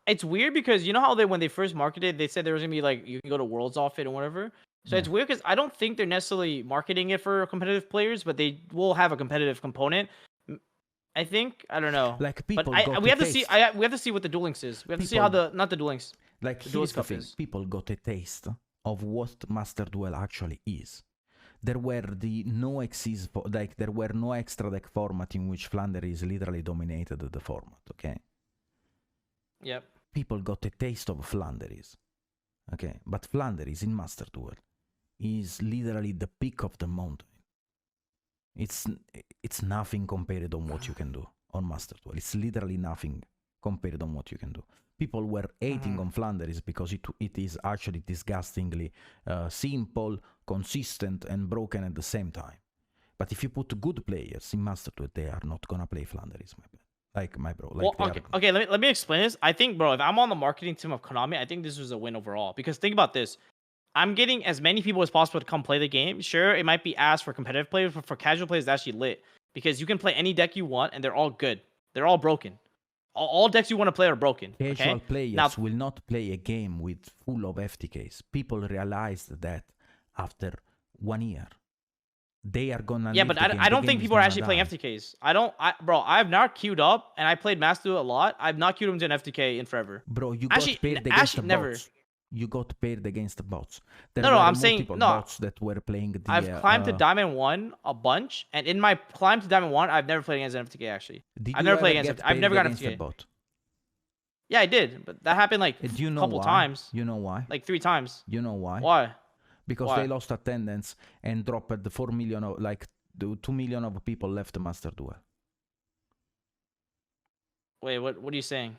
it's weird because you know how when they first marketed, they said there was gonna be like you can go to Worlds off it or whatever. So it's weird because I don't think they're necessarily marketing it for competitive players, but they will have a competitive component. I think, I don't know. Like people, we have to see what the Duel Links is. We have to see how not the Duel Links. Like here's the thing: people got a taste of what Master Duel actually is. There were no extra deck format in which Flanders literally dominated the format. Okay. Yep. People got a taste of Flanders. Okay, but Flanders in Master Duel is literally the peak of the mountain. It's nothing compared on what you can do on Master Duel. It's literally nothing compared on what you can do. People were hating on Flanders because it is actually disgustingly simple, consistent, and broken at the same time. But if you put good players in Master Duel, they are not gonna play Flanders, my bro. Like, okay. Let me explain this. I think, bro, if I'm on the marketing team of Konami, I think this was a win overall. Because think about this. I'm getting as many people as possible to come play the game. Sure, it might be asked for competitive players, but for casual players, it's actually lit. Because you can play any deck you want, and they're all good. They're all broken. All decks you want to play are broken. Casual players will not play a game with full of FTKs. People realized that after 1 year. They are gonna. Yeah, but I don't think people are actually playing FTKs. Bro, I've not queued up, and I played Master Duel a lot. I've not queued into an FTK in forever. Bro, you got paired against the bots. You got paired against the bots. I'm saying bots that were playing. I've climbed to Diamond 1 a bunch, and in my climb to Diamond 1, I've never played against an FTK actually. I've never played against. I've never got an FTK. Bot? Yeah, I did, but that happened like a couple times. You know why? Like 3 times. You know why? Why? Because they lost attendance and dropped the 4 million, the 2 million of people left the Master Duel. Wait, what are you saying?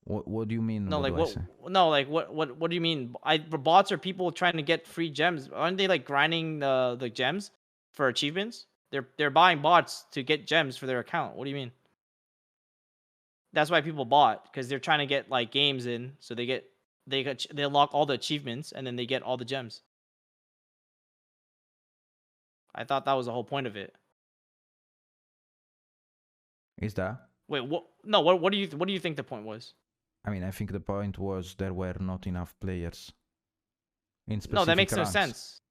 What do you mean? No, what do you mean? Bots are people trying to get free gems. Aren't they like grinding the gems for achievements? They're buying bots to get gems for their account. What do you mean? That's why people bought, because they're trying to get like games in, so they unlock all the achievements and then they get all the gems. I thought that was the whole point of it. Is that? Wait, what? No, what do you think the point was? I mean, I think the point was there were not enough players in specific No, that makes ranks. No sense.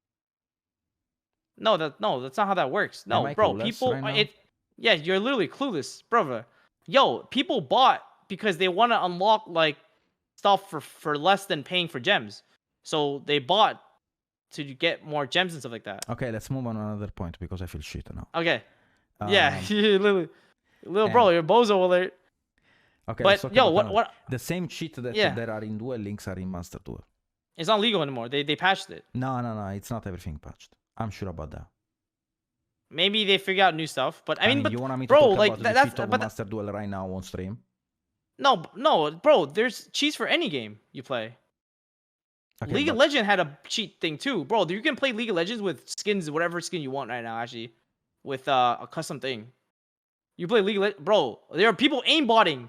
No, that's not how that works. No, bro, people yeah, you're literally clueless, brother. Yo, people bought because they want to unlock like stuff for less than paying for gems. So they bought to get more gems and stuff like that. Okay, let's move on to another point because I feel shit now. Okay. Yeah, literally. Little bro, you're bozo alert. Okay, but yo, what the same shit that are in Duel Links are in Master Duel. It's not legal anymore. They patched it. No, it's not everything patched. I'm sure about that. Maybe they figure out new stuff, but I mean, but you want me to bro, talk like about the that's cheat of Master Duel right now on stream? No, bro. There's cheats for any game you play. Okay, League of Legends had a cheat thing too, bro. You can play League of Legends with skins, whatever skin you want right now, actually, with a custom thing. You play League of Legends, bro. There are people aimbotting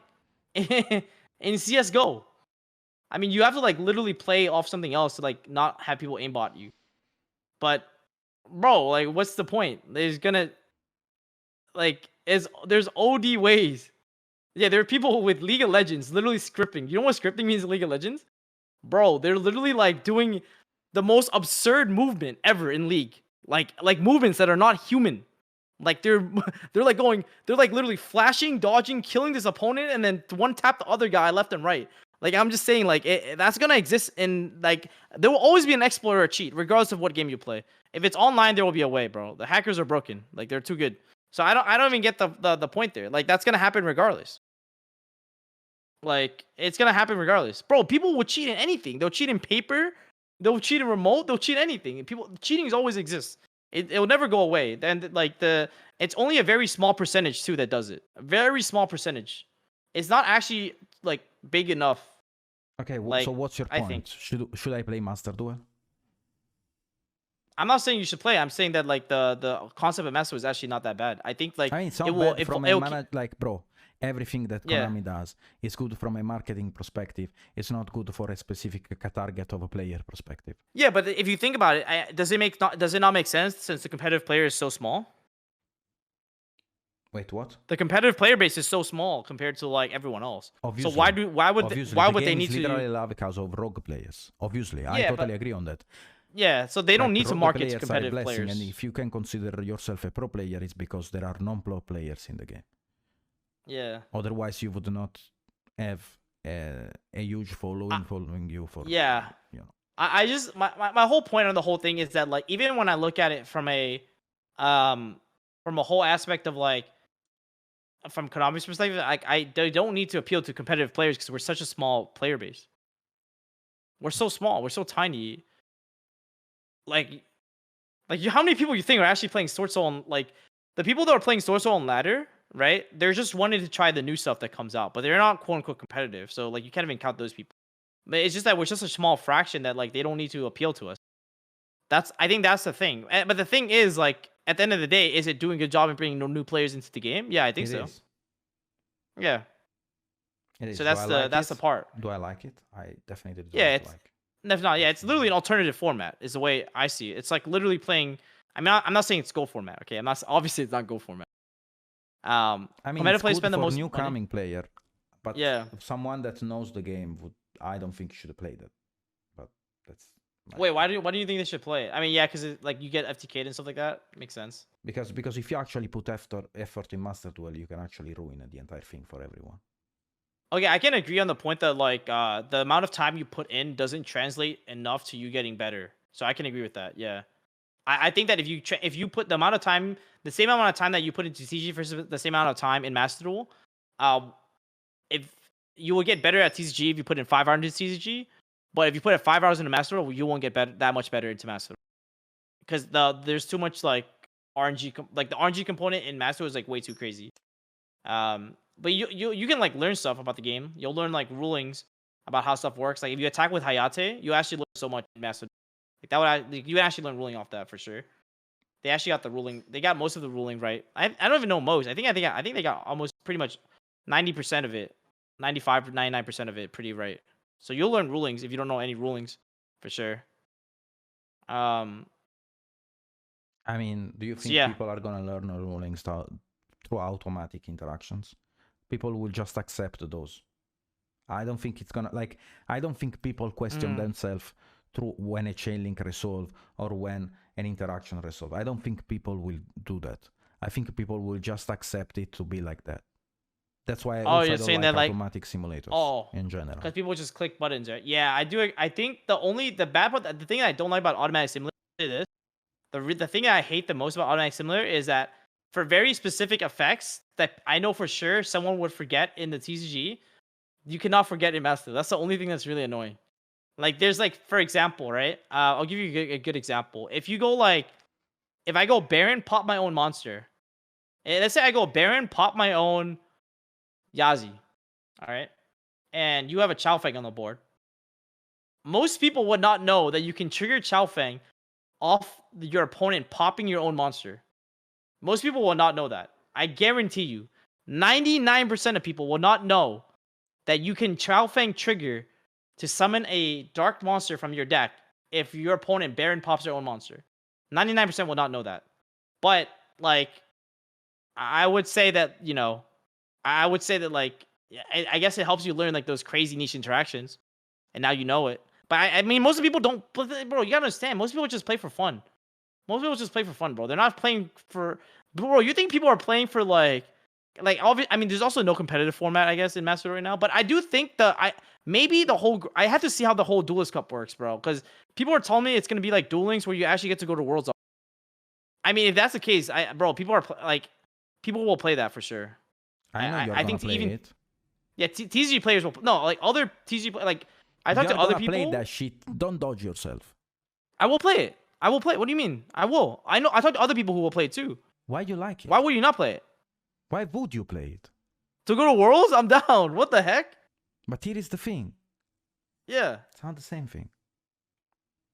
in CS:GO. I mean, you have to like literally play off something else to like not have people aimbot you. But, bro, like, what's the point? There's gonna like there's OD ways. Yeah, there are people with League of Legends literally scripting. You know what scripting means in League of Legends? Bro, they're literally like doing the most absurd movement ever in League. Like movements that are not human. Like they're like literally flashing, dodging, killing this opponent, and then one tap the other guy left and right. Like I'm just saying, like that's gonna exist in like there will always be an exploit or a cheat, regardless of what game you play. If it's online, there will be a way, bro. The hackers are broken. Like they're too good. So I don't even get the point there. Like that's gonna happen regardless. Like it's gonna happen regardless, bro. People will cheat in anything. They'll cheat in paper. They'll cheat in remote. They'll cheat anything. People cheating always exists. It'll never go away. Then like it's only a very small percentage too that does it. A very small percentage. It's not actually like big enough. Okay, like, so what's your I point? think. Should I play Master Duel? I'm not saying you should play. I'm saying that like the concept of Master is actually not that bad. I think like I mean, it's not it will. bad from like bro. Everything that Konami does is good from a marketing perspective. It's not good for a specific target of a player perspective. Yeah, but if you think about it, does it not make sense since the competitive player is so small? Wait, what? The competitive player base is so small compared to like everyone else. Obviously, so why would they need to literally love because of rogue players? Obviously, I totally agree on that. Yeah, so they don't need to market to competitive players. And if you can consider yourself a pro player, it's because there are non-pro players in the game. Yeah. Otherwise, you would not have a huge following you for. Yeah. You know. I just my whole point on the whole thing is that like even when I look at it from a whole aspect of like from Konami's perspective, they don't need to appeal to competitive players because we're such a small player base. We're so small. We're so tiny. Like how many people you think are actually playing Sword Soul on like the people that are playing Sword Soul on ladder? Right? They're just wanting to try the new stuff that comes out, but they're not quote unquote competitive. So like you can't even count those people. But it's just that we're just a small fraction that like they don't need to appeal to us. I think that's the thing. But the thing is like at the end of the day, is it doing a good job in bringing new players into the game? Yeah, I think so. Yeah. It is. So that's the part. Do I like it? I definitely do. Yeah, it's literally an alternative format. Is the way I see it. It's like literally playing. I'm not saying it's Go format. Okay, obviously it's not Go format. I mean, it's good spend the for most new coming player, but yeah, someone that knows the game I don't think should play that. But that's wait. Why do you think they should play it? I mean, yeah, because like you get FTKs and stuff like that. Makes sense. Because if you actually put effort in Master Duel, you can actually ruin the entire thing for everyone. Okay, I can agree on the point that like the amount of time you put in doesn't translate enough to you getting better. So I can agree with that. Yeah. I think that if you put the amount of time, the same amount of time that you put into TCG versus the same amount of time in Master Duel, if you will get better at TCG if you put in 5 hours into TCG, but if you put in 5 hours into Master Duel, you won't get that much better into Master Duel because there's too much like RNG, like the RNG component in Master Duel is like way too crazy. But you can like learn stuff about the game. You'll learn like rulings about how stuff works. Like if you attack with Hayate, you actually learn so much in Master Duel. You actually learn ruling off that for sure. They actually got the ruling. They got most of the ruling right. I don't even know most. I think they got almost pretty much 90% of it, 95 to 99% of it pretty right. So you'll learn rulings if you don't know any rulings for sure. I mean, do you think people are gonna learn rulings through automatic interactions? People will just accept those. I don't think it's gonna I don't think people question themselves through when a chain link resolve or when an interaction resolve. I don't think people will do that. I think people will just accept it to be like that. That's why I you're saying that automatic simulators in general. Because people just click buttons, right? Yeah, I do. I think the bad part, the thing I don't like about automatic simulator is the thing that I hate the most about automatic simulator is that for very specific effects that I know for sure someone would forget in the TCG, you cannot forget in Master. That's the only thing that's really annoying. Like there's like, for example, right? I'll give you a good example. If you go like, if I go Baron, pop my own monster. Let's say I go Baron, pop my own Yazi. All right. And you have a Chow Fang on the board. Most people would not know that you can trigger Chow Fang off your opponent popping your own monster. Most people will not know that. I guarantee you, 99% of people will not know that you can Chow Fang trigger to summon a dark monster from your deck if your opponent Baron pops their own monster. 99% will not know that. But, like, I would say that, you know, like, I guess it helps you learn, like, those crazy niche interactions. And now you know it. But, I mean, most people don't, bro, you gotta understand, most people just play for fun. Most people just play for fun, bro. They're not playing for, bro, you think people are playing for, like, I mean, there's also no competitive format, I guess, in Master right now. But I do think I have to see how the whole Duelist Cup works, bro. Because people are telling me it's gonna be like Duel Links where you actually get to go to Worlds. I mean, if that's the case, bro, people will play that for sure. I know you're gonna play it. Yeah, TCG players will. No, like other TCG, like I talked to other people. Play that shit. Don't dodge yourself. I will play it. I will play it. What do you mean? I will. I know. I talked to other people who will play it too. Why do you like it? Why would you not play it? Why would you play it? To go to Worlds? I'm down. What the heck? But here is the thing. Yeah. It's not the same thing.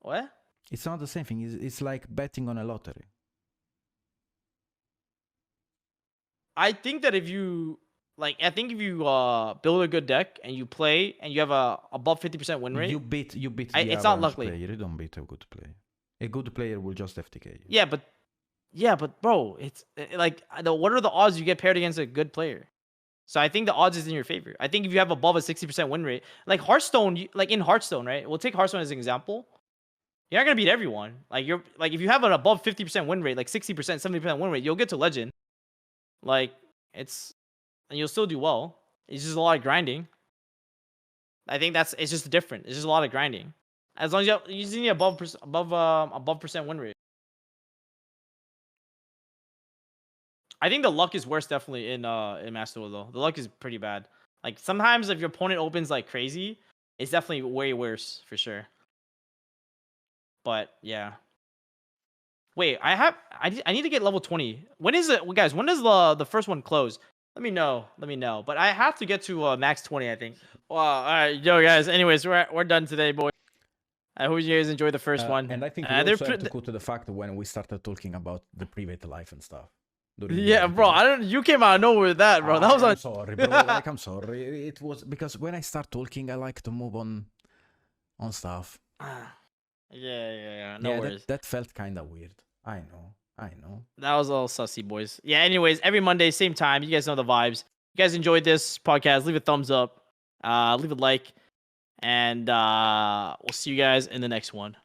What? It's not the same thing. It's like betting on a lottery. I think that if you build a good deck and you play and you have a above 50% win rate, you beat it's not lucky. Player. You don't beat a good player. A good player will just FTK you. Yeah, but bro, it's like what are the odds you get paired against a good player? So I think the odds is in your favor. I think if you have above a 60% win rate, like Hearthstone, like in Hearthstone, right? We'll take Hearthstone as an example. You're not gonna beat everyone. Like if you have an above 50% win rate, like 60%, 70% win rate, you'll get to Legend. Like and you'll still do well. It's just a lot of grinding. I think it's just different. It's just a lot of grinding. As long as you just need above percent win rate. I think the luck is worse definitely in Master Duel though. The luck is pretty bad. Like sometimes if your opponent opens like crazy, it's definitely way worse for sure. But yeah. Wait, I need to get level 20. When is it, guys? When does the first one close? Let me know. But I have to get to max 20, I think. Wow. All right, yo guys. Anyways, we're done today, boys. I hope you guys enjoyed the first one. And I think we also have to go to the fact when we started talking about the private life and stuff. Yeah, bro. You came out of nowhere with that, bro. That was I'm sorry, bro. Like, I'm sorry. It was because when I start talking, I like to move on stuff. Yeah. No worries. That felt kind of weird. I know. That was all sussy, boys. Yeah, anyways, every Monday, same time. You guys know the vibes. If you guys enjoyed this podcast, leave a thumbs up. Leave a like. And we'll see you guys in the next one.